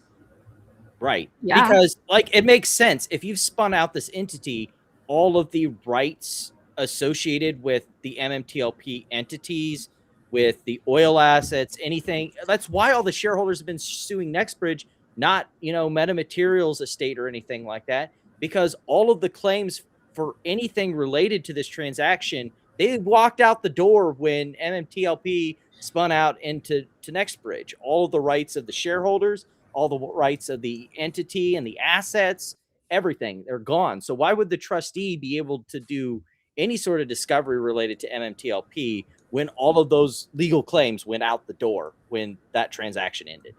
Right. Yeah. Because like it makes sense if you've spun out this entity, all of the rights associated with the MMTLP entities, with the oil assets, anything. That's why all the shareholders have been suing NextBridge, not, Metamaterials estate or anything like that, because all of the claims for anything related to this transaction, they walked out the door when MMTLP spun out into NextBridge. All of the rights of the shareholders, all the rights of the entity and the assets, everything, they're gone. So why would the trustee be able to do any sort of discovery related to MMTLP when all of those legal claims went out the door when that transaction ended?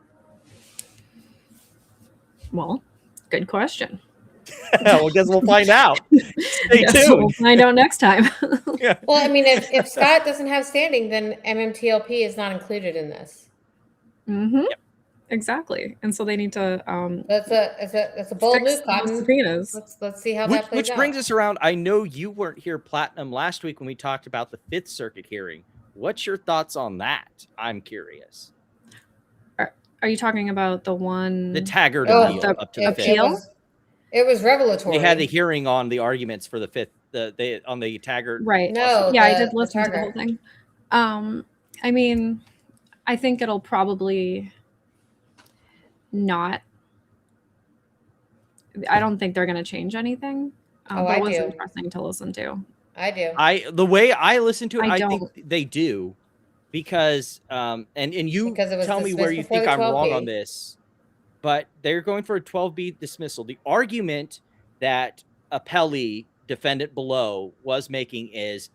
Well, good question. Well, I guess we'll find out. Stay tuned. We'll find out next time. Yeah. Well, I mean, if Scott doesn't have standing, then MMTLP is not included in this. Yep. Exactly. And so they need to That's a bold move, Cotton. Subpoenas. Let's see how that plays Which out. brings us around. I know you weren't here, Platinum, last week when we talked about the Fifth Circuit hearing. What's your thoughts on that? I'm curious. Are you talking about the one? The Taggart appeal up to the Fifth. It was revelatory. They had the hearing on the arguments for the Fifth, on the Taggart. Right. No. Yeah, I did listen to the whole thing. I mean, I think it'll probably not. I don't think they're going to change anything. But it was interesting to listen to. I do. The way I listen to it, I think they do, because and you tell me where you think I'm wrong on this, but they're going for a 12B dismissal. The argument that appellee defendant below was making is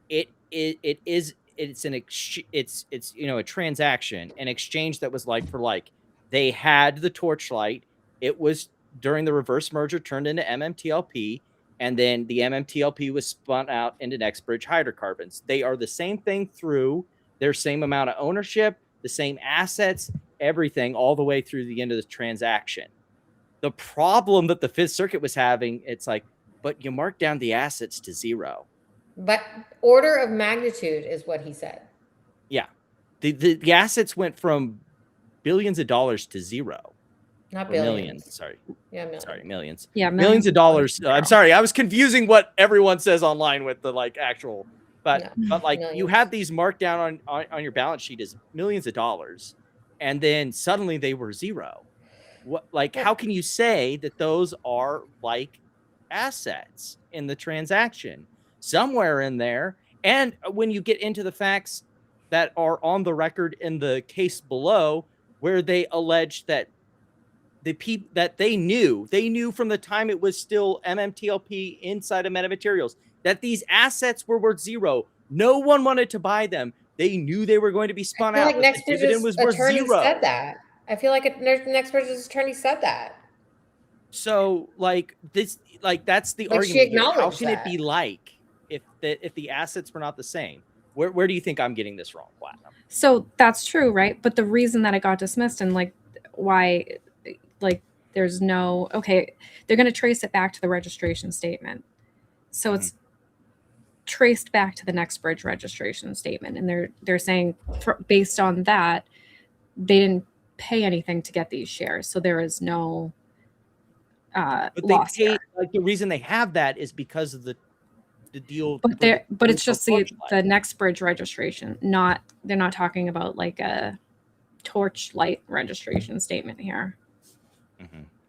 it's a transaction, an exchange that was like for like. They had the Torchlight. It was during the reverse merger turned into MMTLP, and then the MMTLP was spun out into NextBridge Hydrocarbons. They are the same thing through their same amount of ownership, the same assets, everything, all the way through the end of the transaction. The problem that the Fifth Circuit was having, it's like, but you mark down the assets to zero. But order of magnitude is what he said. Yeah. The assets went from billions of dollars to zero. Not billions. Millions. Sorry. Yeah, millions. Sorry, millions. Yeah, millions of dollars. I'm sorry. I was confusing what everyone says online with the like actual. But like millions. You have these marked down on your balance sheet as millions of dollars, and then suddenly they were zero. What, like, how can you say that those are like assets in the transaction? Somewhere in there. And when you get into the facts that are on the record in the case below, where they allege that they knew from the time it was still MMTLP inside of Metamaterials that these assets were worth zero. No one wanted to buy them. They knew they were going to be spun out. Like NextBridge's attorney said that. I feel like NextBridge's attorney said that. So like this, like that's the argument. How can it be like if the assets were not the same? Where do you think I'm getting this wrong, Platinum? So that's true, right? But the reason that it got dismissed and like why, like there's no, okay, they're going to trace it back to the registration statement. So it's traced back to the NextBridge registration statement, and they're saying based on that, they didn't pay anything to get these shares, so there is no loss here. Like, the reason they have that is because of the deal. But it's just the NextBridge registration, they're not talking about like a Torchlight registration statement here.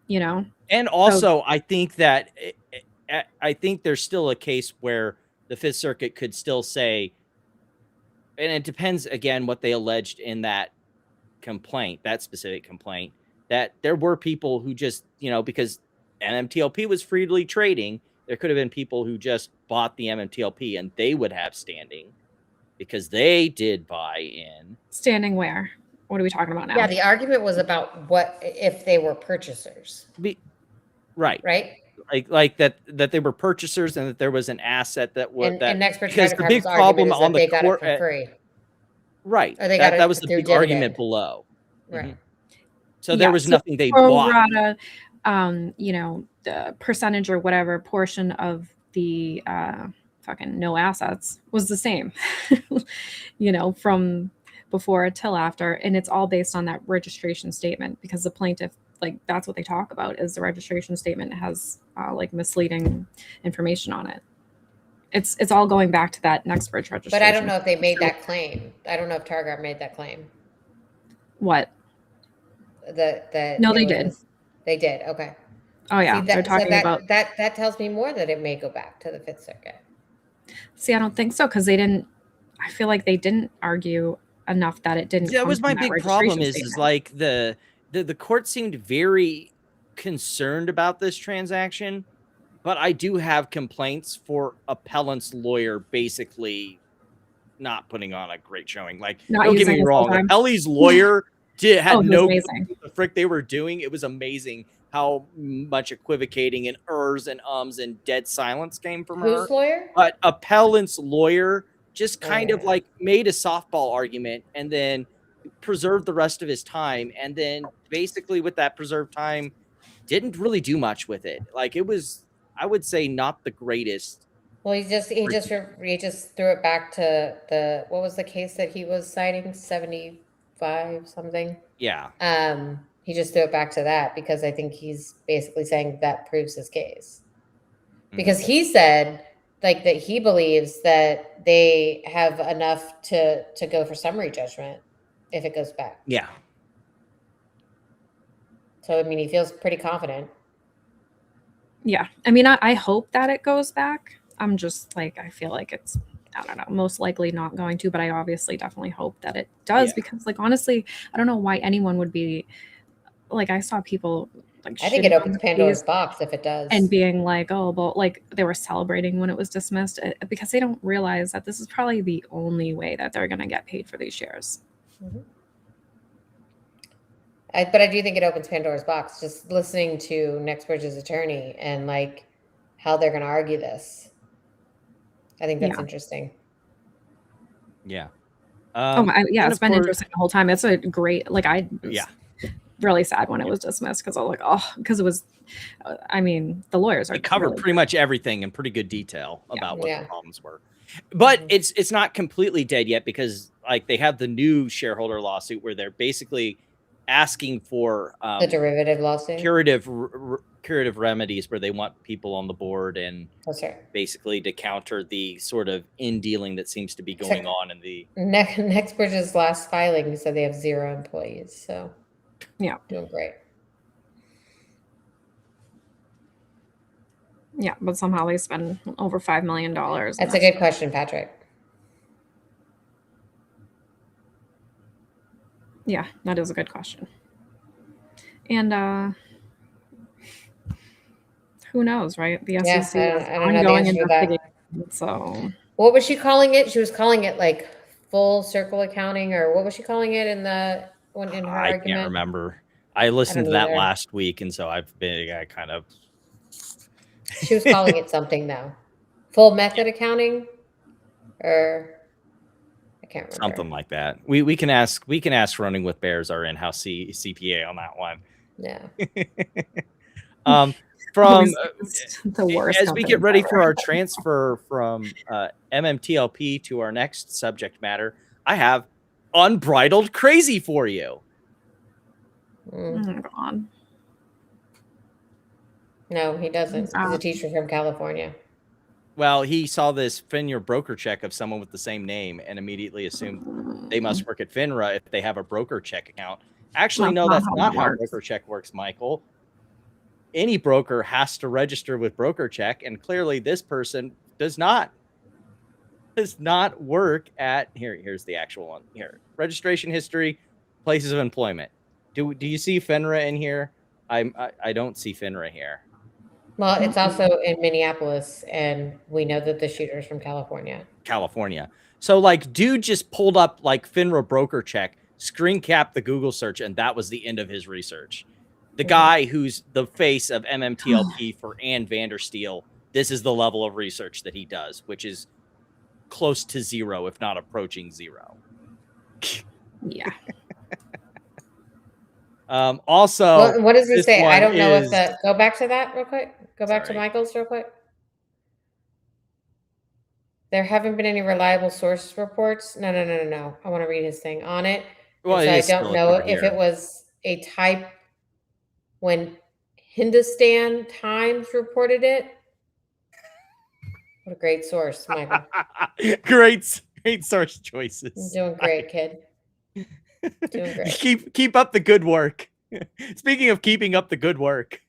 You know, and also I think that I think there's still a case where the Fifth Circuit could still say, and it depends again what they alleged in that complaint, that specific complaint, that there were people who just, you know, because MMTLP was freely trading, there could have been people who just bought the MMTLP and they would have standing because they did buy in. Standing where? What are we talking about now? Yeah, the argument was about what if they were purchasers. Right. Like that they were purchasers and that there was an asset that was and NextBridge because the big problem on the court for free. Right. Or they that was the big argument below. Right. So there was nothing they bought. You know, the percentage or whatever portion of the fucking no assets was the same, you know, from before till after. And it's all based on that registration statement because the plaintiff, like, that's what they talk about is the registration statement has like misleading information on it. It's all going back to that NextBridge registration. But I don't know if they made that claim. I don't know if Targar made that claim. What? No, they did. They did. Okay. Oh yeah, they're talking about that. Tells me more that it may go back to the Fifth Circuit. See, I don't think so because they didn't. I feel like they didn't argue enough that it didn't. That was my big problem. Is like the court seemed very concerned about this transaction, but I do have complaints for appellant's lawyer basically not putting on a great showing. Like, don't get me wrong, Ellie's lawyer had no clue what the frick they were doing. It was amazing how much equivocating and ers and ums and dead silence came from her. Whose lawyer? But appellant's lawyer just kind of like made a softball argument and then preserved the rest of his time. And then basically with that preserved time, didn't really do much with it. Like, it was, I would say, not the greatest. Well, he just threw it back to what was the case that he was citing? 75 something. Yeah. He just threw it back to that because I think he's basically saying that proves his case. Because he said like that he believes that they have enough to go for summary judgment if it goes back. Yeah. So I mean, he feels pretty confident. Yeah. I mean, I hope that it goes back. I'm just like, I feel like it's, I don't know, most likely not going to, but I obviously definitely hope that it does because, like, honestly, I don't know why anyone would be like, I saw people like, I think it opens Pandora's box if it does. And being like, oh, but like they were celebrating when it was dismissed because they don't realize that this is probably the only way that they're going to get paid for these shares. But I do think it opens Pandora's box just listening to NextBridge's attorney and like how they're going to argue this. I think that's interesting. Yeah. It's been interesting the whole time. It's a great, like, I was really sad when it was dismissed because I was like, oh, because it was, I mean, the lawyers are covered pretty much everything in pretty good detail about what the problems were. But it's not completely dead yet because like they have the new shareholder lawsuit where they're basically asking for the derivative lawsuit, curative remedies where they want people on the board and basically to counter the sort of in-dealing that seems to be going on in the NextBridge's last filing said they have 0 employees. So yeah, doing great. Yeah, but somehow they spend over $5 million. That's a good question, Patrick. Yeah, that is a good question. And who knows, right? The SEC is ongoing investigation. So what was she calling it? She was calling it like full circle accounting, or what was she calling it in her argument? I can't remember. I listened to that last week, and so I kind of. She was calling it something though. Full method accounting, or I can't remember. Something like that. We can ask Running with Bears, our in-house CPA, on that one. Yeah. from the worst. As we get ready for our transfer from MMTLP to our next subject matter, I have unbridled crazy for you. Oh God. No, he doesn't. He's a teacher from California. Well, he saw this FINRA broker check of someone with the same name and immediately assumed they must work at FINRA if they have a broker check account. Actually, no, that's not how broker check works, Michael. Any broker has to register with broker check, and clearly this person does not work at here's the actual one here. Registration history, places of employment. Do you see FINRA in here? I don't see FINRA here. Well, it's also in Minneapolis, and we know that the shooter's from California. So like, dude just pulled up like FINRA broker check, screen capped the Google search, and that was the end of his research. The guy who's the face of MMTLP for Ann Vandersteel, this is the level of research that he does, which is close to zero, if not approaching zero. Yeah. Also, what does he say? I don't know if the go back to that real quick. Go back to Michael's real quick. There haven't been any reliable source reports. No. I want to read his thing on it. Well, so I don't know if it was a type when Hindustan Times reported it. What a great source, Michael. great source choices. You're doing great, kid. Doing great. Keep up the good work. Speaking of keeping up the good work,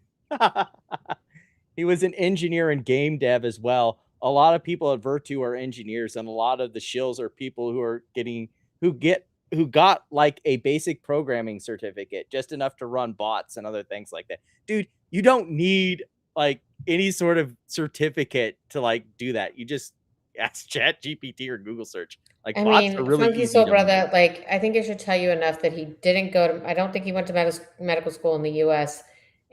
he was an engineer and game dev as well. A lot of people at Virtu are engineers, and a lot of the shills are people who got like a basic programming certificate, just enough to run bots and other things like that. Dude, you don't need like any sort of certificate to like do that. You just ask ChatGPT or Google search. Like, I bots mean, are really Funky easy Soul to Brother, like, I think it should tell you enough that he didn't go to, I don't think he went to medical school in the US,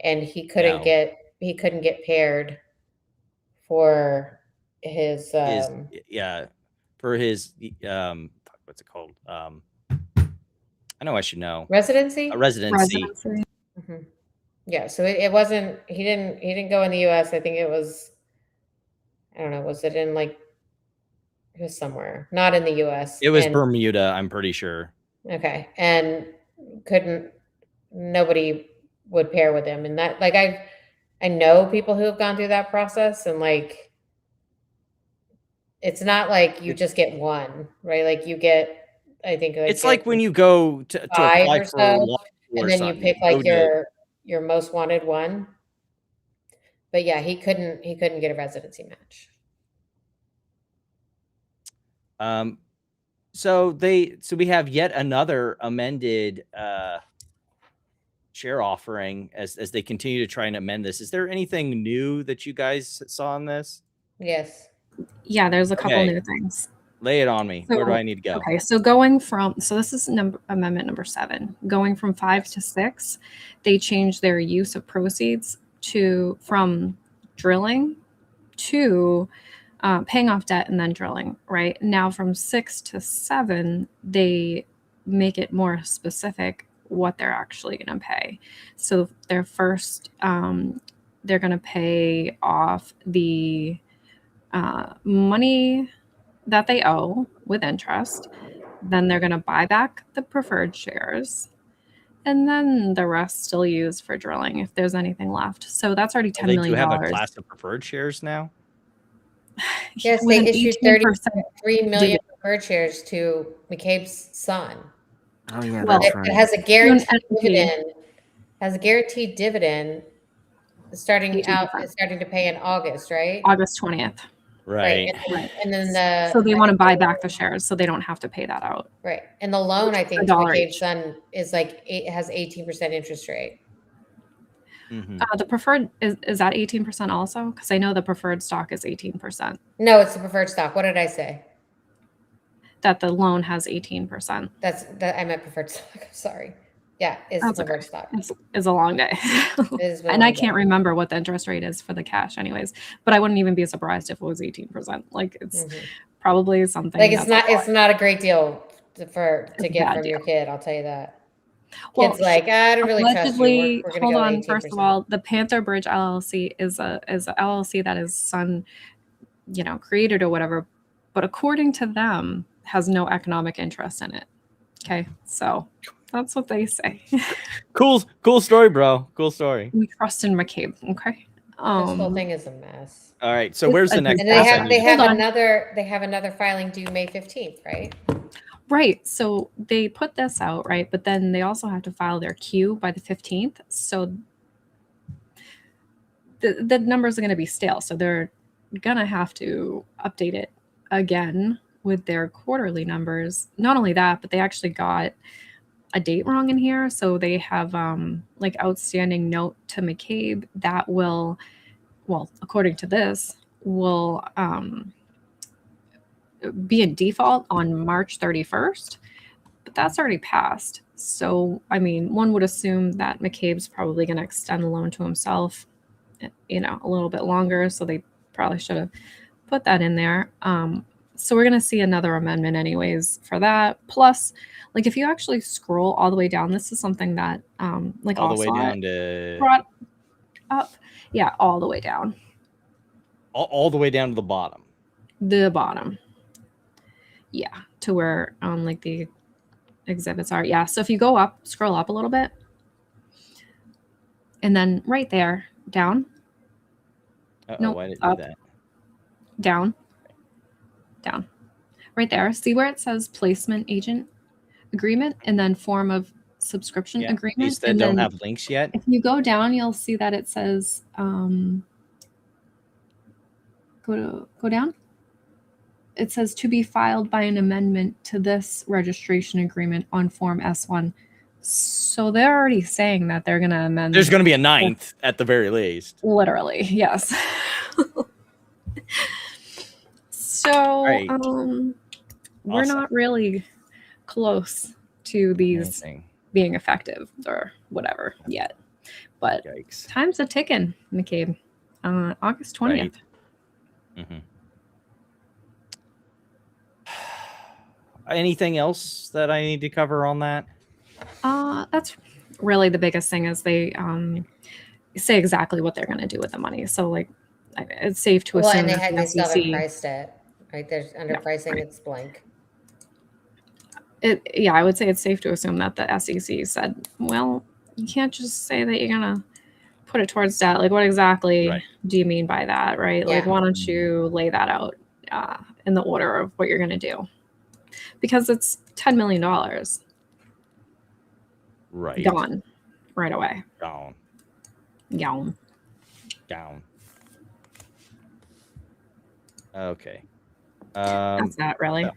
and he couldn't get paired for his for his what's it called? I know I should know. Residency? Residency. Mm-hmm. Yeah, so it wasn't, he didn't go in the US. I think it was, I don't know, was it in like, it was somewhere, not in the US. It was Bermuda, I'm pretty sure. Okay. And nobody would pair with him. And that, like, I know people who have gone through that process, and like, it's not like you just get one, right? Like you get, I think it's like when you go to apply for a law and then you pick like your most wanted one. But yeah, he couldn't get a residency match. So we have yet another amended share offering as they continue to try and amend this. Is there anything new that you guys saw in this? Yes. Yeah, there's a couple new things. Lay it on me. Where do I need to go? Okay, so this is amendment number 7. Going from 5 to 6, they changed their use of proceeds from drilling to paying off debt and then drilling, right? Now from 6 to 7, they make it more specific what they're actually going to pay. So their first, they're going to pay off the money that they owe with interest. Then they're going to buy back the preferred shares. And then the rest still used for drilling if there's anything left. So that's already $10 million. Do you have a class of preferred shares now? Yes, they issued 33 million preferred shares to McCabe's son. Oh yeah, that's right. It has a guaranteed dividend. Has a guaranteed dividend starting to pay in August, right? August 20th. Right. And then so they want to buy back the shares so they don't have to pay that out. Right. And the loan, I think, to McCabe's son is like has 18% interest rate. Mm-hmm. The preferred is that 18% also? Because I know the preferred stock is 18%. No, it's the preferred stock. What did I say? That the loan has 18%. I meant preferred stock. Sorry. Yeah, it's the preferred stock. It's a long day. And I can't remember what the interest rate is for the cash anyways, but I wouldn't even be surprised if it was 18%. Like it's probably something. Like it's not a great deal to get from your kid. I'll tell you that. Well, Kid's like, I don't really trust you. Allegedly, We're going to hold go on. 18%. First of all, the Panther Bridge LLC is a LLC that his son, created or whatever. But according to them, has no economic interest in it. Okay, so that's what they say. Cool story, bro. Cool story. We trust in McCabe. Okay. This whole thing is a mess. All right. So where's the next? And they have another filing due May 15th, right? Right. So they put this out, right? But then they also have to file their Q by the 15th. So the numbers are going to be stale. So they're going to have to update it again with their quarterly numbers. Not only that, but they actually got a date wrong in here. So they have like outstanding note to McCabe that will, well, according to this, will be in default on March 31st, but that's already passed. So, I mean, one would assume that McCabe's probably going to extend the loan to himself, a little bit longer. So they probably should have put that in there. So we're going to see another amendment anyways for that. Plus, like if you actually scroll all the way down, this is something that like all the way down to brought up. Yeah, all the way down. All the way down to the bottom. The bottom. Yeah, to where like the exhibits are. Yeah, so if you go up, scroll up a little bit, and then right there, down. No, why did it do that? Down. Right there. See where it says placement agent agreement and then form of subscription agreement? These that don't have links yet. If you go down, you'll see that it says go down. It says to be filed by an amendment to this registration agreement on Form S1. So they're already saying that they're going to amend. There's going to be a 9th at the very least. Literally, yes. So right. We're not really close to these being effective or whatever yet. But time's a ticking, McCabe. August 20th. Right. Mm-hmm. Anything else that I need to cover on that? That's really the biggest thing is they say exactly what they're going to do with the money. So like it's safe to assume and they still haven't priced it. Right? There's underpricing, it's blank. I would say it's safe to assume that the SEC said, well, you can't just say that you're going to put it towards debt. Like what exactly do you mean by that? Right? Like, why don't you lay that out in the order of what you're going to do? Because it's $10 million. Right. Gone right away. Gone. Okay. That's that really.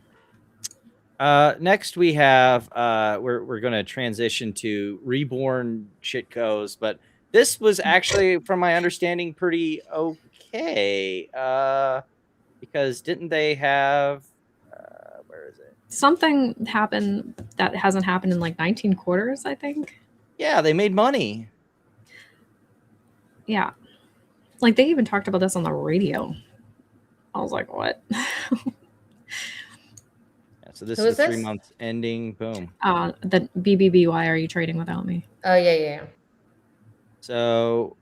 Next we have we're going to transition to reborn shitco's, but this was actually, from my understanding, pretty okay. Because didn't they have where is it? Something happened that hasn't happened in like 19 quarters, I think. Yeah, they made money. Yeah. Like they even talked about this on the radio. I was like, what? So this is 3 months ending. Boom. The BBBY, are you trading without me? Oh, yeah. So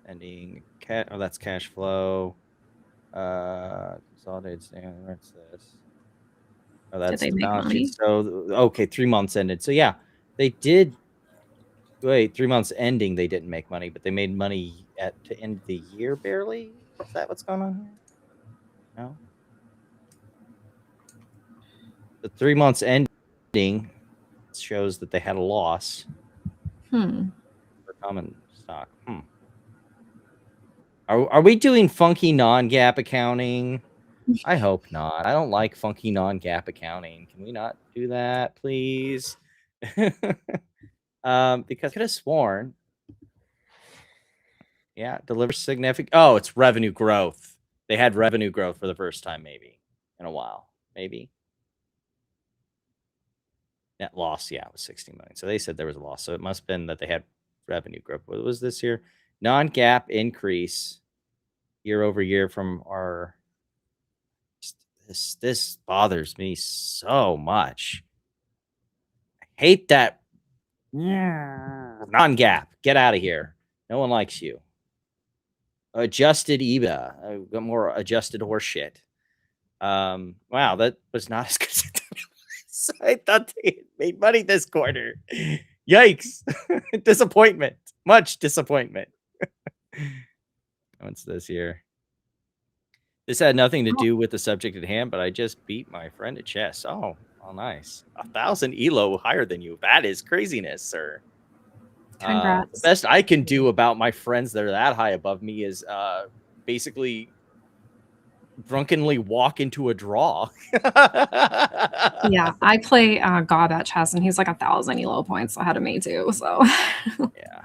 ending that's cash flow. Consolidated standard. What's this? Oh, that's the balance sheet. So okay, 3 months ended. So yeah, they did. Wait, 3 months ending, they didn't make money, but they made money to end the year barely. Is that what's going on here? No. The 3 months ending shows that they had a loss. For common stock. Are we doing funky non-GAAP accounting? I hope not. I don't like funky non-GAAP accounting. Can we not do that, please? Because I could have sworn. Yeah, delivers significant. Oh, it's revenue growth. They had revenue growth for the first time, maybe in a while, maybe. Net loss, yeah, it was 60 million. So they said there was a loss. So it must have been that they had revenue growth. What was this here? Non-GAAP increase year over year from our. this bothers me so much. I hate that non-GAAP. Get out of here. No one likes you. Adjusted EBA. Got more adjusted horse shit. Wow, that was not as good as I thought they had made money this quarter. Yikes. Disappointment. Much disappointment. What's this here? This had nothing to do with the subject at hand, but I just beat my friend at chess. Oh, nice. 1,000 ELO higher than you. That is craziness, sir. Congrats. The best I can do about my friends that are that high above me is basically drunkenly walk into a draw. Yeah, I play Gob at chess, and he's like 1,000 ELO points ahead of me too. So yeah,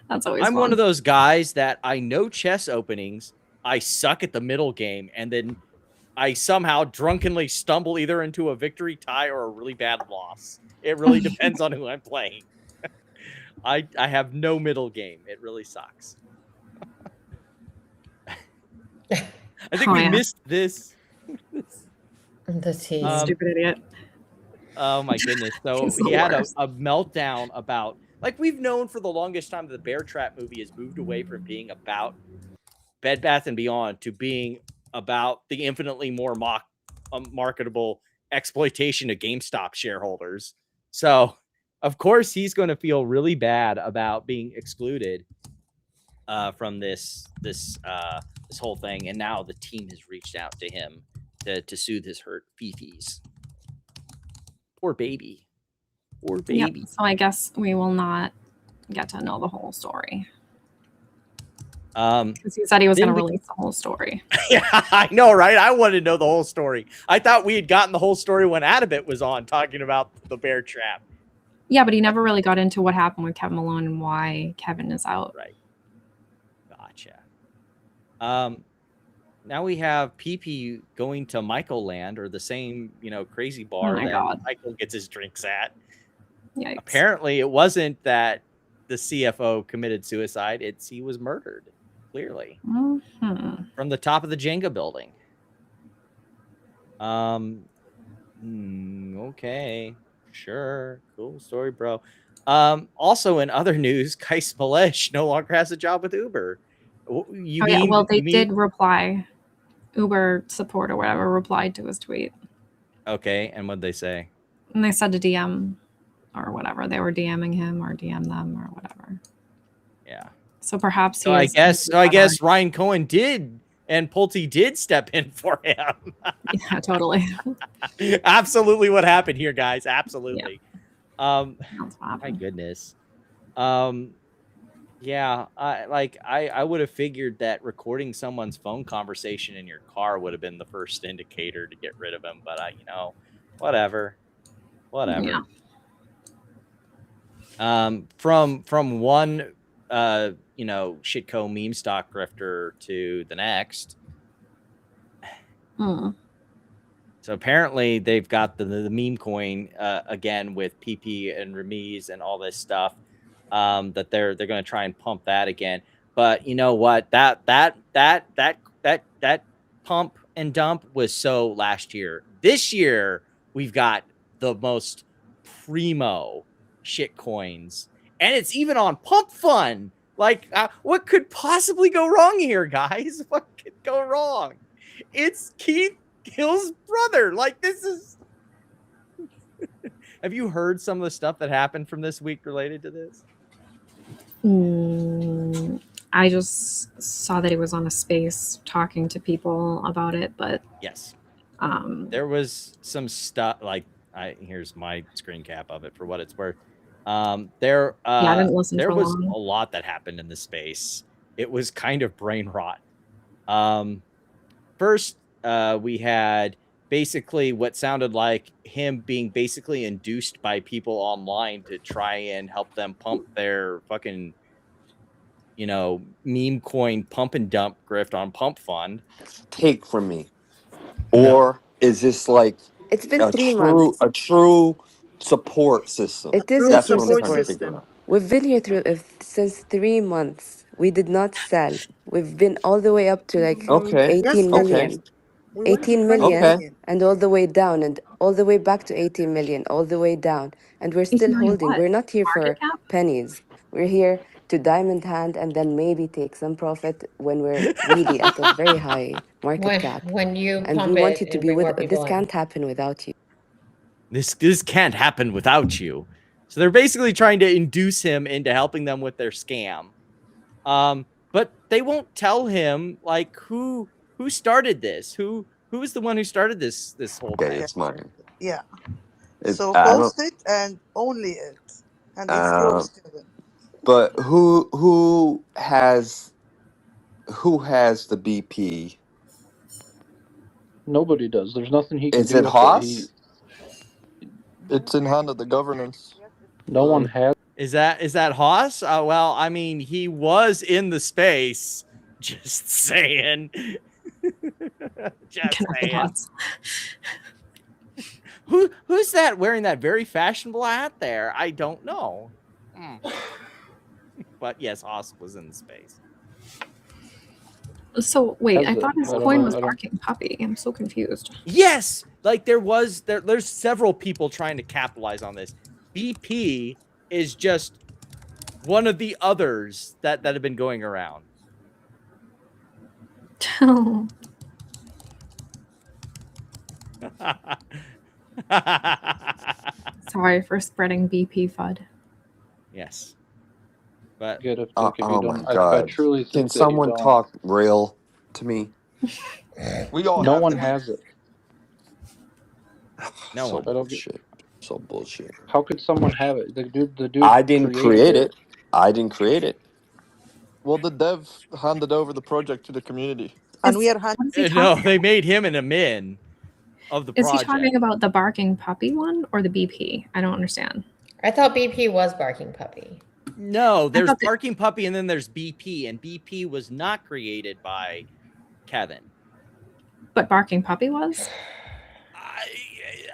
that's always I'm fun. one of those guys that I know chess openings. I suck at the middle game, and then I somehow drunkenly stumble either into a victory, tie, or a really bad loss. It really depends on who I'm playing. I have no middle game. It really sucks. I think we missed this. Stupid idiot. Oh my goodness. So he had a meltdown about, like, we've known for the longest time that the Bear Trap movie has moved away from being about Bed Bath & Beyond to being about the infinitely more marketable exploitation of GameStop shareholders. So of course he's going to feel really bad about being excluded from this whole thing, and now the team has reached out to him to soothe his hurt fifis. Poor baby. Poor baby. Yep. So I guess we will not get to know the whole story. Because he said he was going to release the whole story. Yeah, I know, right? I wanted to know the whole story. I thought we had gotten the whole story when Adabit was on talking about the Bear Trap. Yeah, but he never really got into what happened with Kevin Malone and why Kevin is out. Right. Gotcha. Now we have PP going to Michael Land, or the same, crazy bar that Michael gets his drinks at. Yikes. Apparently, it wasn't that the CFO committed suicide; he was murdered. Clearly, from the top of the Jenga building. Okay, sure, cool story, bro. Also, in other news, Kai Smalesh no longer has a job with Uber. They did reply. Uber support or whatever replied to his tweet. Okay, and what'd they say? And they said to DM or whatever. They were DMing him or DM them or whatever. Yeah. So perhaps I guess Ryan Cohen did, and Pulte did step in for him. Yeah, totally. Absolutely what happened here, guys. Absolutely. Yeah. My goodness. Yeah, I would have figured that recording someone's phone conversation in your car would have been the first indicator to get rid of him, but whatever. Yeah. From one shitco meme stock grifter to the next. So apparently they've got the meme coin again with PP and Ramiz and all this stuff. That they're going to try and pump that again, but you know what? That pump and dump was so last year. This year we've got the most primo shit coins, and it's even on pump.fun. Like, what could possibly go wrong here, guys? What could go wrong? It's Keith Hill's brother. Like, this is. Have you heard some of the stuff that happened from this week related to this? I just saw that he was on a space talking to people about it, but yes, there was some stuff here's my screen cap of it for what it's worth. I didn't listen. There was a lot that happened in the space. It was kind of brain rot. First, we had basically what sounded like him being basically induced by people online to try and help them pump their fucking, meme coin pump and dump grift on pump.fun. Take from me. Or is this like it's been 3 months. A true support system? It is a support system. We've been here since 3 months. We did not sell. We've been all the way up to 18 million. 18 million, Okay. and all the way down, and all the way back to 18 million, all the way down. And we're still 18 million holding. what? We're not here for Market cap? pennies. We're here to diamond hand and then maybe take some profit when we're really at a very high market cap. When you And pump we want it you to and be bring more with. This people in. can't happen without you. This can't happen without you. So they're basically trying to induce him into helping them with their scam. But they won't tell him like who started this. Who is the one who started this whole Okay, thing? it's mine. Yeah. It's So I don't. post it and only it, and it's yours, Kevin. But who has the BP? Nobody does. There's nothing he can Is do it with it. He, Haas? It's in hand of the governance. no one has. Is that Haas? Well, I mean, he was in the space. Just saying. Just Connect the saying. dots. Who's that wearing that very fashionable hat there? I don't know. But yes, Haas was in the space. So wait, I Has thought it. his I don't coin know. was I don't. barking puppy. I'm so confused. Yes, like there's several people trying to capitalize on this. BP is just one of the others that have been going around. Sorry for spreading BP FUD. Yes. But Get if Oh you my don't. I God! truly Can think that you someone don't. talk real to me? We all No have one the has it. No So one. I don't get. bullshit. So bullshit. How could someone have it? The dude I didn't created create it. I didn't create it. Well, the dev handed over the project to the community. And we are What is he No, talking they made him an admin of the Is he project. talking about the barking puppy one or the BP? I don't understand. I thought BP was barking puppy. No, there's barking puppy and then there's BP, and BP was not created by Kevin. But barking puppy was?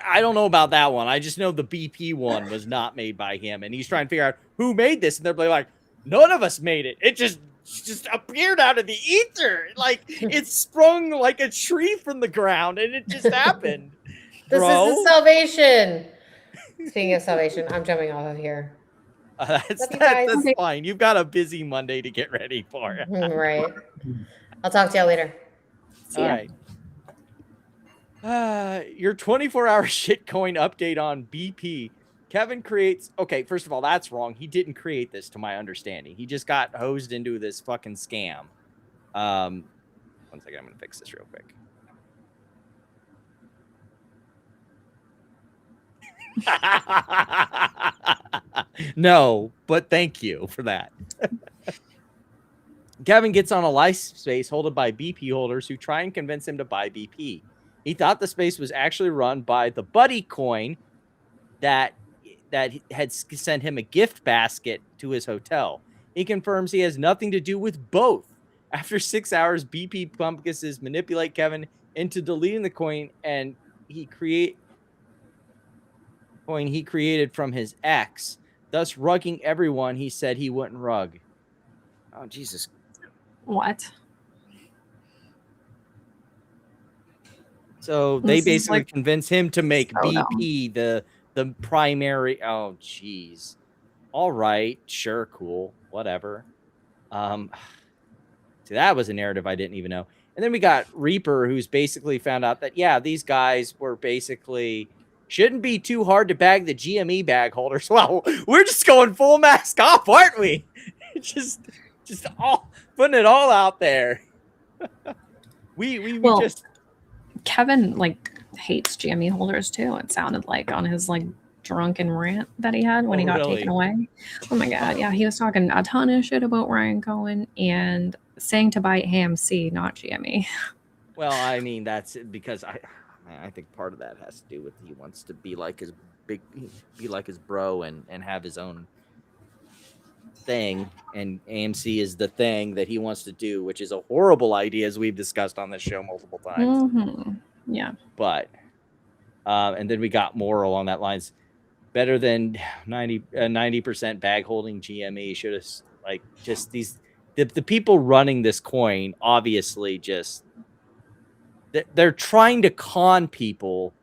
I don't know about that one. I just know the BP one was not made by him, and he's trying to figure out who made this, and they're like, none of us made it. It just appeared out of the ether. Like it sprung like a tree from the ground, and it just happened. This is the salvation. Speaking of salvation, I'm jumping off of here. That's fine. You've got a busy Monday to get ready for. Right. I'll talk to y'all later. All right. Your 24-hour shitcoin update on BP. Kevin creates. Okay, first of all, that's wrong. He didn't create this, to my understanding. He just got hosed into this fucking scam. 1 second, I'm gonna fix this real quick. No, but thank you for that. Kevin gets on a life space holded by BP holders who try and convince him to buy BP. He thought the space was actually run by the Buddy coin that had sent him a gift basket to his hotel. He confirms he has nothing to do with both. After 6 hours, BP Pumpkins manipulate Kevin into deleting the coin, and he created from his ex, thus rugging everyone he said he wouldn't rug. Oh, Jesus. What? So they basically convince him to make BP the primary. Oh, geez. All right. Sure. Cool. Whatever. See, that was a narrative I didn't even know. And then we got Reaper, who's basically found out that, yeah, these guys were basically shouldn't be too hard to bag the GME bag holders. Well, we're just going full mask off, aren't we? just all putting it all out there. we just Kevin hates GME holders too. It sounded like on his drunken rant that he had when he got taken away. Oh my God. Yeah. He was talking a ton of shit about Ryan Cohen and saying to buy AMC, not GME. Well, I mean, that's because I think part of that has to do with he wants to be like his bro and have his own thing, and AMC is the thing that he wants to do, which is a horrible idea, as we've discussed on this show multiple times. Mm-hmm. Yeah. But and then we got more along that lines. Better than 90% bag holding GME. Should have just the people running this coin obviously just they're trying to con people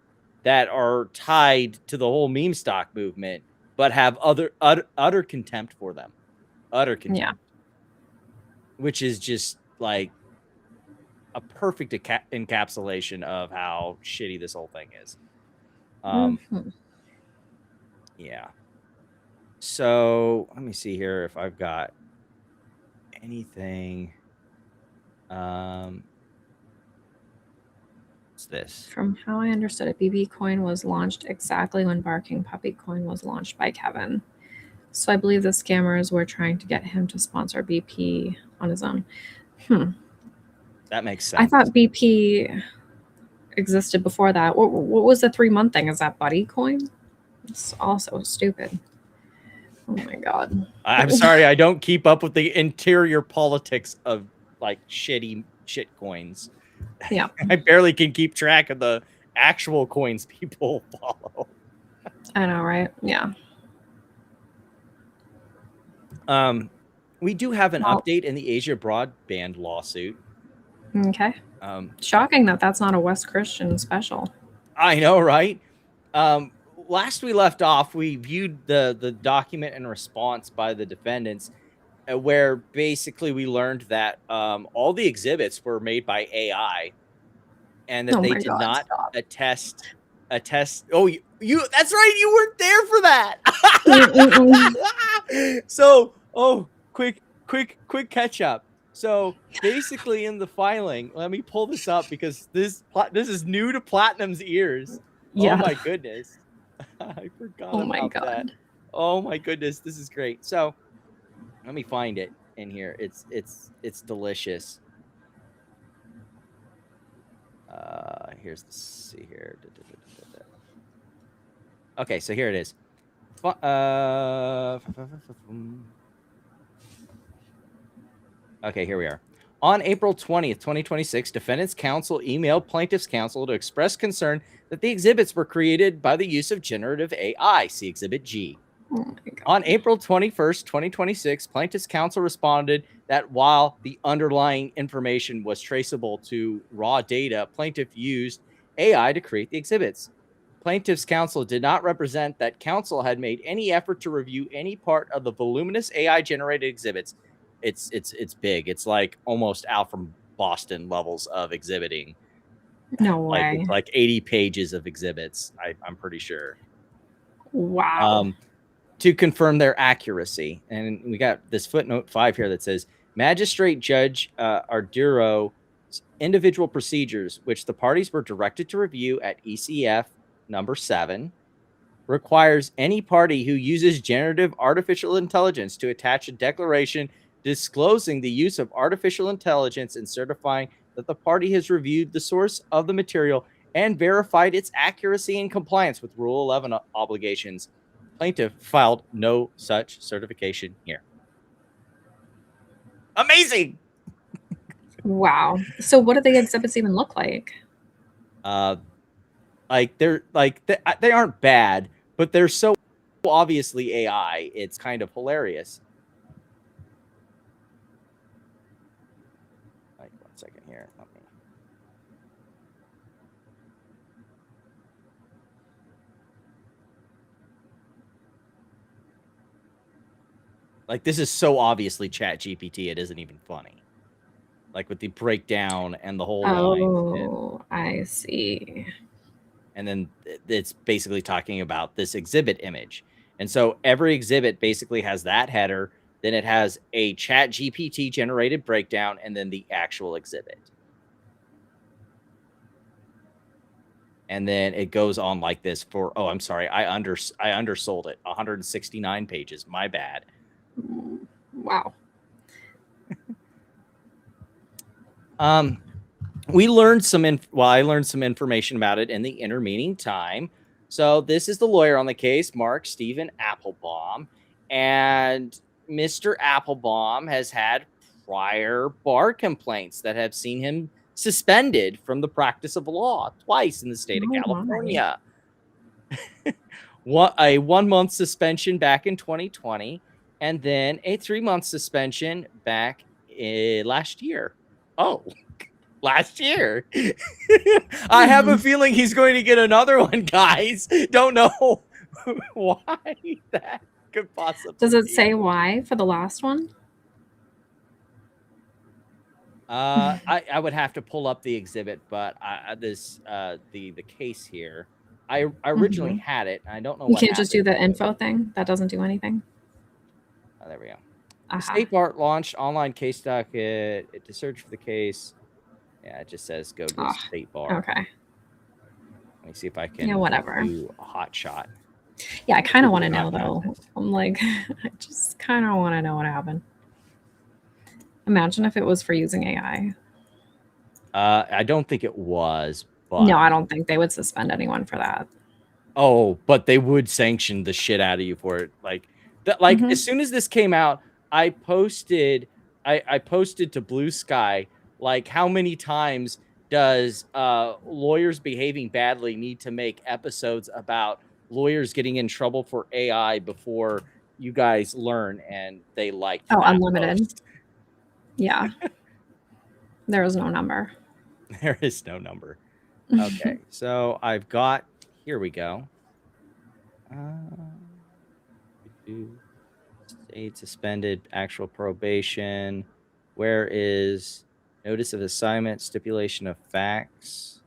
that are tied to the whole meme stock movement, but have utter contempt for them. Utter contempt. Yeah. Which is just like a perfect encapsulation of how shitty this whole thing is. Yeah. So let me see here if I've got anything. What's this? From how I understood it, BB Coin was launched exactly when Barking Puppy Coin was launched by Kevin. So I believe the scammers were trying to get him to sponsor BP on his own. That makes sense. I thought BP existed before that. What was the 3-month thing? Is that Buddy Coin? It's also stupid. Oh my god. I'm sorry, I don't keep up with the interior politics of like shit coins. Yeah. I barely can keep track of the actual coins people follow. I know, right? Yeah. We do have an update in the Asia broadband lawsuit. Okay. Shocking that that's not a West Christian special. I know, right? Last we left off, we viewed the document and response by the defendants, where basically we learned that all the exhibits were made by AI, and that they did not attest. Oh, you that's right, you weren't there for that. So, quick catch up. So basically, in the filing, let me pull this up because this is new to Platinum's ears. Yeah. Oh my goodness, I forgot about that. Oh my goodness, this is great. So let me find it in here. It's delicious. Here's the see here. Okay, so here it is. Okay, here we are. On April 20th, 2026, defendants' counsel emailed plaintiffs' counsel to express concern that the exhibits were created by the use of generative AI. See Exhibit G. On April 21st, 2026, plaintiffs' counsel responded that while the underlying information was traceable to raw data, plaintiff used AI to create the exhibits. Plaintiffs' counsel did not represent that counsel had made any effort to review any part of the voluminous AI-generated exhibits. It's big. It's like almost out from Boston levels of exhibiting. No way. It's like 80 pages of exhibits, I'm pretty sure. Wow. To confirm their accuracy. And we got this footnote 5 here that says, Magistrate Judge Arduro's individual procedures, which the parties were directed to review at ECF number 7, requires any party who uses generative artificial intelligence to attach a declaration disclosing the use of artificial intelligence and certifying that the party has reviewed the source of the material and verified its accuracy and compliance with Rule 11 obligations. Plaintiff filed no such certification here. Amazing. Wow. So what do the exhibits even look like? Like they aren't bad, but they're so obviously AI. It's kind of hilarious. Like 1 second here. Like, this is so obviously Chat GPT, it isn't even funny. Like, with the breakdown and the whole line. I see. And then it's basically talking about this exhibit image. And so every exhibit basically has that header. Then it has a Chat GPT generated breakdown and then the actual exhibit. And then it goes on like this for, oh, I'm sorry. I undersold it. 169 pages. My bad. Wow. We learned I learned some information about it in the intervening time. So this is the lawyer on the case, Mark Stephen Applebaum. And Mr. Applebaum has had prior bar complaints that have seen him suspended from the practice of law twice in the state of California. A 1-month suspension back in 2020, and then a 3-month suspension back last year. Oh, last year. I have a feeling he's going to get another one, guys. Don't know why that could possibly Does it be. say why for the last one? I would have to pull up the exhibit, but the case here, I originally had it. And I don't know You what can't just do happened. the info thing. That doesn't do anything. Oh, there we go. Uh-huh. The State Bar launched online case docket to search for the case. Yeah, it just says go to the State Bar. Okay. Let me see if I can whatever. do a hot shot. Yeah, I kind of want to know though. I'm like, I just kind of want to know what happened. Imagine if it was for using AI. I don't think it was, but No, I don't think they would suspend anyone for that. Oh, but they would sanction the shit out of you for it. Like that. Like as soon as this came out, I posted to Blue Sky. Like how many times does lawyers behaving badly need to make episodes about lawyers getting in trouble for AI before you guys learn? And they liked unlimited. Post. Yeah. There is no number. There is no number. Okay, so I've got. Here we go. State suspended, actual probation. Where is notice of assignment, stipulation of facts?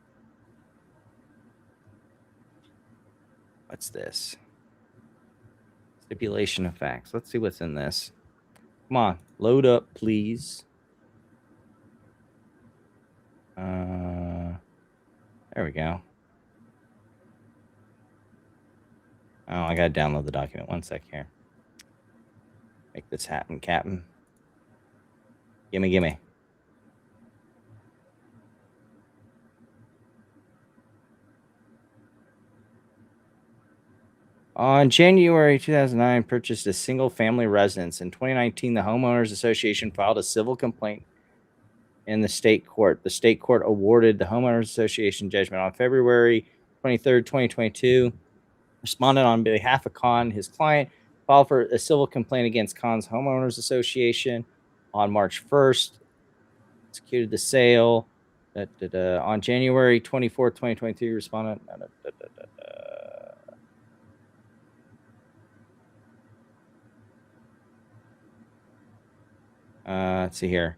What's this? Stipulation of facts. Let's see what's in this. Come on, load up, please. There we go. Oh, I gotta download the document. 1 sec here. Make this happen, Captain. Gimme. On January 2009, purchased a single-family residence. In 2019, the Homeowners Association filed a civil complaint in the state court. The state court awarded the Homeowners Association judgment on February 23rd, 2022. Respondent on behalf of Khan, his client, filed for a civil complaint against Khan's Homeowners Association on March 1st. Executed the sale. On January 24th, 2023, respondent. Let's see here.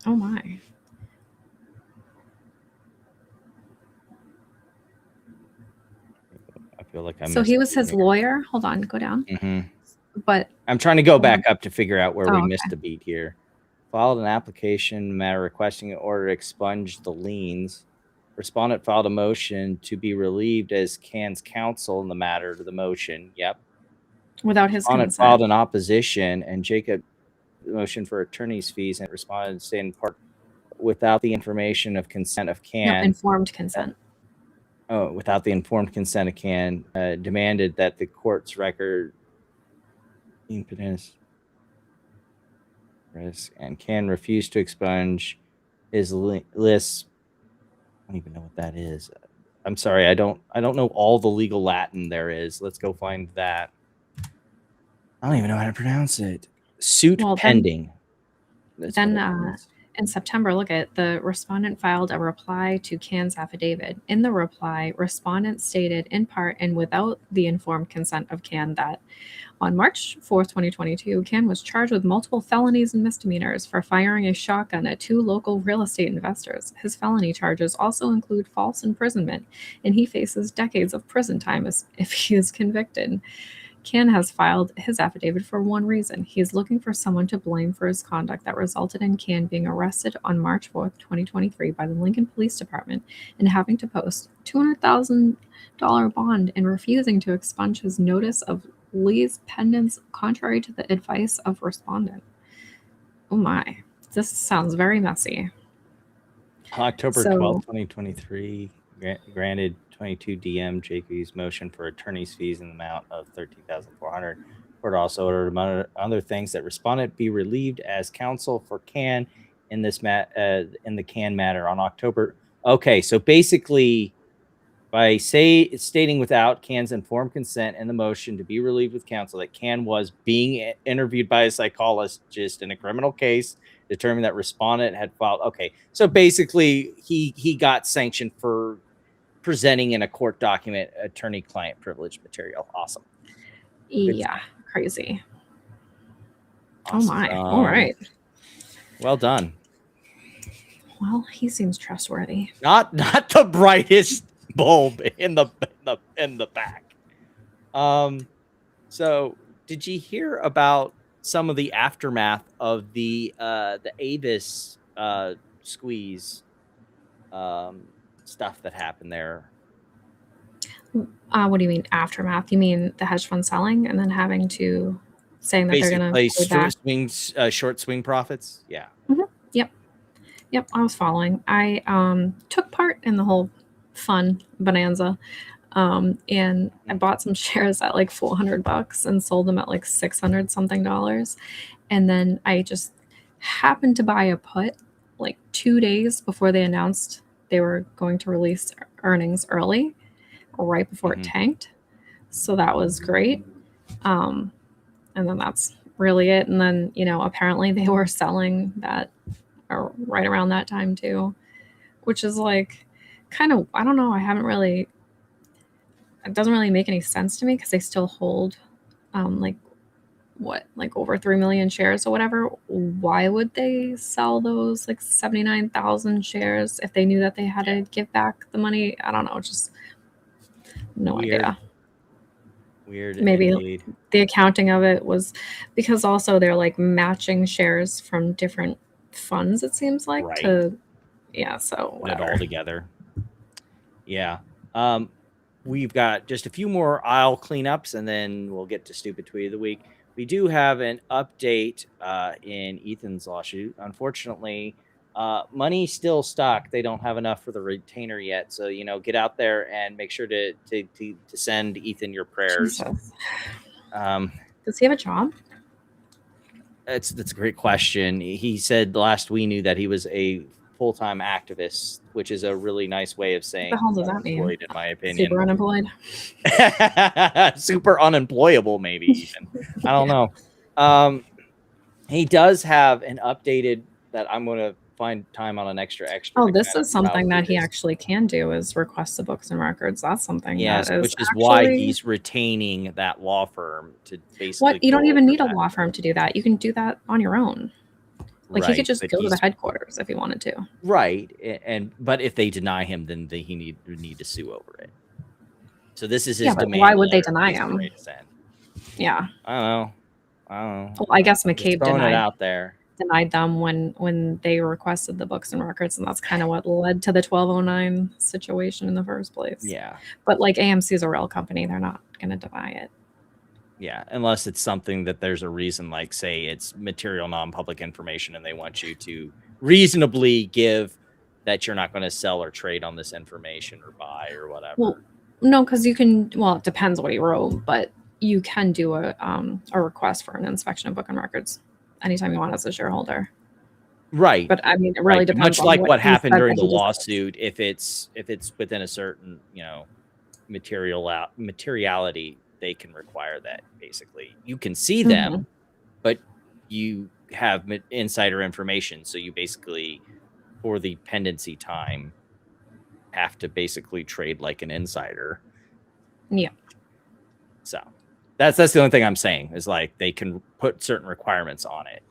Oh my. I feel like I'm. So he was his lawyer. Hold on, go down. But I'm trying to go back up to figure out where we okay. missed a beat here. Filed an application matter requesting an order to expunge the liens. Respondent filed a motion to be relieved as Can's counsel in the matter to the motion. Yep. Without his Respondent consent. filed an opposition, and Jacob motion for attorney's fees, and responded to in part without the information of consent of Can. No, informed consent. Oh, without the informed consent of Can, demanded that the court's record impotence risk, and Can refused to expunge his list. I don't even know what that is. I'm sorry, I don't know all the legal Latin there is. Let's go find that. I don't even know how to pronounce it. Suit pending. Then in September, look at the respondent filed a reply to Can's affidavit. In the reply, respondent stated in part and without the informed consent of Can that on March 4th, 2022, Can was charged with multiple felonies and misdemeanors for firing a shotgun at 2 local real estate investors. His felony charges also include false imprisonment, and he faces decades of prison time if he is convicted. Can has filed his affidavit for one reason. He is looking for someone to blame for his conduct that resulted in Can being arrested on March 4th, 2023 by the Lincoln Police Department and having to post $200,000 bond and refusing to expunge his notice of lease pendants contrary to the advice of respondent. Oh my, this sounds very messy. October 12th, 2023, granted 22 DM JQ's motion for attorney's fees in the amount of $13,400. Court also ordered, among other things, that respondent be relieved as counsel for Can in this in the Can matter on October. Okay, so basically, by stating without Can's informed consent in the motion to be relieved with counsel that Can was being interviewed by a psychologist in a criminal case, determined that respondent had filed. Okay, so basically he got sanctioned for presenting in a court document attorney-client privilege material. Awesome. Yeah, crazy. Awesome. Oh my. All right. Well done. Well, he seems trustworthy. Not the brightest bulb in the back. So did you hear about some of the aftermath of the Avis squeeze stuff that happened there? What do you mean aftermath? You mean the hedge fund selling and then having to saying that Basically, they're going to play short swing profits? Yeah. Mm-hmm. Yep, I was following. I took part in the whole fun bonanza, and I bought some shares at like $400 and sold them at like $600 something, and then I just happened to buy a put like 2 days before they announced they were going to release earnings early, right before it tanked. So that was great. And then that's really it. And then apparently they were selling that. Or right around that time too, which is like kind of, I don't know, it doesn't really make any sense to me because they still hold like over 3 million shares or whatever. Why would they sell those like 79,000 shares if they knew that they had to give back the money? I don't know, just no idea. Weird. Maybe indeed. The accounting of it was because also they're like matching shares from different funds, it seems like, right. So whatever. Put it all together. Yeah. We've got just a few more aisle cleanups and then we'll get to stupid tweet of the week. We do have an update in Ethan's lawsuit. Unfortunately, money's still stuck. They don't have enough for the retainer yet. So, get out there and make sure to send Ethan your prayers. Does he have a job? That's a great question. He said last we knew that he was a full-time activist, which is a really nice way of saying what the hell does that mean? In my opinion. Super unemployed? Super unemployable, maybe even. I don't know. He does have an updated that I'm going to find time on an extra. Oh, this is something that he actually can do is request the books and records. That's something. Yes, that which is why he's retaining that law firm to basically. What? You don't even need a law firm to do that. You can do that on your own. Like he could just go to the headquarters if he wanted to. Right, but if they deny him, then he need to sue over it. So this is his demand. Why would they deny him? Yeah. I don't know. Well, I guess McCabe denied them when they requested the books and records, and that's kind of what led to the 1209 situation in the first place. Yeah. But like AMC is a real company, they're not going to deny it. Yeah, unless it's something that there's a reason, like say it's material non-public information and they want you to reasonably give that you're not going to sell or trade on this information or buy or whatever. Well, no, because you can, it depends what he wrote, but you can do a request for an inspection of book and records anytime you want as a shareholder. Right. But I mean, it really depends. Much like what happened during the lawsuit, if it's within a certain, materiality, they can require that. Basically, you can see them, but you have insider information. So you basically, for the pendency time, have to basically trade like an insider. Yeah. So that's the only thing I'm saying is like they can put certain requirements on it.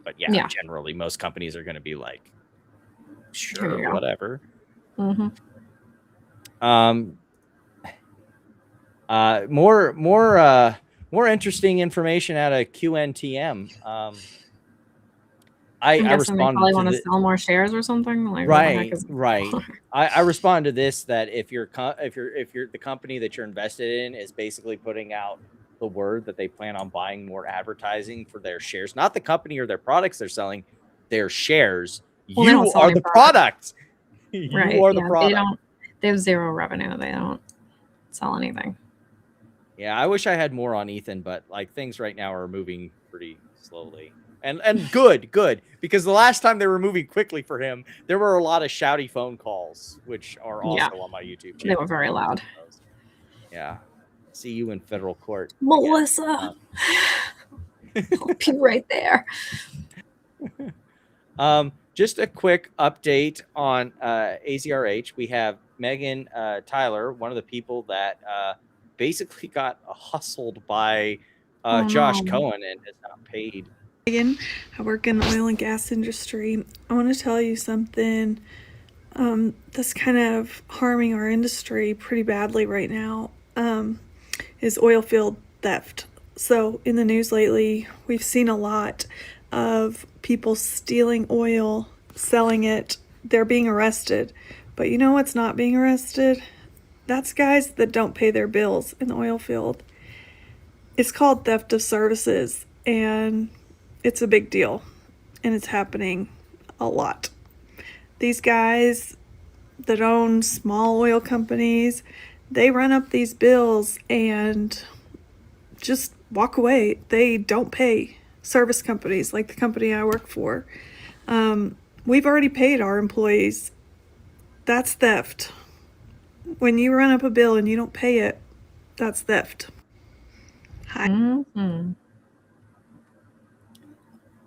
But yeah. Generally most companies are going to be like, sure, whatever. More interesting information out of QNTM. I responded. They probably want to sell more shares or something. Like, right. I responded to this that if you're the company that you're invested in is basically putting out the word that they plan on buying more advertising for their shares, not the company or their products they're selling, their shares. You are the product. You are the product. They have zero revenue. They don't sell anything. Yeah, I wish I had more on Ethan, but like things right now are moving pretty slowly. And good, because the last time they were moving quickly for him, there were a lot of shouty phone calls, which are also on my YouTube channel. They were very loud. Yeah. See you in federal court. Melissa. I'll be right there. Just a quick update on AZRH. We have Megan Tyler, one of the people that basically got hustled by Josh Cohen and has not paid. Megan, I work in the oil and gas industry. I want to tell you something that's kind of harming our industry pretty badly right now, is oil field theft. So in the news lately, we've seen a lot of people stealing oil, selling it. They're being arrested. But you know what's not being arrested? That's guys that don't pay their bills in the oil field. It's called theft of services, and it's a big deal, and it's happening a lot. These guys that own small oil companies, they run up these bills and just walk away. They don't pay service companies like the company I work for. We've already paid our employees. That's theft. When you run up a bill and you don't pay it, that's theft. Hi.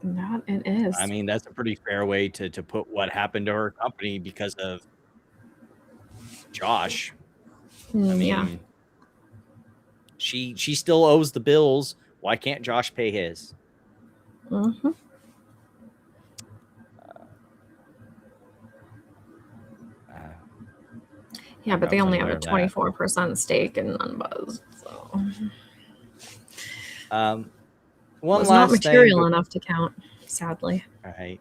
That it is. I mean, that's a pretty fair way to put what happened to her company because of Josh. I mean, she still owes the bills. Why can't Josh pay his? Yeah, but they only have a 24% stake in Unbuzz. So one it's last not material thing, enough to count, sadly. All right.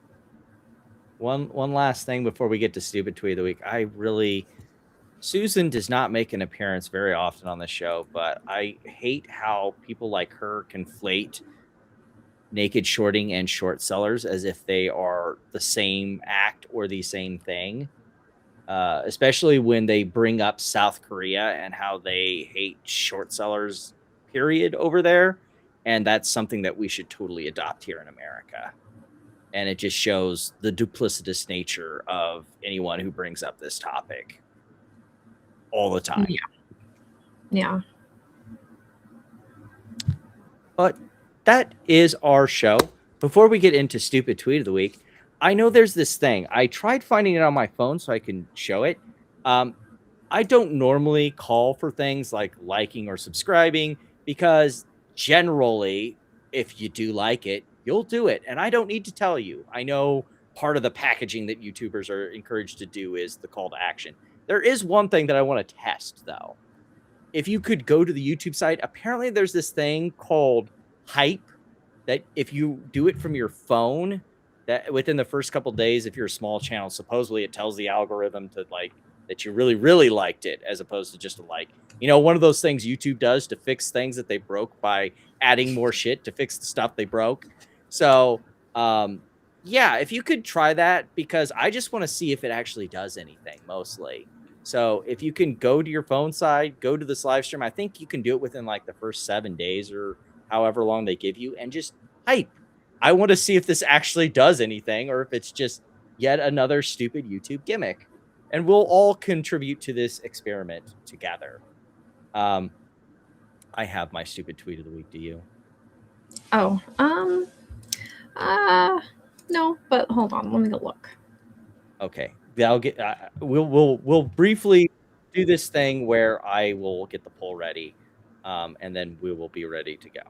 One last thing before we get to stupid tweet of the week. Susan does not make an appearance very often on the show, but I hate how people like her conflate naked shorting and short sellers as if they are the same act or the same thing. Especially when they bring up South Korea and how they hate short sellers, period, over there. And that's something that we should totally adopt here in America. And it just shows the duplicitous nature of anyone who brings up this topic all the time. Yeah. But that is our show. Before we get into stupid tweet of the week, I know there's this thing. I tried finding it on my phone so I can show it. I don't normally call for things like liking or subscribing because generally, if you do like it, you'll do it. And I don't need to tell you. I know part of the packaging that YouTubers are encouraged to do is the call to action. There is one thing that I want to test, though. If you could go to the YouTube site, apparently there's this thing called Hype that if you do it from your phone, that within the first couple days, if you're a small channel, supposedly it tells the algorithm to like that you really, really liked it, as opposed to just a like. You know, one of those things YouTube does to fix things that they broke by adding more shit to fix the stuff they broke. So, yeah, if you could try that, because I just want to see if it actually does anything, mostly. So if you can go to your phone side, go to this live stream, I think you can do it within like the first 7 days or however long they give you, and just hype. I want to see if this actually does anything or if it's just yet another stupid YouTube gimmick. And we'll all contribute to this experiment together. I have my stupid tweet of the week. Do you? Oh, no, but hold on, let me go look. Okay. I'll get. We'll briefly do this thing where I will get the poll ready, and then we will be ready to go.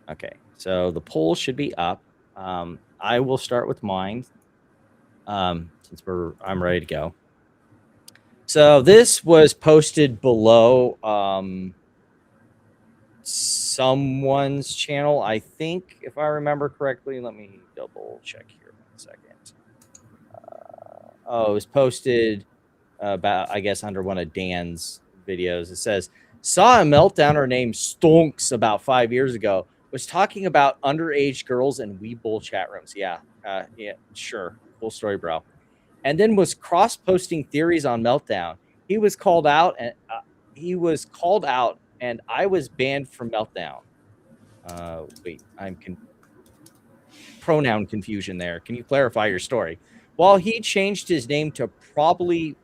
Okay, so the poll should be up. I will start with mine, since I'm ready to go. So this was posted below someone's channel, I think, if I remember correctly. Let me double check here 1 second. It was posted about, I guess, under one of Dan's videos. It says, Saw a meltdowner named Stonks about 5 years ago. Was talking about underage girls and Weeble chat rooms. Yeah, sure. Cool story, bro. And then was cross-posting theories on Meltdown. He was called out, and I was banned from Meltdown. Wait, pronoun confusion there. Can you clarify your story? Well, he changed his name to probably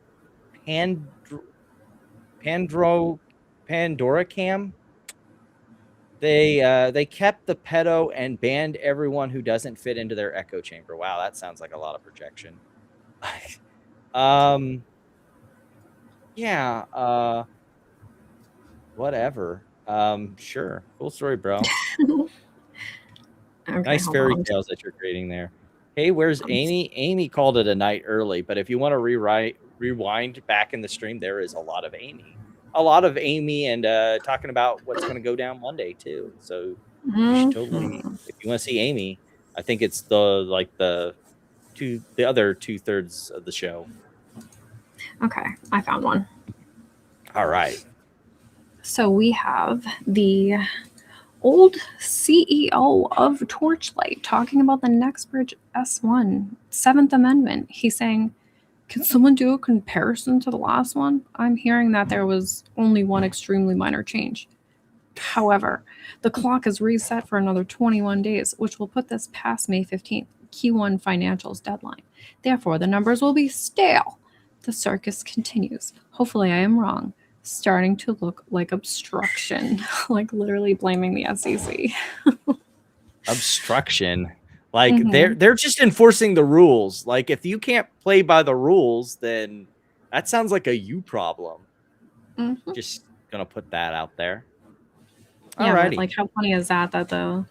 Pandoracam. They kept the pedo and banned everyone who doesn't fit into their echo chamber. Wow, that sounds like a lot of projection. Yeah, whatever. Sure. Cool story, bro. Okay, nice hold fairy on. tales that you're creating there. Hey, where's Amy? Amy called it a night early, but if you want to rewind back in the stream, there is a lot of Amy. And talking about what's going to go down Monday too. So you should totally, if you want to see Amy, I think it's the other 2/3 of the show. Okay, I found one. All right. So we have the old CEO of Torchlight talking about the Nextbridge S1 7th Amendment. He's saying, can someone do a comparison to the last one? I'm hearing that there was only one extremely minor change. However, the clock is reset for another 21 days, which will put this past May 15th, Q1 financials deadline. Therefore, the numbers will be stale. The circus continues. Hopefully I am wrong. Starting to look like obstruction, like literally blaming the SEC. Obstruction. Like they're just enforcing the rules. Like if you can't play by the rules, then that sounds like a you problem. Just gonna put that out there. Yeah, but like how funny is that the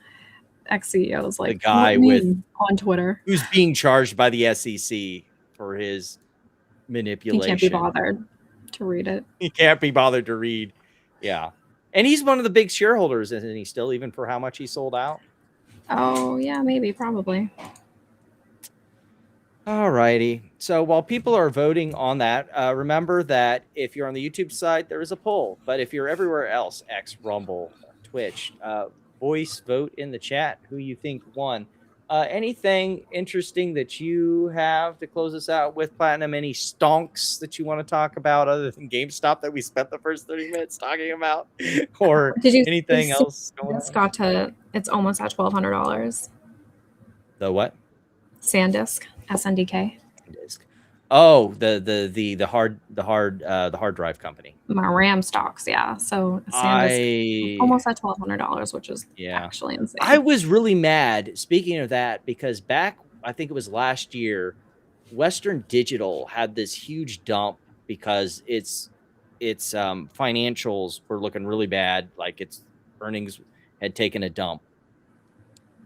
ex-CEO is like the guy with on Twitter who's being charged by the SEC for his manipulation. He can't be bothered to read it. He can't be bothered to read. Yeah. And he's one of the big shareholders, isn't he still, even for how much he sold out? Oh, yeah, maybe, probably. All righty. So while people are voting on that, remember that if you're on the YouTube side, there is a poll. But if you're everywhere else, X, Rumble, Twitch, voice vote in the chat who you think won. Anything interesting that you have to close us out with, Platinum? Any stonks that you want to talk about other than GameStop that we spent the first 30 minutes talking about? Or anything else going on? It's almost at $1,200. The what? SanDisk, SNDK. Oh, the hard drive company. My RAM stocks, yeah. So SanDisk almost at $1,200, which is actually insane. I was really mad, speaking of that, because back, I think it was last year, Western Digital had this huge dump because its financials were looking really bad, like its earnings had taken a dump.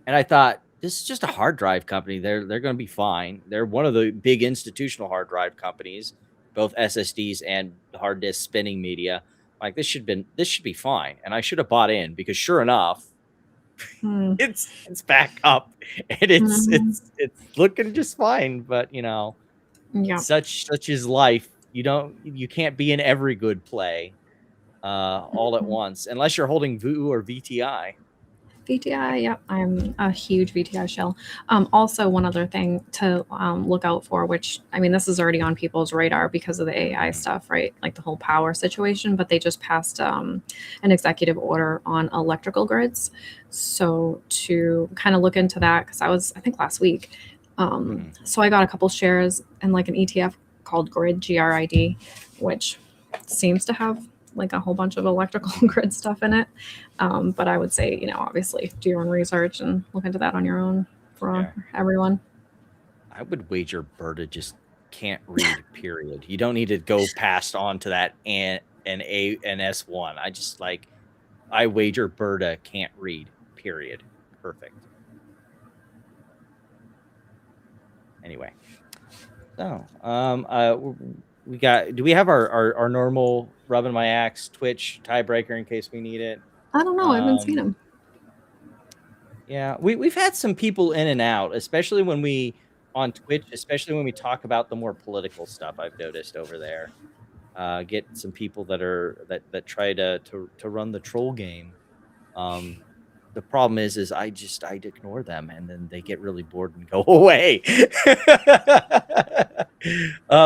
And I thought, this is just a hard drive company. They're going to be fine. They're one of the big institutional hard drive companies, both SSDs and hard disk spinning media. Like this should be fine. And I should have bought in because sure enough, it's back up and it's looking just fine. But you know, such is life. You can't be in every good play all at once unless you're holding VU or VTI. VTI, yep, I'm a huge VTI shell. Also, one other thing to look out for, which, I mean, this is already on people's radar because of the AI stuff, right? Like the whole power situation, but they just passed an executive order on electrical grids. So to kind of look into that, because I think last week. So I got a couple shares in like an ETF called Grid, GRID, which seems to have like a whole bunch of electrical grid stuff in it. But I would say, obviously do your own research and look into that on your own for everyone. I would wager Berta just can't read, period. You don't need to go past on to that and S1. I wager Berta can't read, period. Perfect. Anyway. So, do we have our normal rubbing my axe Twitch tiebreaker in case we need it? I don't know. I haven't seen him. Yeah, we've had some people in and out, especially when we on Twitch, especially when we talk about the more political stuff. I've noticed over there. get some people that try to run the troll game. The problem is I'd ignore them, and then they get really bored and go away.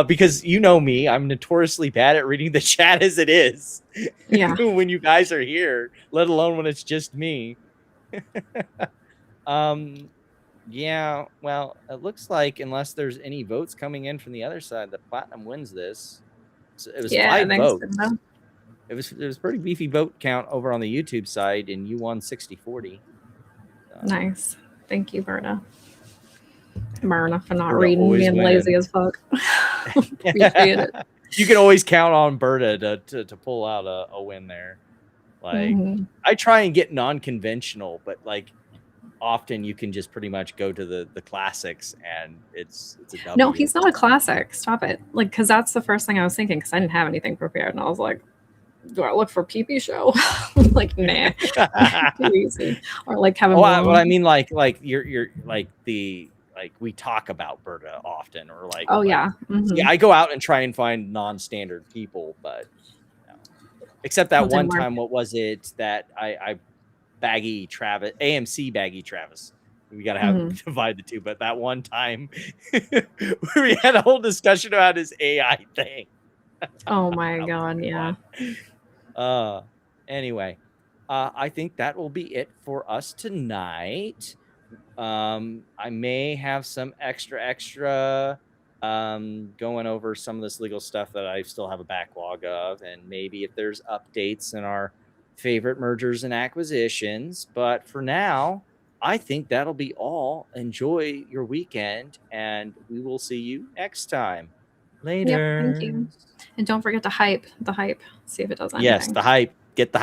Because you know me, I'm notoriously bad at reading the chat as it is. Yeah. When you guys are here, let alone when it's just me. Yeah, well, it looks like unless there's any votes coming in from the other side, that Platinum wins this. So it was 5 votes. It was pretty beefy vote count over on the YouTube side, and you won 60-40. Nice. Thank you, Berta. Myrna, for not Berta reading, always being lazy as fuck. Appreciate it. You can always count on Berta to pull out a win there. Like, I try and get non-conventional, but like often you can just pretty much go to the classics, and it's a W. No, he's not a classic. Stop it. Like, because that's the first thing I was thinking, because I didn't have anything prepared, and I was like, do I look for PP show? Like, nah. Too easy. Or like Kevin. Well, I mean, like you're like we talk about Berta often, or like, oh yeah. Yeah, I go out and try and find non-standard people, but except that one time, what was it that I baggy Travis, AMC baggy Travis. We gotta have divide the two, but that one time where we had a whole discussion about his AI thing. Oh my god, yeah. Anyway, I think that will be it for us tonight. I may have some extra going over some of this legal stuff that I still have a backlog of, and maybe if there's updates in our favorite mergers and acquisitions. But for now, I think that'll be all. Enjoy your weekend, and we will see you next time. Later. Yep, thank you. And don't forget to hype the hype. See if it does anything. Yes, the hype. Get the